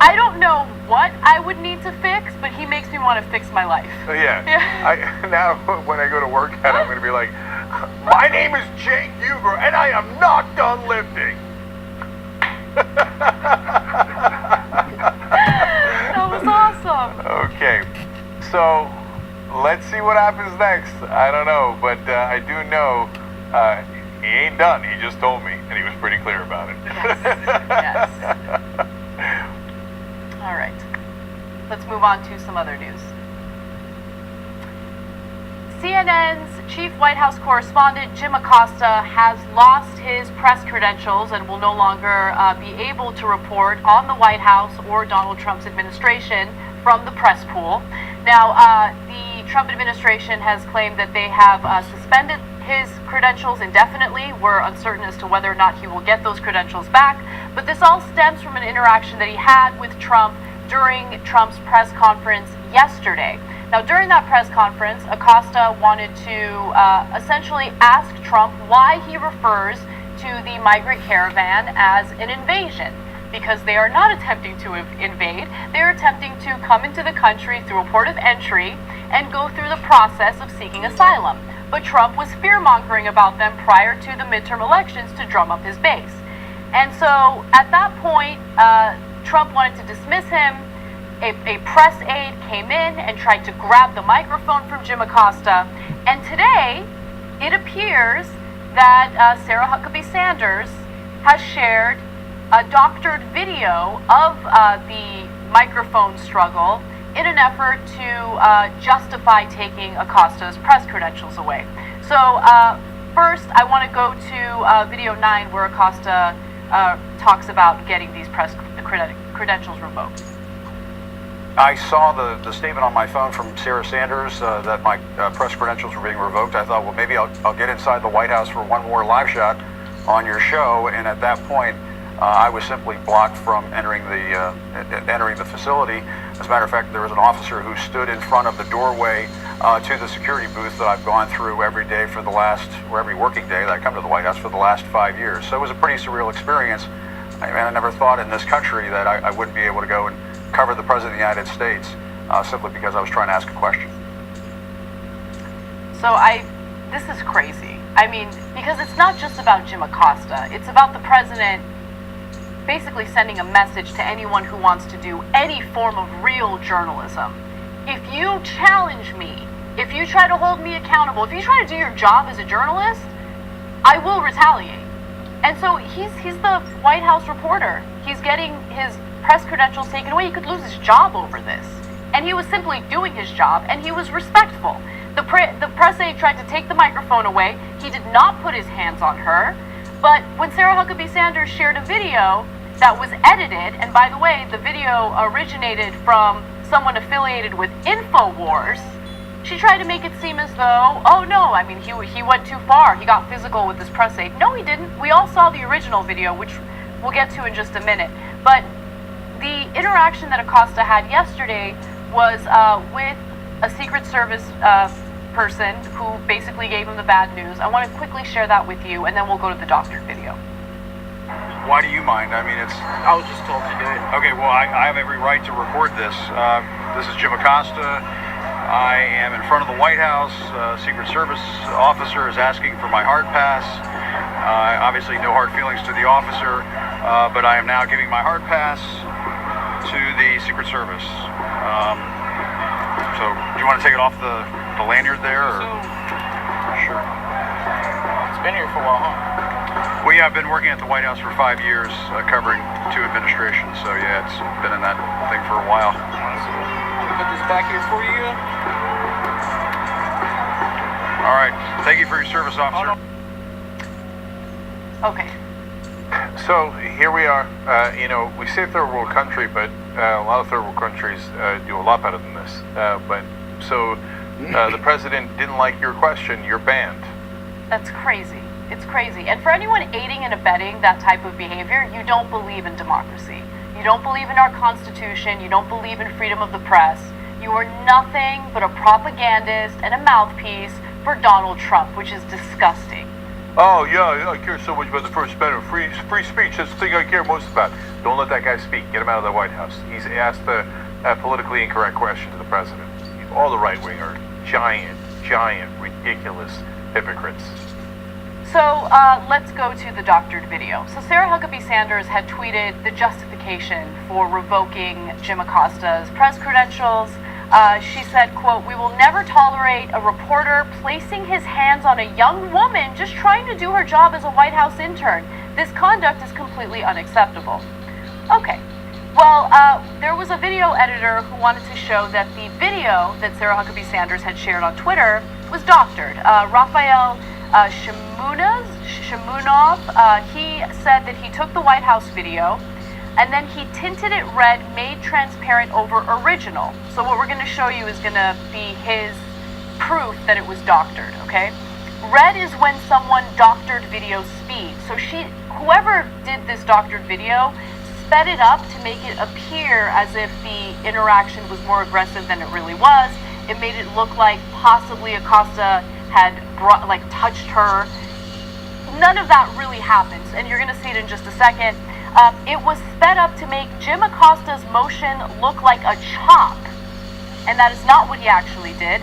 [SPEAKER 2] I don't know what I would need to fix, but he makes me want to fix my life.
[SPEAKER 1] Yeah. Now, when I go to work out, I'm going to be like, my name is Jake Huger, and I am not done lifting.
[SPEAKER 2] That was awesome.
[SPEAKER 1] Okay, so let's see what happens next. I don't know, but I do know he ain't done. He just told me, and he was pretty clear about it.
[SPEAKER 2] Yes. All right. Let's move on to some other news. CNN's chief White House correspondent, Jim Acosta, has lost his press credentials and will no longer be able to report on the White House or Donald Trump's administration from the press pool. Now, the Trump administration has claimed that they have suspended his credentials indefinitely. We're uncertain as to whether or not he will get those credentials back. But this all stems from an interaction that he had with Trump during Trump's press conference yesterday. Now, during that press conference, Acosta wanted to essentially ask Trump why he refers to the migrant caravan as an invasion, because they are not attempting to invade. They are attempting to come into the country through a port of entry and go through the process of seeking asylum. But Trump was fear-mongering about them prior to the midterm elections to drum up his base. And so, at that point, Trump wanted to dismiss him. A press aide came in and tried to grab the microphone from Jim Acosta. And today, it appears that Sarah Huckabee Sanders has shared a doctored video of the microphone struggle in an effort to justify taking Acosta's press credentials away. So first, I want to go to video 9 where Acosta talks about getting these press credentials revoked.
[SPEAKER 20] I saw the statement on my phone from Sarah Sanders that my press credentials were being revoked. I thought, well, maybe I'll get inside the White House for one more live shot on your show. And at that point, I was simply blocked from entering the facility. As a matter of fact, there was an officer who stood in front of the doorway to the security booth that I've gone through every day or every working day that I come to the White House for the last 5 years. So it was a pretty surreal experience. I never thought in this country that I wouldn't be able to go and cover the President of the United States simply because I was trying to ask a question.
[SPEAKER 2] So this is crazy. I mean, because it's not just about Jim Acosta. It's about the president basically sending a message to anyone who wants to do any form of real journalism. If you challenge me, if you try to hold me accountable, if you try to do your job as a journalist, I will retaliate. And so he's the White House reporter. He's getting his press credentials taken away. He could lose his job over this. And he was simply doing his job, and he was respectful. The press aide tried to take the microphone away. He did not put his hands on her. But when Sarah Huckabee Sanders shared a video that was edited, and by the way, the video originated from someone affiliated with InfoWars, she tried to make it seem as though, oh no, I mean, he went too far. He got physical with this press aide. No, he didn't. We all saw the original video, which we'll get to in just a minute. But the interaction that Acosta had yesterday was with a Secret Service person who basically gave him the bad news. I want to quickly share that with you, and then we'll go to the doctored video.
[SPEAKER 20] Why do you mind? I mean, I was just told to do it. Okay, well, I have every right to record this. This is Jim Acosta. I am in front of the White House. Secret Service officer is asking for my hard pass. Obviously, no hard feelings to the officer, but I am now giving my hard pass to the Secret Service. So, do you want to take it off the lanyard there? Or? Sure.
[SPEAKER 14] It's been here for a while, huh?
[SPEAKER 20] Well, yeah, I've been working at the White House for 5 years, covering 2 administrations. So, yeah, it's been in that thing for a while.
[SPEAKER 14] Put this back here for you.
[SPEAKER 20] All right. Thank you for your service, officer.
[SPEAKER 2] Okay.
[SPEAKER 1] So here we are. We say third world country, but a lot of third world countries do a lot better than this. The president didn't like your question. You're banned.
[SPEAKER 2] That's crazy. It's crazy. And for anyone aiding and abetting that type of behavior, you don't believe in democracy. You don't believe in our Constitution. You don't believe in freedom of the press. You are nothing but a propagandist and a mouthpiece for Donald Trump, which is disgusting.
[SPEAKER 1] Oh, yeah, I care so much about the First Amendment. Free speech, that's the thing I care most about. Don't let that guy speak. Get him out of the White House. He's asked a politically incorrect question to the president. All the right-wing are giant, ridiculous hypocrites.
[SPEAKER 2] So let's go to the doctored video. So Sarah Huckabee Sanders had tweeted the justification for revoking Jim Acosta's press credentials. She said, quote, "We will never tolerate a reporter placing his hands on a young woman just trying to do her job as a White House intern. This conduct is completely unacceptable." Okay. Well, there was a video editor who wanted to show that the video that Sarah Huckabee Sanders had shared on Twitter was doctored. Raphael Shamunov, he said that he took the White House video and then he tinted it red, made transparent over original. So what we're going to show you is going to be his proof that it was doctored, okay? Red is when someone doctored video speed. So whoever did this doctored video sped it up to make it appear as if the interaction was more aggressive than it really was. It made it look like possibly Acosta had touched her. None of that really happens, and you're going to see it in just a second. It was sped up to make Jim Acosta's motion look like a chop, and that is not what he actually did.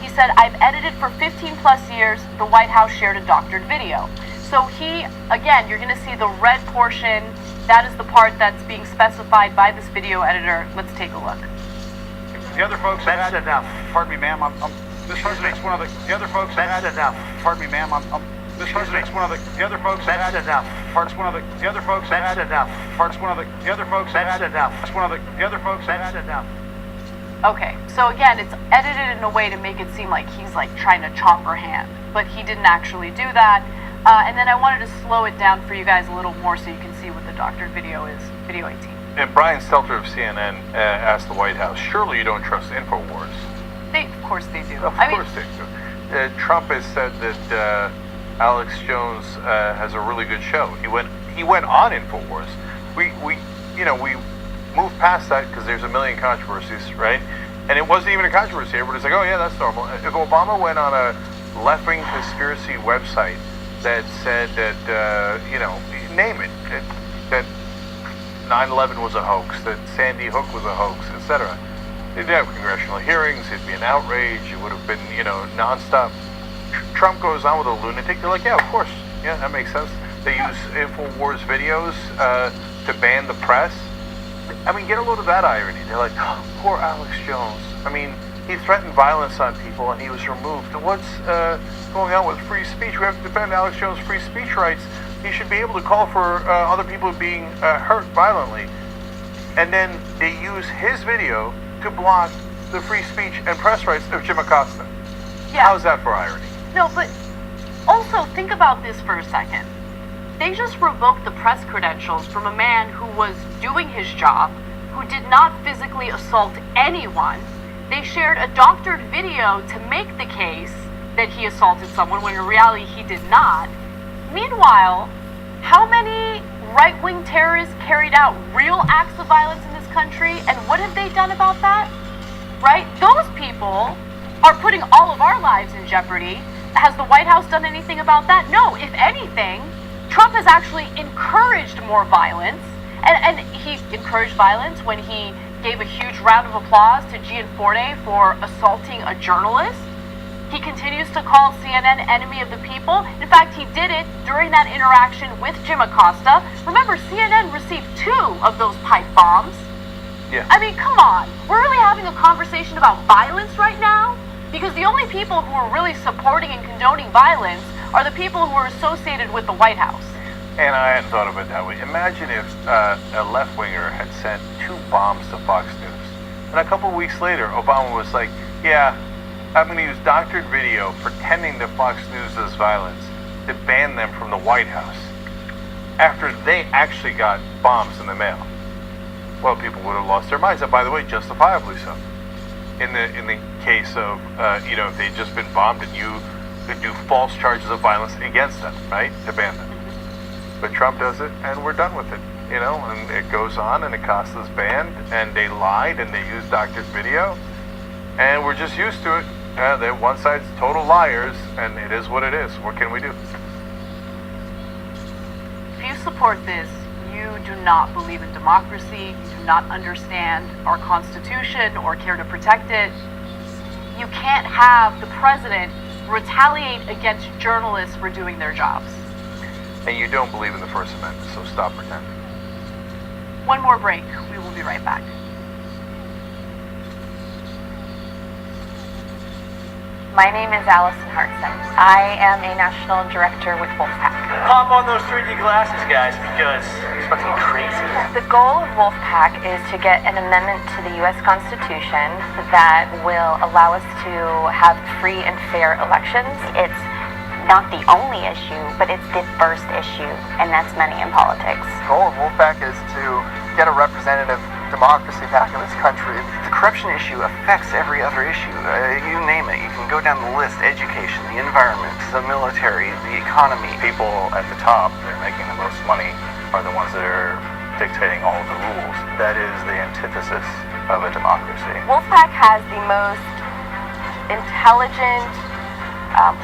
[SPEAKER 2] He said, "I've edited for 15 plus years. The White House shared a doctored video." So again, you're going to see the red portion. That is the part that's being specified by this video editor. Let's take a look.
[SPEAKER 20] The other folks
[SPEAKER 14] That's enough.
[SPEAKER 20] Pardon me, ma'am. This president's one of the other folks.
[SPEAKER 14] That's enough.
[SPEAKER 20] Pardon me, ma'am. This president's one of the other folks.
[SPEAKER 14] That's enough.
[SPEAKER 20] Pardon one of the other folks.
[SPEAKER 14] That's enough.
[SPEAKER 20] Pardon one of the other folks.
[SPEAKER 14] That's enough.
[SPEAKER 20] That's one of the other folks.
[SPEAKER 14] That's enough.
[SPEAKER 2] Okay, so again, it's edited in a way to make it seem like he's trying to chop her hand, but he didn't actually do that. And then I wanted to slow it down for you guys a little more so you can see what the doctored video is. Video 18.
[SPEAKER 1] And Brian Stelter of CNN asked the White House, surely you don't trust InfoWars?
[SPEAKER 2] Of course they do.
[SPEAKER 1] Of course they do. Trump has said that Alex Jones has a really good show. He went on InfoWars. We moved past that because there's a million controversies, right? And it wasn't even a controversy. Everybody's like, oh yeah, that's normal. If Obama went on a left-wing conspiracy website that said that, name it, that 9/11 was a hoax, that Sandy Hook was a hoax, etc. They'd have congressional hearings, it'd be an outrage, it would have been, nonstop. Trump goes on with a lunatic, they're like, yeah, of course, yeah, that makes sense. They use InfoWars videos to ban the press. I mean, get a load of that irony. They're like, oh, poor Alex Jones. I mean, he threatened violence on people and he was removed. What's going on with free speech? We have to defend Alex Jones' free speech rights. He should be able to call for other people being hurt violently. And then they use his video to block the free speech and press rights of Jim Acosta.
[SPEAKER 2] Yeah.
[SPEAKER 1] How's that for irony?
[SPEAKER 2] No, but also think about this for a second. They just revoked the press credentials from a man who was doing his job, who did not physically assault anyone. They shared a doctored video to make the case that he assaulted someone when in reality he did not. Meanwhile, how many right-wing terrorists carried out real acts of violence in this country, and what have they done about that? Right? Those people are putting all of our lives in jeopardy. Has the White House done anything about that? No. If anything, Trump has actually encouraged more violence, and he encouraged violence when he gave a huge round of applause to Gianforte for assaulting a journalist. He continues to call CNN enemy of the people. In fact, he did it during that interaction with Jim Acosta. Remember, CNN received 2 of those pipe bombs.
[SPEAKER 1] Yeah.
[SPEAKER 2] I mean, come on. We're really having a conversation about violence right now? Because the only people who are really supporting and condoning violence are the people who are associated with the White House.
[SPEAKER 1] And I hadn't thought of it that way. Imagine if a left-winger had sent 2 bombs to Fox News. And a couple of weeks later, Obama was like, yeah, I'm going to use doctored video pretending that Fox News does violence to ban them from the White House. After they actually got bombs in the mail. Well, people would have lost their minds. And by the way, justifiably so. In the case of, if they'd just been bombed and you could do false charges of violence against them, right? To ban them. But Trump does it, and we're done with it, and it goes on, and Acosta's banned, and they lied, and they used doctored video, and we're just used to it. They're one side's total liars, and it is what it is. What can we do?
[SPEAKER 2] If you support this, you do not believe in democracy, you do not understand our Constitution or care to protect it. You can't have the president retaliate against journalists for doing their jobs.
[SPEAKER 1] And you don't believe in the First Amendment, so stop pretending.
[SPEAKER 2] One more break. We will be right back.
[SPEAKER 8] My name is Allison Hartson. I am a national director with Wolfpack.
[SPEAKER 17] Pop on those 3D glasses, guys, because it's fucking crazy.
[SPEAKER 8] The goal of Wolfpack is to get an amendment to the U.S. Constitution that will allow us to have free and fair elections. It's not the only issue, but it's the first issue, and that's many in politics.
[SPEAKER 21] The goal of Wolfpack is to get a representative democracy back in this country. The corruption issue affects every other issue. You name it. You can go down the list: education, the environment, the military, the economy.
[SPEAKER 1] People at the top that are making the most money are the ones that are dictating all of the rules. That is the antithesis of a democracy.
[SPEAKER 8] Wolfpack has the most intelligent,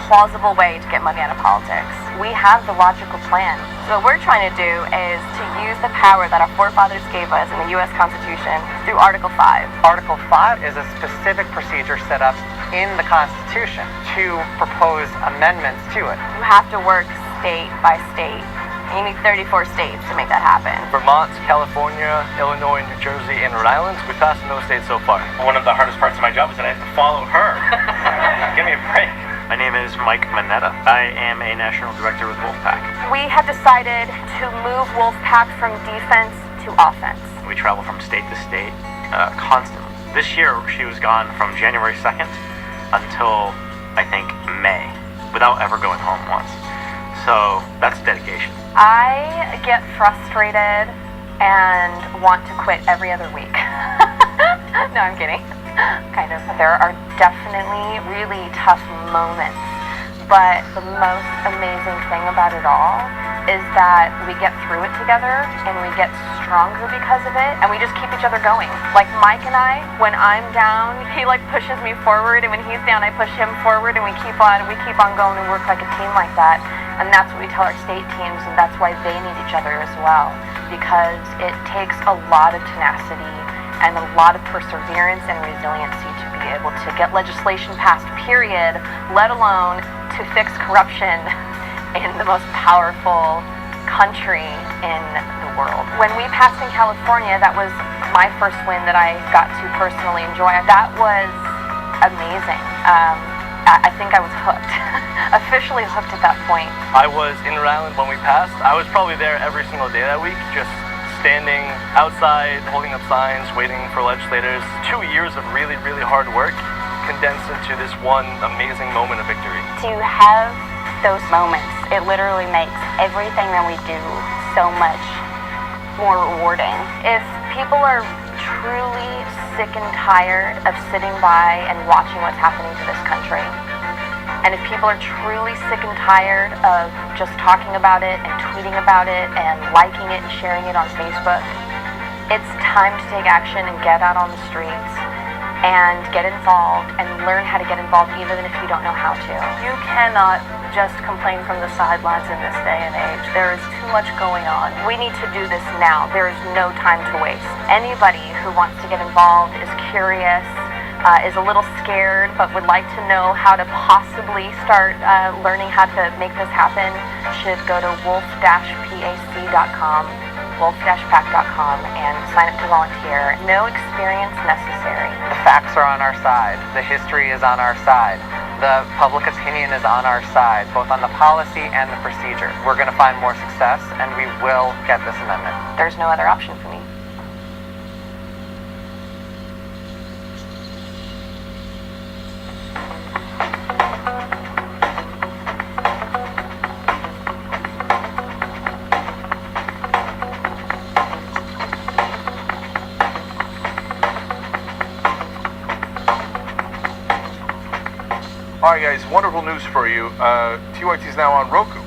[SPEAKER 8] plausible way to get money out of politics. We have the logical plan. So what we're trying to do is to use the power that our forefathers gave us in the U.S. Constitution through Article 5.
[SPEAKER 22] Article 5 is a specific procedure set up in the Constitution to propose amendments to it.
[SPEAKER 8] You have to work state by state. And you need 34 states to make that happen.
[SPEAKER 17] Vermont, California, Illinois, New Jersey, and Rhode Island. We passed in those states so far. One of the hardest parts of my job is that I have to follow her. Give me a break. My name is Mike Manetta. I am a national director with Wolfpack.
[SPEAKER 8] We have decided to move Wolfpack from defense to offense.
[SPEAKER 17] We travel from state to state constantly. This year, she was gone from January 2nd until, I think, May, without ever going home once. So that's dedication.
[SPEAKER 8] I get frustrated and want to quit every other week. No, I'm kidding. Kind of. There are definitely really tough moments, but the most amazing thing about it all is that we get through it together and we get stronger because of it, and we just keep each other going. Like Mike and I, when I'm down, he like pushes me forward, and when he's down, I push him forward, and we keep on going and work like a team like that. And that's what we tell our state teams, and that's why they need each other as well, because it takes a lot of tenacity and a lot of perseverance and resiliency to be able to get legislation passed, period, let alone to fix corruption in the most powerful country in the world. When we passed in California, that was my first win that I got to personally enjoy. That was amazing. I think I was hooked, officially hooked at that point.
[SPEAKER 3] I was in Rhode Island when we passed. I was probably there every single day that week, just standing outside, holding up signs, waiting for legislators. 2 years of really, really hard work condensed into this one amazing moment of victory.
[SPEAKER 10] To have those moments, it literally makes everything that we do so much more rewarding.
[SPEAKER 8] If people are truly sick and tired of sitting by and watching what's happening to this country, and if people are truly sick and tired of just talking about it and tweeting about it and liking it and sharing it on Facebook, it's time to take action and get out on the streets and get involved and learn how to get involved even if you don't know how to.
[SPEAKER 23] You cannot just complain from the sidelines in this day and age. There is too much going on.
[SPEAKER 8] We need to do this now. There is no time to waste. Anybody who wants to get involved, is curious, is a little scared, but would like to know how to possibly start learning how to make this happen, should go to wolf-pac.com, wolf-pac.com, and sign up to volunteer. No experience necessary.
[SPEAKER 22] The facts are on our side. The history is on our side. The public opinion is on our side, both on the policy and the procedure. We're going to find more success, and we will get this amendment.
[SPEAKER 8] There's no other option for me.
[SPEAKER 1] Alright guys, wonderful news for you. TYT is now on Roku.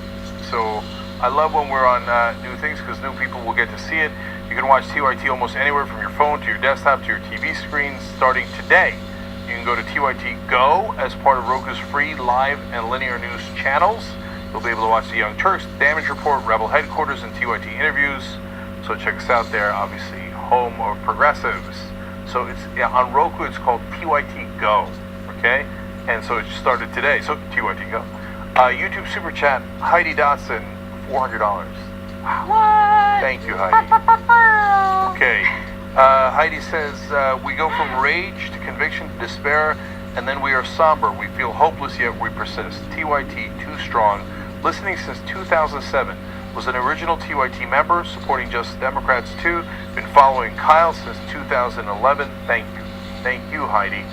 [SPEAKER 1] So I love when we're on new things because new people will get to see it. You can watch TYT almost anywhere from your phone to your desktop to your TV screens starting today. You can go to TYT Go as part of Roku's free live and linear news channels. You'll be able to watch the Young Turks, Damage Report, Rebel Headquarters, and TYT interviews. So check us out there, obviously home of progressives. So it's on Roku, it's called TYT Go, okay? And so it started today. So TYT Go. YouTube Super Chat, Heidi Dotson, $400. Wow.
[SPEAKER 8] What?
[SPEAKER 1] Thank you, Heidi. Okay. Heidi says, we go from rage to conviction to despair, and then we are somber. We feel hopeless, yet we persist. TYT, too strong. Listening since 2007. Was an original TYT member, supporting Justice Democrats too. Been following Kyle since 2011. Thank you. Thank you, Heidi.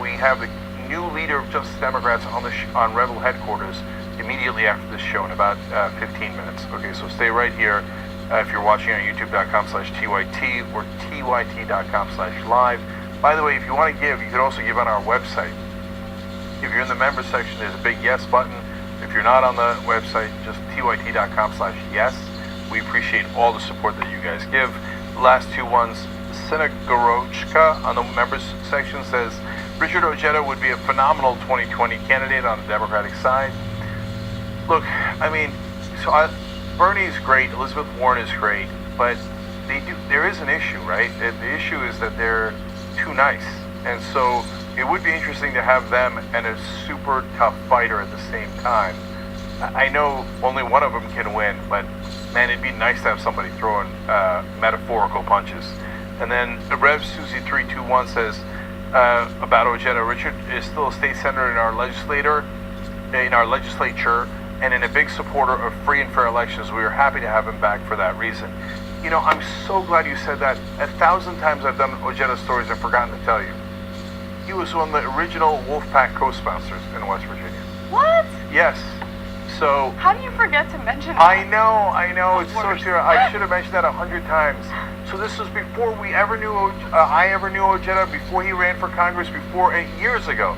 [SPEAKER 1] We have the new leader of Justice Democrats on the on Rebel Headquarters immediately after this show in about 15 minutes. Okay, so stay right here if you're watching on youtube.com/TYT or tyt.com/live. By the way, if you want to give, you can also give on our website. If you're in the members section, there's a big yes button. If you're not on the website, just tyt.com/yes. We appreciate all the support that you guys give. The last two ones, Sinagorochka on the members section says, Richard Ojeda would be a phenomenal 2020 candidate on the Democratic side. Look, I mean, Bernie's great, Elizabeth Warren is great, but there is an issue, right? The issue is that they're too nice. And so it would be interesting to have them and a super tough fighter at the same time. I know only one of them can win, but man, it'd be nice to have somebody throwing metaphorical punches. And then Rev Susie 321 says, about Ojeda, Richard is still a state senator in our legislature, and in a big supporter of free and fair elections. We are happy to have him back for that reason. You know, I'm so glad you said that. 1,000 times I've done Ojeda stories and forgotten to tell you. He was one of the original Wolfpack co-sponsors in West Virginia.
[SPEAKER 2] What?
[SPEAKER 1] Yes. So.
[SPEAKER 2] How do you forget to mention that?
[SPEAKER 1] I know. It's so true. I should have mentioned that 100 times. So this was before we ever knew, I ever knew Ojeda, before he ran for Congress, before 8 years ago.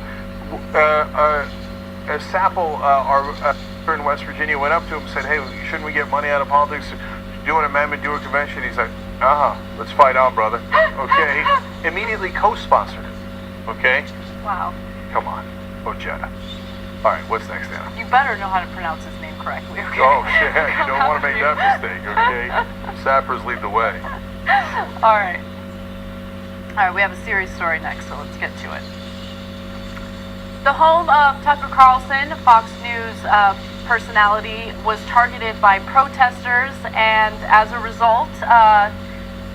[SPEAKER 1] Sapple, our in West Virginia went up to him and said, hey, shouldn't we get money out of politics? Do an amendment, do a convention. He's like, let's fight on, brother. Okay. Immediately co-sponsored it. Okay?
[SPEAKER 2] Wow.
[SPEAKER 1] Come on. Ojeda. All right, what's next, Anna?
[SPEAKER 2] You better know how to pronounce his name correctly, okay?
[SPEAKER 1] Oh, shit. You don't want to make that mistake, okay? Sappers lead the way.
[SPEAKER 2] All right. All right, we have a serious story next, so let's get to it. The home of Tucker Carlson, Fox News personality, was targeted by protesters, and as a result,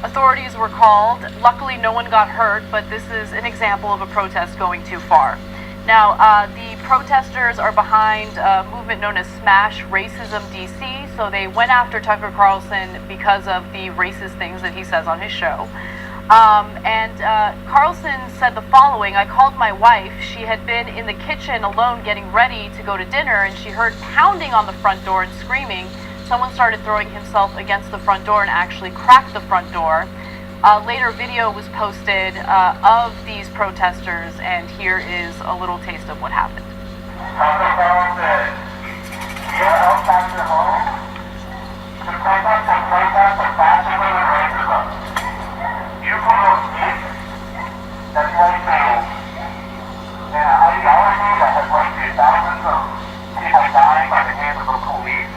[SPEAKER 2] authorities were called. Luckily, no one got hurt, but this is an example of a protest going too far. Now, the protesters are behind a movement known as Smash Racism DC, so they went after Tucker Carlson because of the racist things that he says on his show. Carlson said the following: I called my wife. She had been in the kitchen alone getting ready to go to dinner, and she heard pounding on the front door and screaming. Someone started throwing himself against the front door and actually cracked the front door. Later, video was posted of these protesters, and here is a little taste of what happened.
[SPEAKER 6] Tucker Carlson, we are outside your home to protest of fascism and racism. You promote hate, that's right now, an ideology that has led to thousands of people dying by the hands of the police,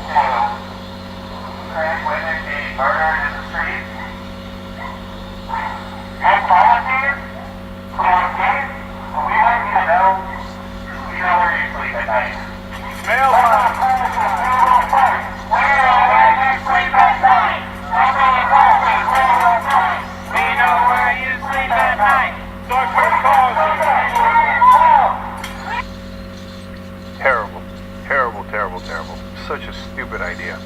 [SPEAKER 6] to trans women being murdered in the streets. Your policies promote hate, and we want you to know where you sleep at night. Mailbox. We know where you sleep at night. We know where you sleep at night. Tucker Carlson.
[SPEAKER 1] Terrible. Terrible, terrible, terrible. Such a stupid idea.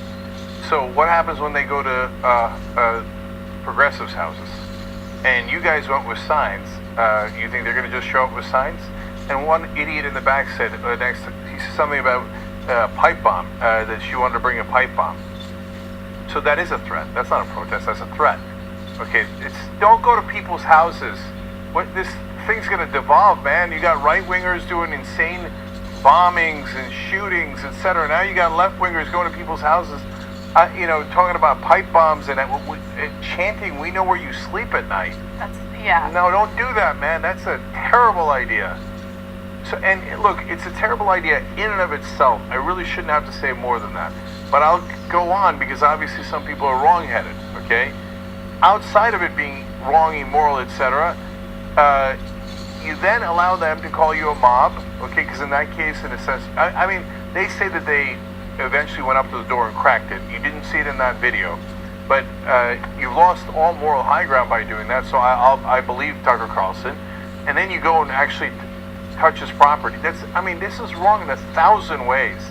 [SPEAKER 1] So what happens when they go to progressives' houses? And you guys went with signs. You think they're going to just show up with signs? And one idiot in the back said, he said something about pipe bomb, that she wanted to bring a pipe bomb. So that is a threat. That's not a protest, that's a threat. Okay, don't go to people's houses. This thing's going to devolve, man. You got right-wingers doing insane bombings and shootings, etc. Now you got left-wingers going to people's houses, talking about pipe bombs and chanting, we know where you sleep at night.
[SPEAKER 2] Yeah.
[SPEAKER 1] No, don't do that, man. That's a terrible idea. So, and look, it's a terrible idea in and of itself. I really shouldn't have to say more than that. But I'll go on because obviously some people are wrong-headed, okay? Outside of it being wrong, immoral, etc., you then allow them to call you a mob, okay? Because in that case, in a sense, I mean, they say that they eventually went up to the door and cracked it. You didn't see it in that video. But you've lost all moral high ground by doing that, so I believe Tucker Carlson. And then you go and actually touch his property. This is wrong in 1,000 ways.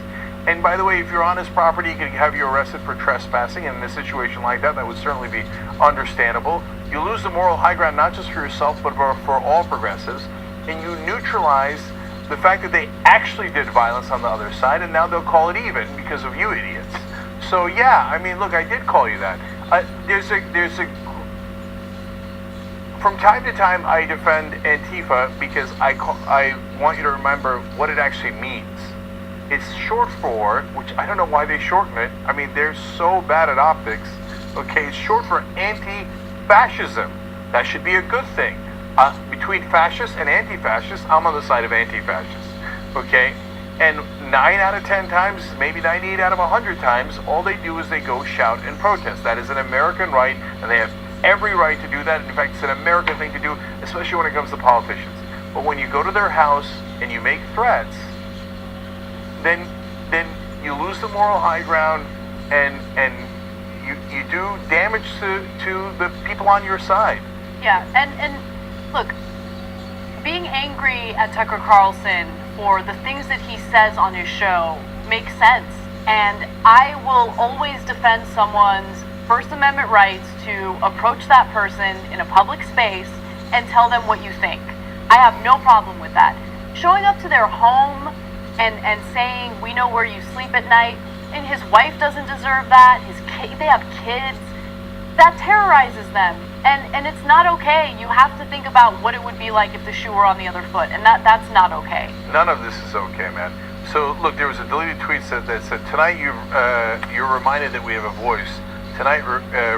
[SPEAKER 1] And by the way, if you're on his property, he can have you arrested for trespassing. And in a situation like that, that would certainly be understandable. You lose the moral high ground, not just for yourself, but for all progressives. And you neutralize the fact that they actually did violence on the other side, and now they'll call it even because of you idiots. So yeah, I mean, look, I did call you that. From time to time, I defend Antifa because I want you to remember what it actually means. It's short for, which I don't know why they shorten it. I mean, they're so bad at optics. Okay, it's short for anti-fascism. That should be a good thing. Between fascists and anti-fascists, I'm on the side of anti-fascists. Okay? And 9 out of 10 times, maybe 98 out of 100 times, all they do is they go shout and protest. That is an American right, and they have every right to do that. In fact, it's an American thing to do, especially when it comes to politicians. But when you go to their house and you make threats, then you lose the moral high ground, and you do damage to the people on your side.
[SPEAKER 2] Yeah, and look, being angry at Tucker Carlson for the things that he says on his show makes sense. And I will always defend someone's First Amendment rights to approach that person in a public space and tell them what you think. I have no problem with that. Showing up to their home and saying, we know where you sleep at night, and his wife doesn't deserve that, they have kids, that terrorizes them. And it's not okay. You have to think about what it would be like if the shoe were on the other foot, and that's not okay.
[SPEAKER 1] None of this is okay, man. So look, there was a deleted tweet that said, tonight you're reminded that we have a voice. Tonight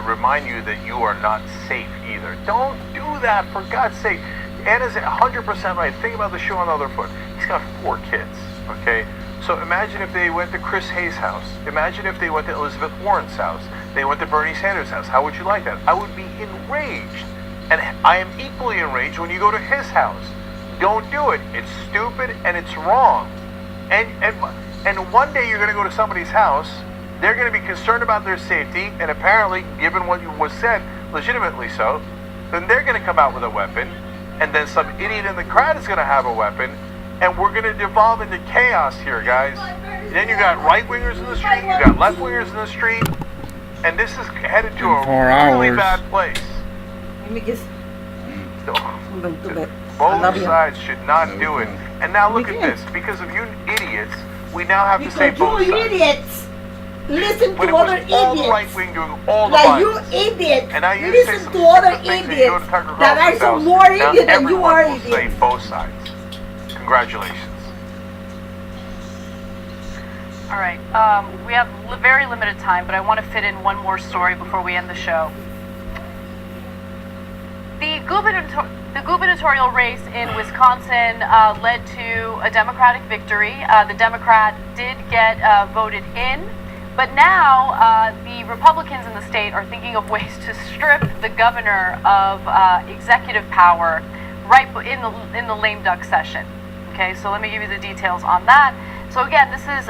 [SPEAKER 1] remind you that you are not safe either. Don't do that, for God's sake. Anna's 100% right. Think about the show on the other foot. He's got 4 kids, okay? So imagine if they went to Chris Hayes' house. Imagine if they went to Elizabeth Warren's house. They went to Bernie Sanders' house. How would you like that? I would be enraged. And I am equally enraged when you go to his house. Don't do it. It's stupid and it's wrong. And one day you're going to go to somebody's house. They're going to be concerned about their safety, and apparently, given what was said, legitimately so, then they're going to come out with a weapon, and then some idiot in the crowd is going to have a weapon, and we're going to devolve into chaos here, guys. And then you got right-wingers in the street, you got left-wingers in the street, and this is headed to a really bad place. Both sides should not do it. And now look at this. Because of you idiots, we now have to say both sides.
[SPEAKER 4] You idiots listen
[SPEAKER 1] But
[SPEAKER 4] to
[SPEAKER 1] it was
[SPEAKER 4] other
[SPEAKER 1] all
[SPEAKER 4] idiots.
[SPEAKER 1] the right wing doing all the
[SPEAKER 4] Like
[SPEAKER 1] violence.
[SPEAKER 4] you idiots
[SPEAKER 1] And now you say
[SPEAKER 4] listen
[SPEAKER 1] some
[SPEAKER 4] to other
[SPEAKER 1] stupid things and you go
[SPEAKER 4] idiots
[SPEAKER 1] to Tucker
[SPEAKER 4] that are
[SPEAKER 1] Carlson's
[SPEAKER 4] some
[SPEAKER 1] house.
[SPEAKER 4] more
[SPEAKER 1] Now
[SPEAKER 4] idiot than you
[SPEAKER 1] everyone
[SPEAKER 4] are
[SPEAKER 1] will say
[SPEAKER 4] idiots.
[SPEAKER 1] both sides. Congratulations.
[SPEAKER 2] All right. We have very limited time, but I want to fit in one more story before we end the show. The gubernatorial race in Wisconsin led to a Democratic victory. The Democrat did get voted in, but now the Republicans in the state are thinking of ways to strip the governor of executive power right in the lame duck session. Okay, so let me give you the details on that. So again, this is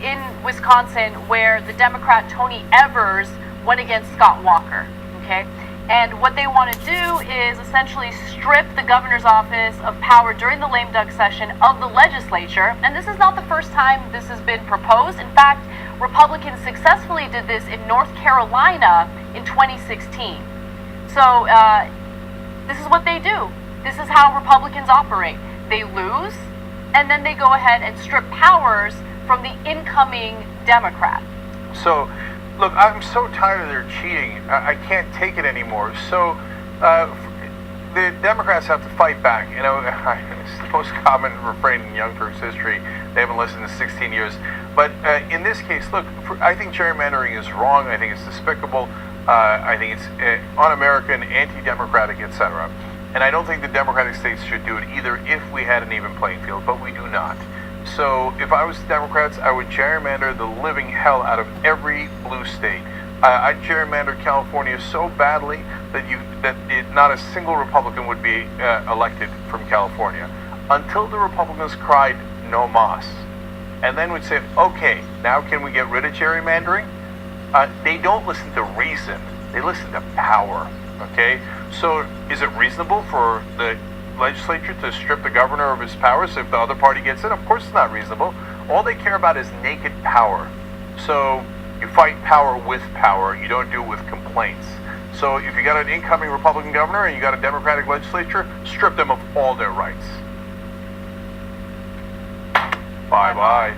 [SPEAKER 2] in Wisconsin, where the Democrat Tony Evers went against Scott Walker. Okay. And what they want to do is essentially strip the governor's office of power during the lame duck session of the legislature. And this is not the first time this has been proposed. In fact, Republicans successfully did this in North Carolina in 2016. So this is what they do. This is how Republicans operate. They lose, and then they go ahead and strip powers from the incoming Democrat.
[SPEAKER 1] So, look, I'm so tired of their cheating. I can't take it anymore. So, the Democrats have to fight back. You know, it's the most common refrain in Young Turks history. They haven't listened in 16 years. But in this case, look, I think gerrymandering is wrong. I think it's despicable. I think it's un-American, anti-democratic, etc. And I don't think the Democratic states should do it either if we had an even playing field, but we do not. So if I was Democrats, I would gerrymander the living hell out of every blue state. I'd gerrymander California so badly that not a single Republican would be elected from California until the Republicans cried no mas, and then would say, okay, now can we get rid of gerrymandering? They don't listen to reason; they listen to power. Okay, so is it reasonable for the legislature to strip the governor of his powers if the other party gets in? Of course it's not reasonable. All they care about is naked power. So you fight power with power. You don't do it with complaints. So if you got an incoming Republican governor and you got a Democratic legislature, strip them of all their rights. Bye-bye.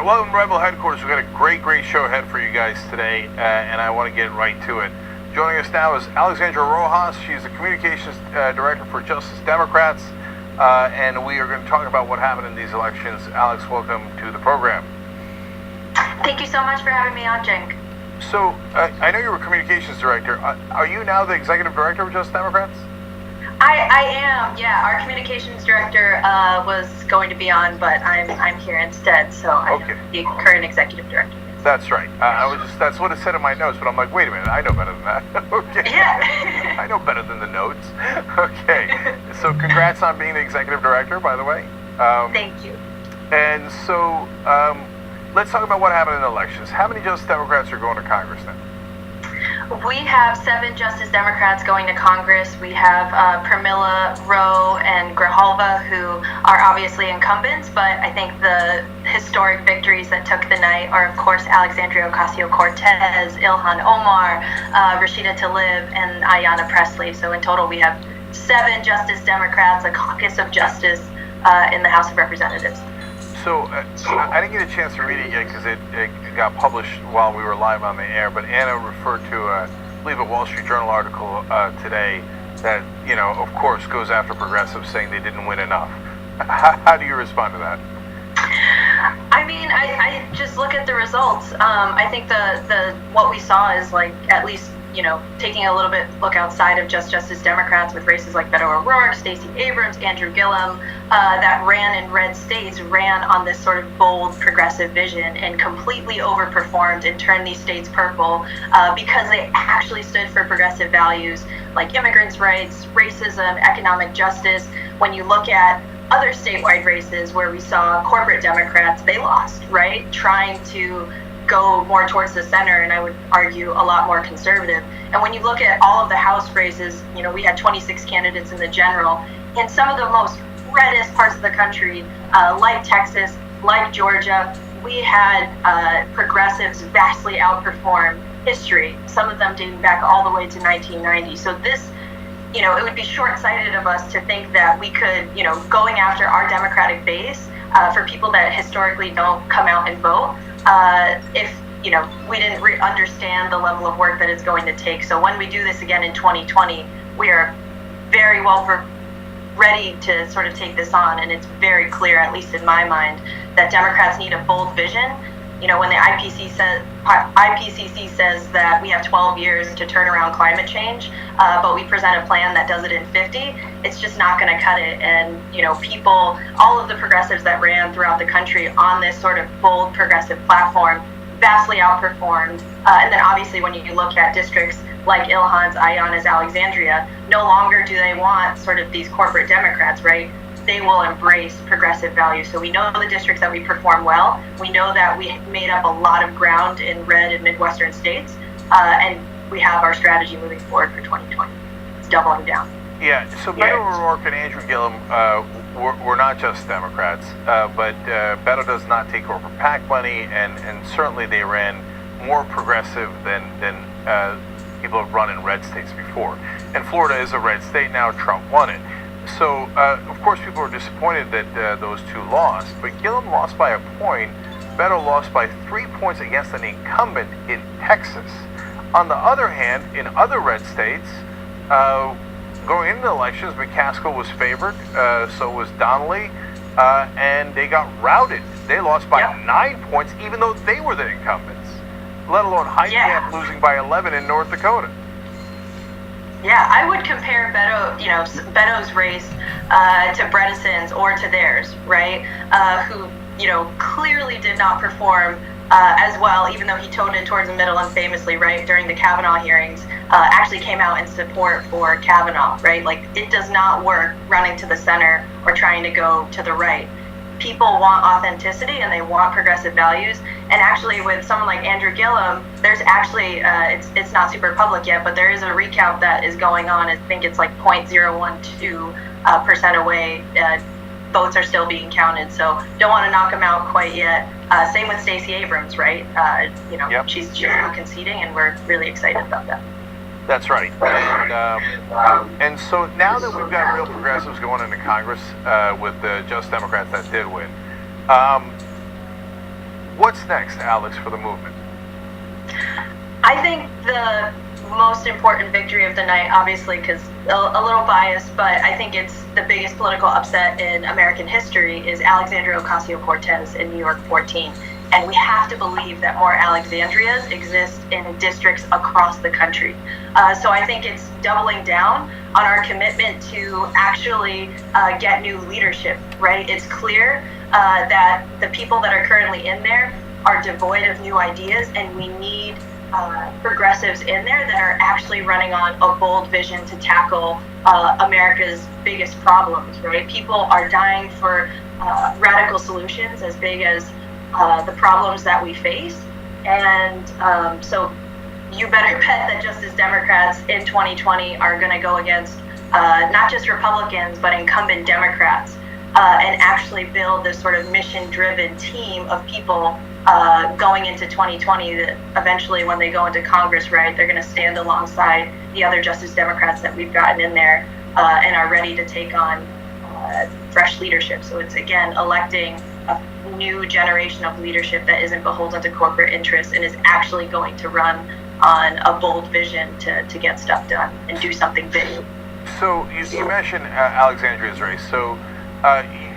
[SPEAKER 1] right, welcome to Rebel Headquarters. We've got a great show ahead for you guys today, and I want to get right to it. Joining us now is Alexandra Rojas. She's the Communications Director for Justice Democrats, and we are going to talk about what happened in these elections. Alex, welcome to the program.
[SPEAKER 5] Thank you so much for having me on, Jink.
[SPEAKER 1] So, I know you were Communications Director. Are you now the Executive Director of Justice Democrats?
[SPEAKER 5] I am, yeah. Our Communications Director was going to be on, but I'm here instead, so I'm the current Executive Director.
[SPEAKER 1] That's right. That's what it said in my notes, but I'm like, wait a minute, I know better than that. Okay.
[SPEAKER 5] Yeah.
[SPEAKER 1] I know better than the notes. Okay. So congrats on being the Executive Director, by the way.
[SPEAKER 5] Thank you.
[SPEAKER 1] And so, let's talk about what happened in the elections. How many Justice Democrats are going to Congress now?
[SPEAKER 5] We have 7 Justice Democrats going to Congress. We have Pramila, Rowe, and Grijalva, who are obviously incumbents, but I think the historic victories that took the night are, of course, Alexandria Ocasio-Cortez, Ilhan Omar, Rashida Tlaib, and Ayanna Pressley. So in total, we have 7 Justice Democrats, a caucus of justice in the House of Representatives.
[SPEAKER 1] So, I didn't get a chance to read it yet because it got published while we were live on the air, but Anna referred to, I believe, a Wall Street Journal article today that, of course, goes after progressives saying they didn't win enough. How do you respond to that?
[SPEAKER 5] I mean, I just look at the results. I think the what we saw is, like, at least, taking a little bit look outside of just Justice Democrats with races like Beto O'Rourke, Stacey Abrams, Andrew Gillum, that ran in red states, ran on this sort of bold progressive vision and completely overperformed and turned these states purple because they actually stood for progressive values like immigrants' rights, racism, economic justice. When you look at other statewide races where we saw corporate Democrats, they lost, right? Trying to go more towards the center, and I would argue a lot more conservative. And when you look at all of the House races, we had 26 candidates in the general. In some of the most reddest parts of the country, like Texas, like Georgia, we had progressives vastly outperform history, some of them dating back all the way to 1990. So this, it would be short-sighted of us to think that we could, going after our Democratic base for people that historically don't come out and vote, if we didn't understand the level of work that it's going to take. So when we do this again in 2020, we are very well ready to sort of take this on, and it's very clear, at least in my mind, that Democrats need a bold vision. When the IPCC says that we have 12 years to turn around climate change, but we present a plan that does it in 50, it's just not going to cut it. And, people, all of the progressives that ran throughout the country on this sort of bold progressive platform vastly outperformed. And then obviously when you look at districts like Ilhan's, Ayanna's, Alexandria, no longer do they want sort of these corporate Democrats, right? They will embrace progressive values. So we know the districts that we perform well. We know that we made up a lot of ground in red and Midwestern states, and we have our strategy moving forward for 2020. It's doubling down.
[SPEAKER 1] Yeah, so Beto O'Rourke and Andrew Gillum were not just Democrats, but Beto does not take over PAC money, and certainly they ran more progressive than people have run in red states before. And Florida is a red state now. Trump won it. So, of course, people are disappointed that those two lost, but Gillum lost by a point. Beto lost by 3 points against an incumbent in Texas. On the other hand, in other red states, going into the elections, McCaskill was favored, so was Donnelly, and they got routed. They lost by 9 points, even though they were the incumbents, let alone Heitkamp losing by 11 in North Dakota.
[SPEAKER 5] Yeah, I would compare Beto's race to Bredesen's or to theirs, right? Who, clearly did not perform as well, even though he toned it towards the middle and famously, right, during the Kavanaugh hearings, actually came out in support for Kavanaugh, right? Like, it does not work running to the center or trying to go to the right. People want authenticity and they want progressive values. And actually, with someone like Andrew Gillum, there's actually, it's not super public yet, but there is a recount that is going on. I think it's like 0.012% away. Votes are still being counted, so don't want to knock them out quite yet. Same with Stacey Abrams, right? She's still conceding, and we're really excited about that.
[SPEAKER 1] That's right. And so now that we've got real progressives going into Congress with the Just Democrats that did win, What's next, Alex, for the movement?
[SPEAKER 5] I think the most important victory of the night, obviously, because a little biased, but I think it's the biggest political upset in American history, is Alexandria Ocasio-Cortez in New York 14. And we have to believe that more Alexandrias exist in districts across the country. So I think it's doubling down on our commitment to actually get new leadership, right? It's clear that the people that are currently in there are devoid of new ideas, and we need progressives in there that are actually running on a bold vision to tackle America's biggest problems, right? People are dying for radical solutions as big as the problems that we face. And so you better bet that Justice Democrats in 2020 are going to go against not just Republicans, but incumbent Democrats, and actually build this sort of mission-driven team of people going into 2020 that eventually, when they go into Congress, right, they're going to stand alongside the other Justice Democrats that we've gotten in there and are ready to take on fresh leadership. So it's, again, electing a new generation of leadership that isn't beholden to corporate interests and is actually going to run on a bold vision to get stuff done and do something big.
[SPEAKER 1] So you mentioned Alexandria's race. So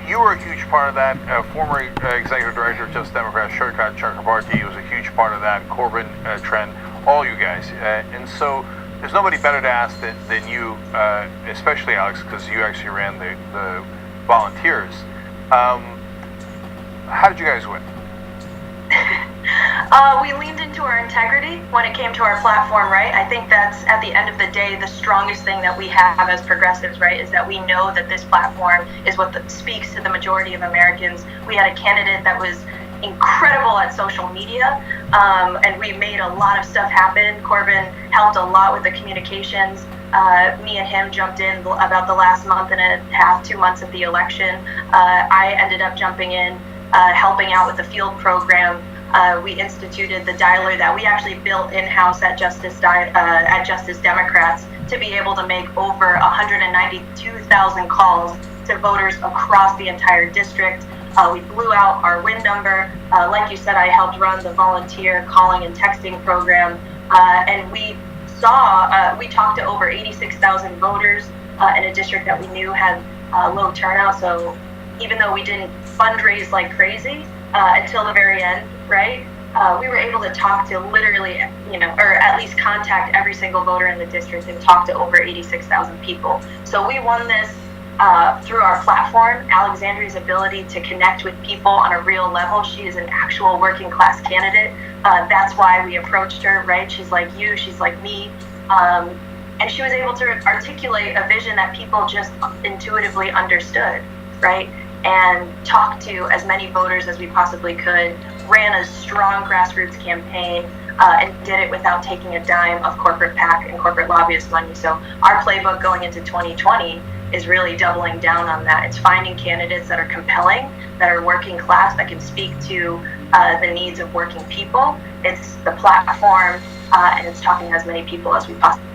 [SPEAKER 1] you were a huge part of that. Former executive director of Justice Democrats, Shurkat Chakrabarti, was a huge part of that. Corbin, Trent, all you guys. And so there's nobody better to ask than you, especially Alex, because you actually ran the volunteers. How did you guys win?
[SPEAKER 5] We leaned into our integrity when it came to our platform, right? I think that's, at the end of the day, the strongest thing that we have as progressives, right, is that we know that this platform is what speaks to the majority of Americans. We had a candidate that was incredible at social media, and we made a lot of stuff happen. Corbin helped a lot with the communications. Me and him jumped in about the last month and a half, 2 months of the election. I ended up jumping in, helping out with the field program. We instituted the dialer that we actually built in-house at Justice Democrats to be able to make over 192,000 calls to voters across the entire district. We blew out our win number. Like you said, I helped run the volunteer calling and texting program, and we talked to over 86,000 voters in a district that we knew had low turnout. So even though we didn't fundraise like crazy until the very end, right? We were able to talk to literally, or at least contact every single voter in the district and talk to over 86,000 people. So we won this through our platform, Alexandria's ability to connect with people on a real level. She is an actual working class candidate. That's why we approached her, right? She's like you, she's like me. And she was able to articulate a vision that people just intuitively understood, right? And talk to as many voters as we possibly could, ran a strong grassroots campaign, and did it without taking a dime of corporate PAC and corporate lobbyist money. So our playbook going into 2020 is really doubling down on that. It's finding candidates that are compelling, that are working class, that can speak to the needs of working people. It's the platform, and it's talking to as many people as we possibly can.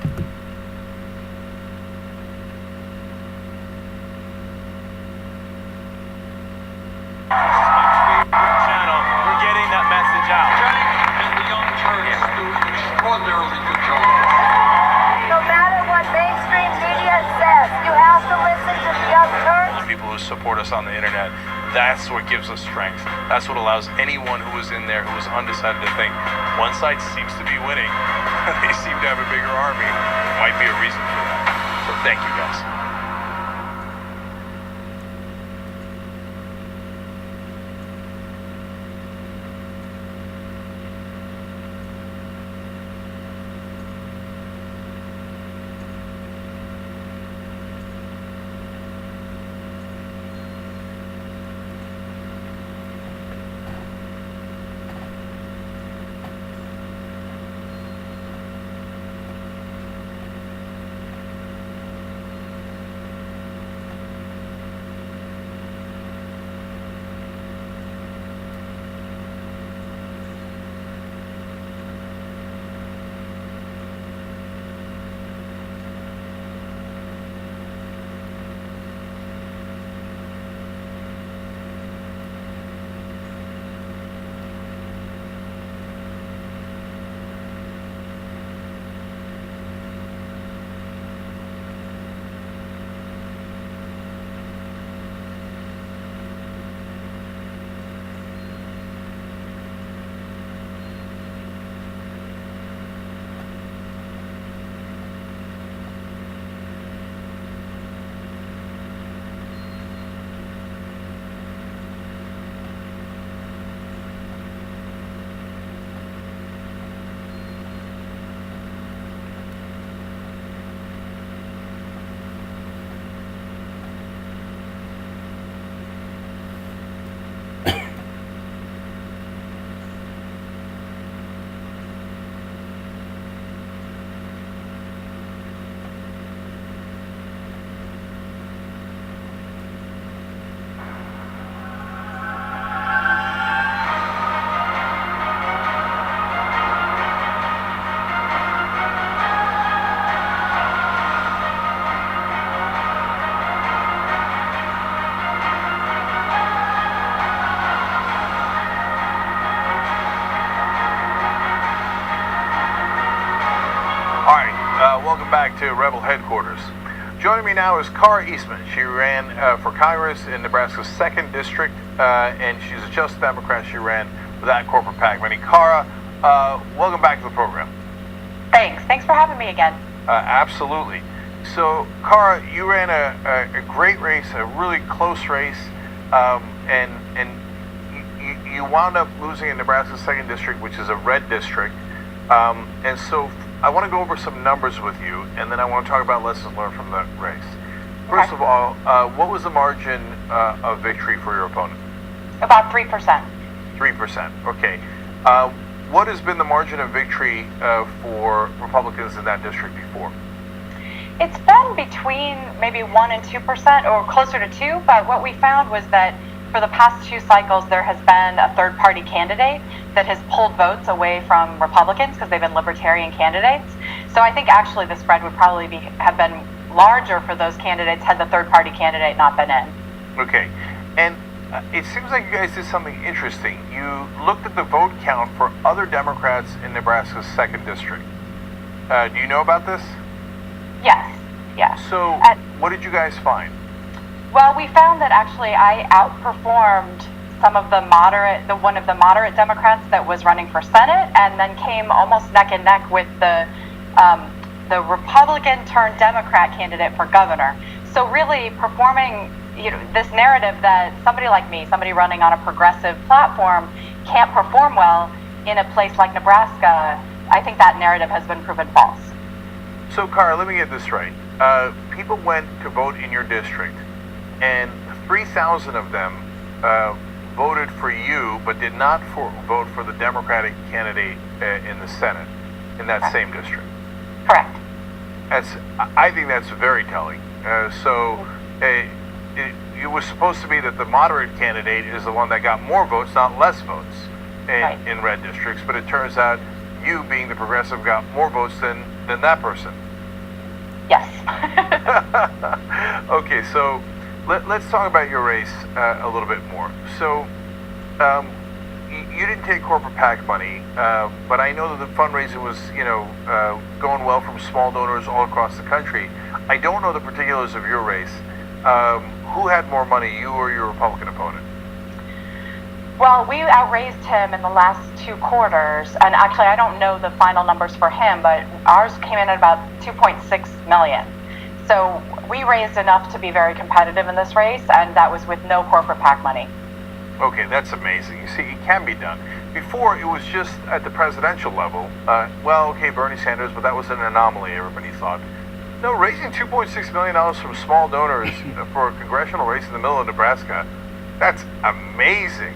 [SPEAKER 12] Channel, we're getting that message out.
[SPEAKER 11] And the Young Turks do an extraordinarily good job.
[SPEAKER 7] No matter what mainstream media says, you have to listen to the Young Turks.
[SPEAKER 1] People who support us on the internet, that's what gives us strength. That's what allows anyone who was in there who was undecided to think, one side seems to be winning. They seem to have a bigger army. Might be a reason for that. So thank you guys. Welcome back to Rebel Headquarters. Joining me now is Cara Eastman. She ran for Congress in Nebraska's 2nd District, and she's a Just Democrat. She ran for that corporate PAC money. Cara, welcome back to the program.
[SPEAKER 9] Thanks for having me again.
[SPEAKER 1] Absolutely. So, Cara, you ran a great race, a really close race, and you wound up losing in Nebraska's 2nd District, which is a red district. And so I want to go over some numbers with you, and then I want to talk about lessons learned from the race. First of all, what was the margin of victory for your opponent?
[SPEAKER 9] About 3%.
[SPEAKER 1] 3%. Okay. What has been the margin of victory for Republicans in that district before?
[SPEAKER 9] It's been between maybe 1 and 2%, or closer to 2, but what we found was that for the past 2 cycles, there has been a third-party candidate that has pulled votes away from Republicans because they've been libertarian candidates. So I think actually the spread would probably have been larger for those candidates had the third-party candidate not been in.
[SPEAKER 1] Okay. And it seems like you guys did something interesting. You looked at the vote count for other Democrats in Nebraska's 2nd District. Do you know about this?
[SPEAKER 9] Yes.
[SPEAKER 1] So what did you guys find?
[SPEAKER 9] Well, we found that actually I outperformed one of the moderate Democrats that was running for Senate, and then came almost neck and neck with the Republican turned Democrat candidate for governor. So really performing, this narrative that somebody like me, somebody running on a progressive platform, can't perform well in a place like Nebraska, I think that narrative has been proven false.
[SPEAKER 1] So, Cara, let me get this right. People went to vote in your district, and 3,000 of them voted for you, but did not vote for the Democratic candidate in the Senate in that same district.
[SPEAKER 9] Correct.
[SPEAKER 1] I think that's very telling. It was supposed to be that the moderate candidate is the one that got more votes, not less votes in red districts, but it turns out you, being the progressive, got more votes than that person. Okay, so let's talk about your race a little bit more. So, you didn't take corporate PAC money, but I know that the fundraising was, going well from small donors all across the country. I don't know the particulars of your race. Who had more money, you or your Republican opponent?
[SPEAKER 9] Well, we outraised him in the last 2 quarters, and actually I don't know the final numbers for him, but ours came in at about 2.6 million. So we raised enough to be very competitive in this race, and that was with no corporate PAC money.
[SPEAKER 1] Okay, that's amazing. You see, it can be done. Before, it was just at the presidential level. Okay, Bernie Sanders, but that was an anomaly, everybody thought. No, raising $2.6 million from small donors for a congressional race in the middle of Nebraska, that's amazing.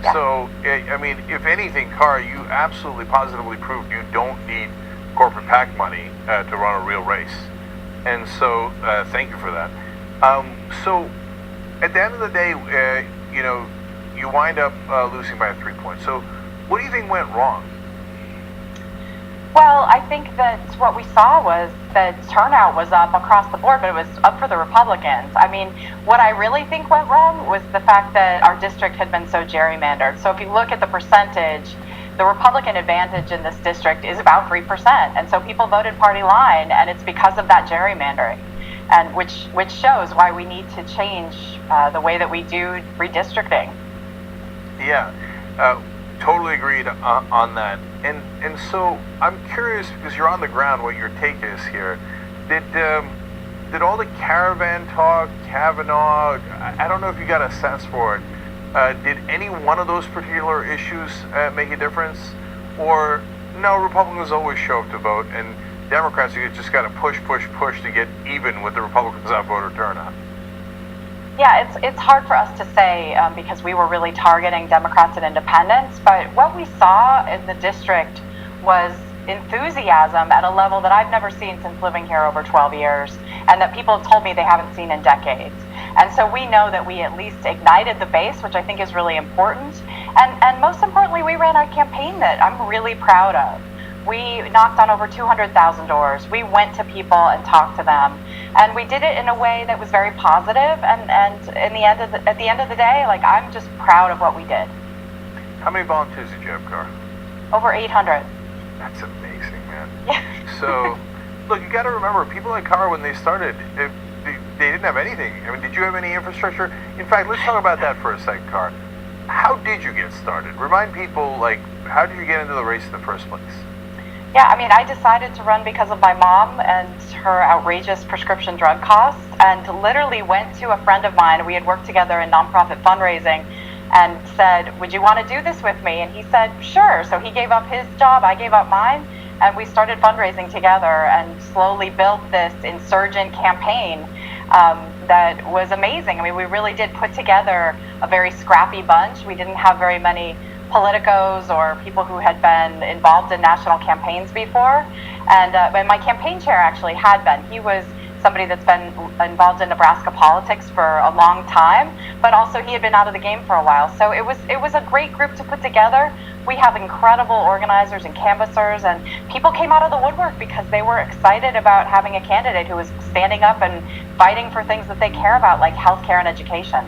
[SPEAKER 1] Yeah. So, I mean, if anything, Carr, you absolutely positively proved you don't need corporate PAC money to run a real race. And so, thank you for that. So, at the end of the day, you wind up losing by 3 points. So, what do you think went wrong?
[SPEAKER 9] Well, I think that what we saw was that turnout was up across the board, but it was up for the Republicans. I mean, what I really think went wrong was the fact that our district had been so gerrymandered. So if you look at the percentage, the Republican advantage in this district is about 3%. And so people voted party line, and it's because of that gerrymandering, and which shows why we need to change the way that we do redistricting. Yeah.
[SPEAKER 1] Totally agreed on that. And so I'm curious, because you're on the ground, what your take is here. Did all the caravan talk, Kavanaugh, I don't know if you got a sense for it, did any one of those particular issues make a difference? Or no, Republicans always show up to vote, and Democrats, you just got to push to get even with the Republicans on voter turnout?
[SPEAKER 9] Yeah, it's hard for us to say because we were really targeting Democrats and independents, but what we saw in the district was enthusiasm at a level that I've never seen since living here over 12 years, and that people have told me they haven't seen in decades. And so we know that we at least ignited the base, which I think is really important. And most importantly, we ran a campaign that I'm really proud of. We knocked on over 200,000 doors. We went to people and talked to them. And we did it in a way that was very positive. And at the end of the day, like, I'm just proud of what we did.
[SPEAKER 1] How many volunteers did you have, Carr?
[SPEAKER 9] Over 800.
[SPEAKER 1] That's amazing, man.
[SPEAKER 9] Yeah.
[SPEAKER 1] So, look, you got to remember, people like Carr, when they started, they didn't have anything. I mean, did you have any infrastructure? In fact, let's talk about that for a second, Carr. How did you get started? Remind people, like, how did you get into the race in the first place?
[SPEAKER 9] Yeah, I mean, I decided to run because of my mom and her outrageous prescription drug costs, and literally went to a friend of mine. We had worked together in nonprofit fundraising, and said, would you want to do this with me? And he said, sure. So he gave up his job, I gave up mine, and we started fundraising together and slowly built this insurgent campaign that was amazing. I mean, we really did put together a very scrappy bunch. We didn't have very many politicos or people who had been involved in national campaigns before. And my campaign chair actually had been. He was somebody that's been involved in Nebraska politics for a long time, but also he had been out of the game for a while. So it was a great group to put together. We have incredible organizers and canvassers, and people came out of the woodwork because they were excited about having a candidate who was standing up and fighting for things that they care about, like healthcare and education.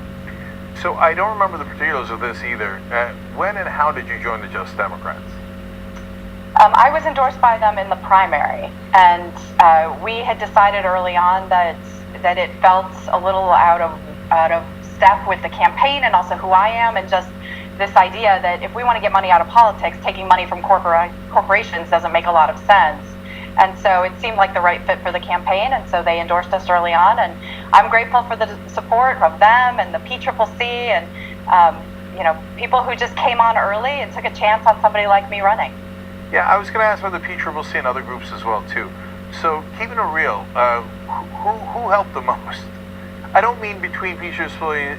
[SPEAKER 1] So I don't remember the particulars of this either. When and how did you join the Just Democrats?
[SPEAKER 9] I was endorsed by them in the primary, and we had decided early on that it felt a little out of step with the campaign and also who I am, and just this idea that if we want to get money out of politics, taking money from corporations doesn't make a lot of sense. And so it seemed like the right fit for the campaign, and so they endorsed us early on, and I'm grateful for the support of them and the PCCC and people who just came on early and took a chance on somebody like me running.
[SPEAKER 1] Yeah, I was going to ask about the PCCC and other groups as well too. So keeping it real, who helped the most? I don't mean between PCCC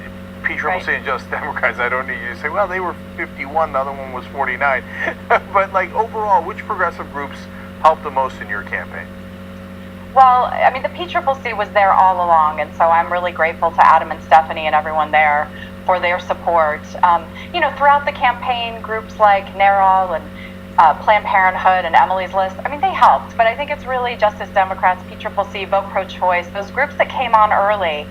[SPEAKER 1] and Just Democrats. I don't need you to say, well, they were 51, the other one was 49. But like overall, which progressive groups helped the most in your campaign?
[SPEAKER 9] Well, I mean, the PCCC was there all along, and so I'm really grateful to Adam and Stephanie and everyone there for their support. Throughout the campaign, groups like NARAL and Planned Parenthood and Emily's List. I mean, they helped, but I think it's really Justice Democrats, PCCC, Vote Pro-Choice, those groups that came on early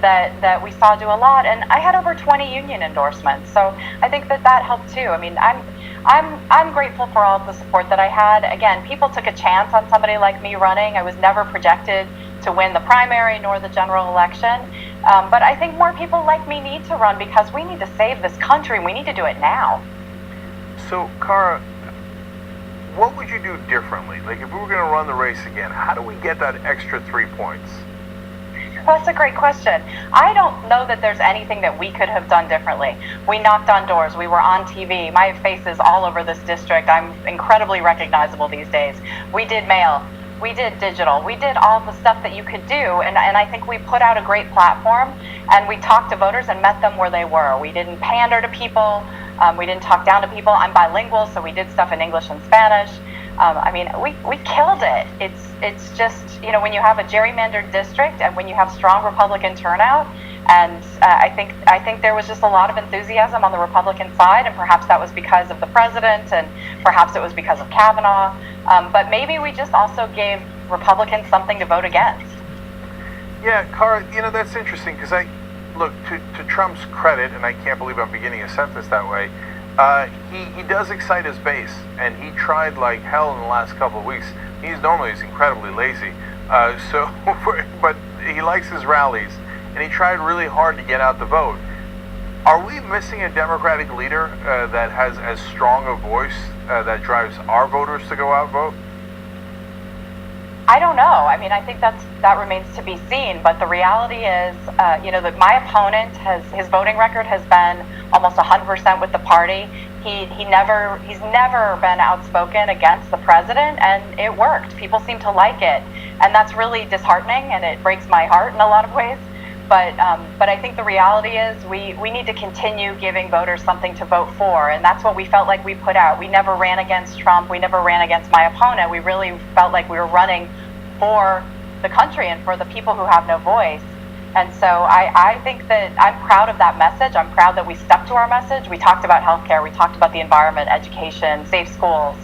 [SPEAKER 9] that we saw do a lot. And I had over 20 union endorsements, so I think that helped too. I mean, I'm grateful for all of the support that I had. Again, people took a chance on somebody like me running. I was never projected to win the primary nor the general election. But I think more people like me need to run because we need to save this country. We need to do it now.
[SPEAKER 1] So, Cara, what would you do differently? Like, if we were going to run the race again, how do we get that extra 3 points?
[SPEAKER 9] That's a great question. I don't know that there's anything that we could have done differently. We knocked on doors. We were on TV. My face is all over this district. I'm incredibly recognizable these days. We did mail. We did digital. We did all the stuff that you could do. And I think we put out a great platform, and we talked to voters and met them where they were. We didn't pander to people. We didn't talk down to people. I'm bilingual, so we did stuff in English and Spanish. I mean, we killed it. It's just, you know, when you have a gerrymandered district and when you have strong Republican turnout, and I think there was just a lot of enthusiasm on the Republican side, and perhaps that was because of the president, and perhaps it was because of Kavanaugh. But maybe we just also gave Republicans something to vote against.
[SPEAKER 1] Yeah, Cara, you know, that's interesting because look, to Trump's credit, and I can't believe I'm beginning a sentence that way, he does excite his base, and he tried like hell in the last couple of weeks. He's incredibly lazy, but he likes his rallies, and he tried really hard to get out the vote. Are we missing a Democratic leader that has as strong a voice that drives our voters to go out and vote?
[SPEAKER 9] I don't know. I mean, I think that remains to be seen. But the reality is, you know, that my opponent his voting record has been almost 100% with the party. He's never been outspoken against the president, and it worked. People seem to like it, and that's really disheartening, and it breaks my heart in a lot of ways. But I think the reality is we need to continue giving voters something to vote for, and that's what we felt like we put out. We never ran against Trump. We never ran against my opponent. We really felt like we were running for the country and for the people who have no voice. And so I think that I'm proud of that message. I'm proud that we stuck to our message. We talked about healthcare. We talked about the environment, education, safe schools,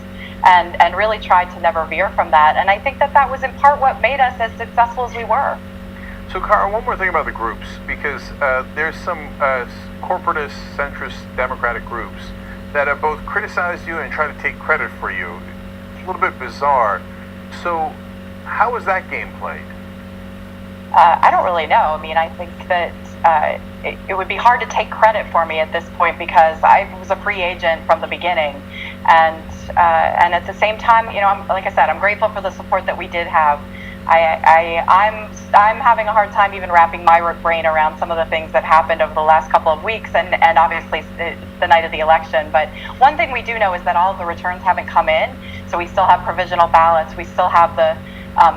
[SPEAKER 9] and really tried to never veer from that. And I think that was in part what made us as successful as we were.
[SPEAKER 1] So, Cara, one more thing about the groups, because there's some corporatist, centrist Democratic groups that have both criticized you and tried to take credit for you. It's a little bit bizarre. So, how was that game played?
[SPEAKER 9] I don't really know. I mean, I think that it would be hard to take credit for me at this point because I was a free agent from the beginning, and at the same time, you know, like I said, I'm grateful for the support that we did have. I'm having a hard time even wrapping my brain around some of the things that happened over the last couple of weeks, and obviously the night of the election. But one thing we do know is that all of the returns haven't come in, so we still have provisional ballots. We still have the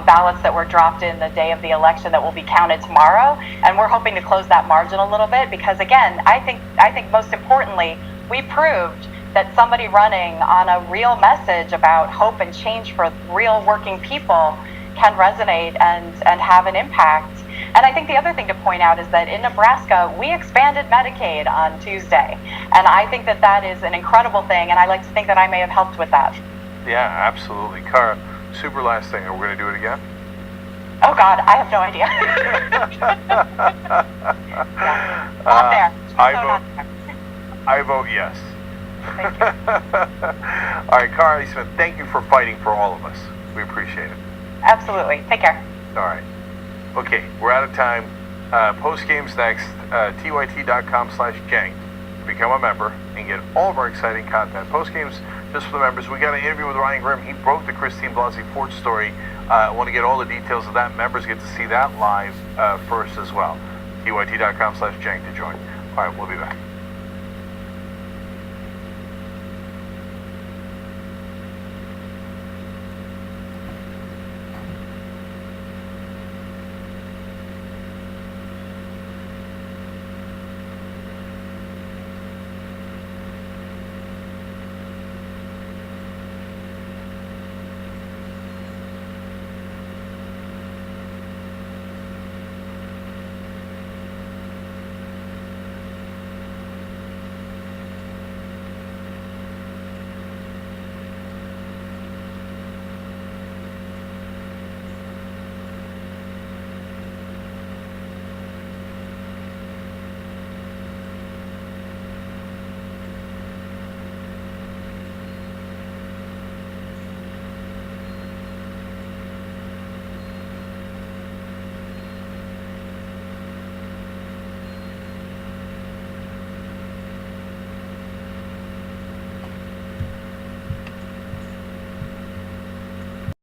[SPEAKER 9] ballots that were dropped in the day of the election that will be counted tomorrow, and we're hoping to close that margin a little bit because, again, I think most importantly, we proved that somebody running on a real message about hope and change for real working people can resonate and have an impact. And I think the other thing to point out is that in Nebraska, we expanded Medicaid on Tuesday. And I think that is an incredible thing, and I like to think that I may have helped with that.
[SPEAKER 1] Yeah, absolutely. Cara, super last thing. Are we going to do it again?
[SPEAKER 9] Oh, God, I have no idea. Not there.
[SPEAKER 1] I vote yes.
[SPEAKER 9] Thank you.
[SPEAKER 1] All right, Cara Smith, thank you for fighting for all of us. We appreciate it.
[SPEAKER 9] Absolutely. Take care.
[SPEAKER 1] All right. Okay, we're out of time. Post games next. tyt.com/jank to become a member and get all of our exciting content. Post games just for the members. We got an interview with Ryan Grimm. He broke the Christine Blasey Ford story. I want to get all the details of that. Members get to see that live first as well. tyt.com/jank to join. All right, we'll be back.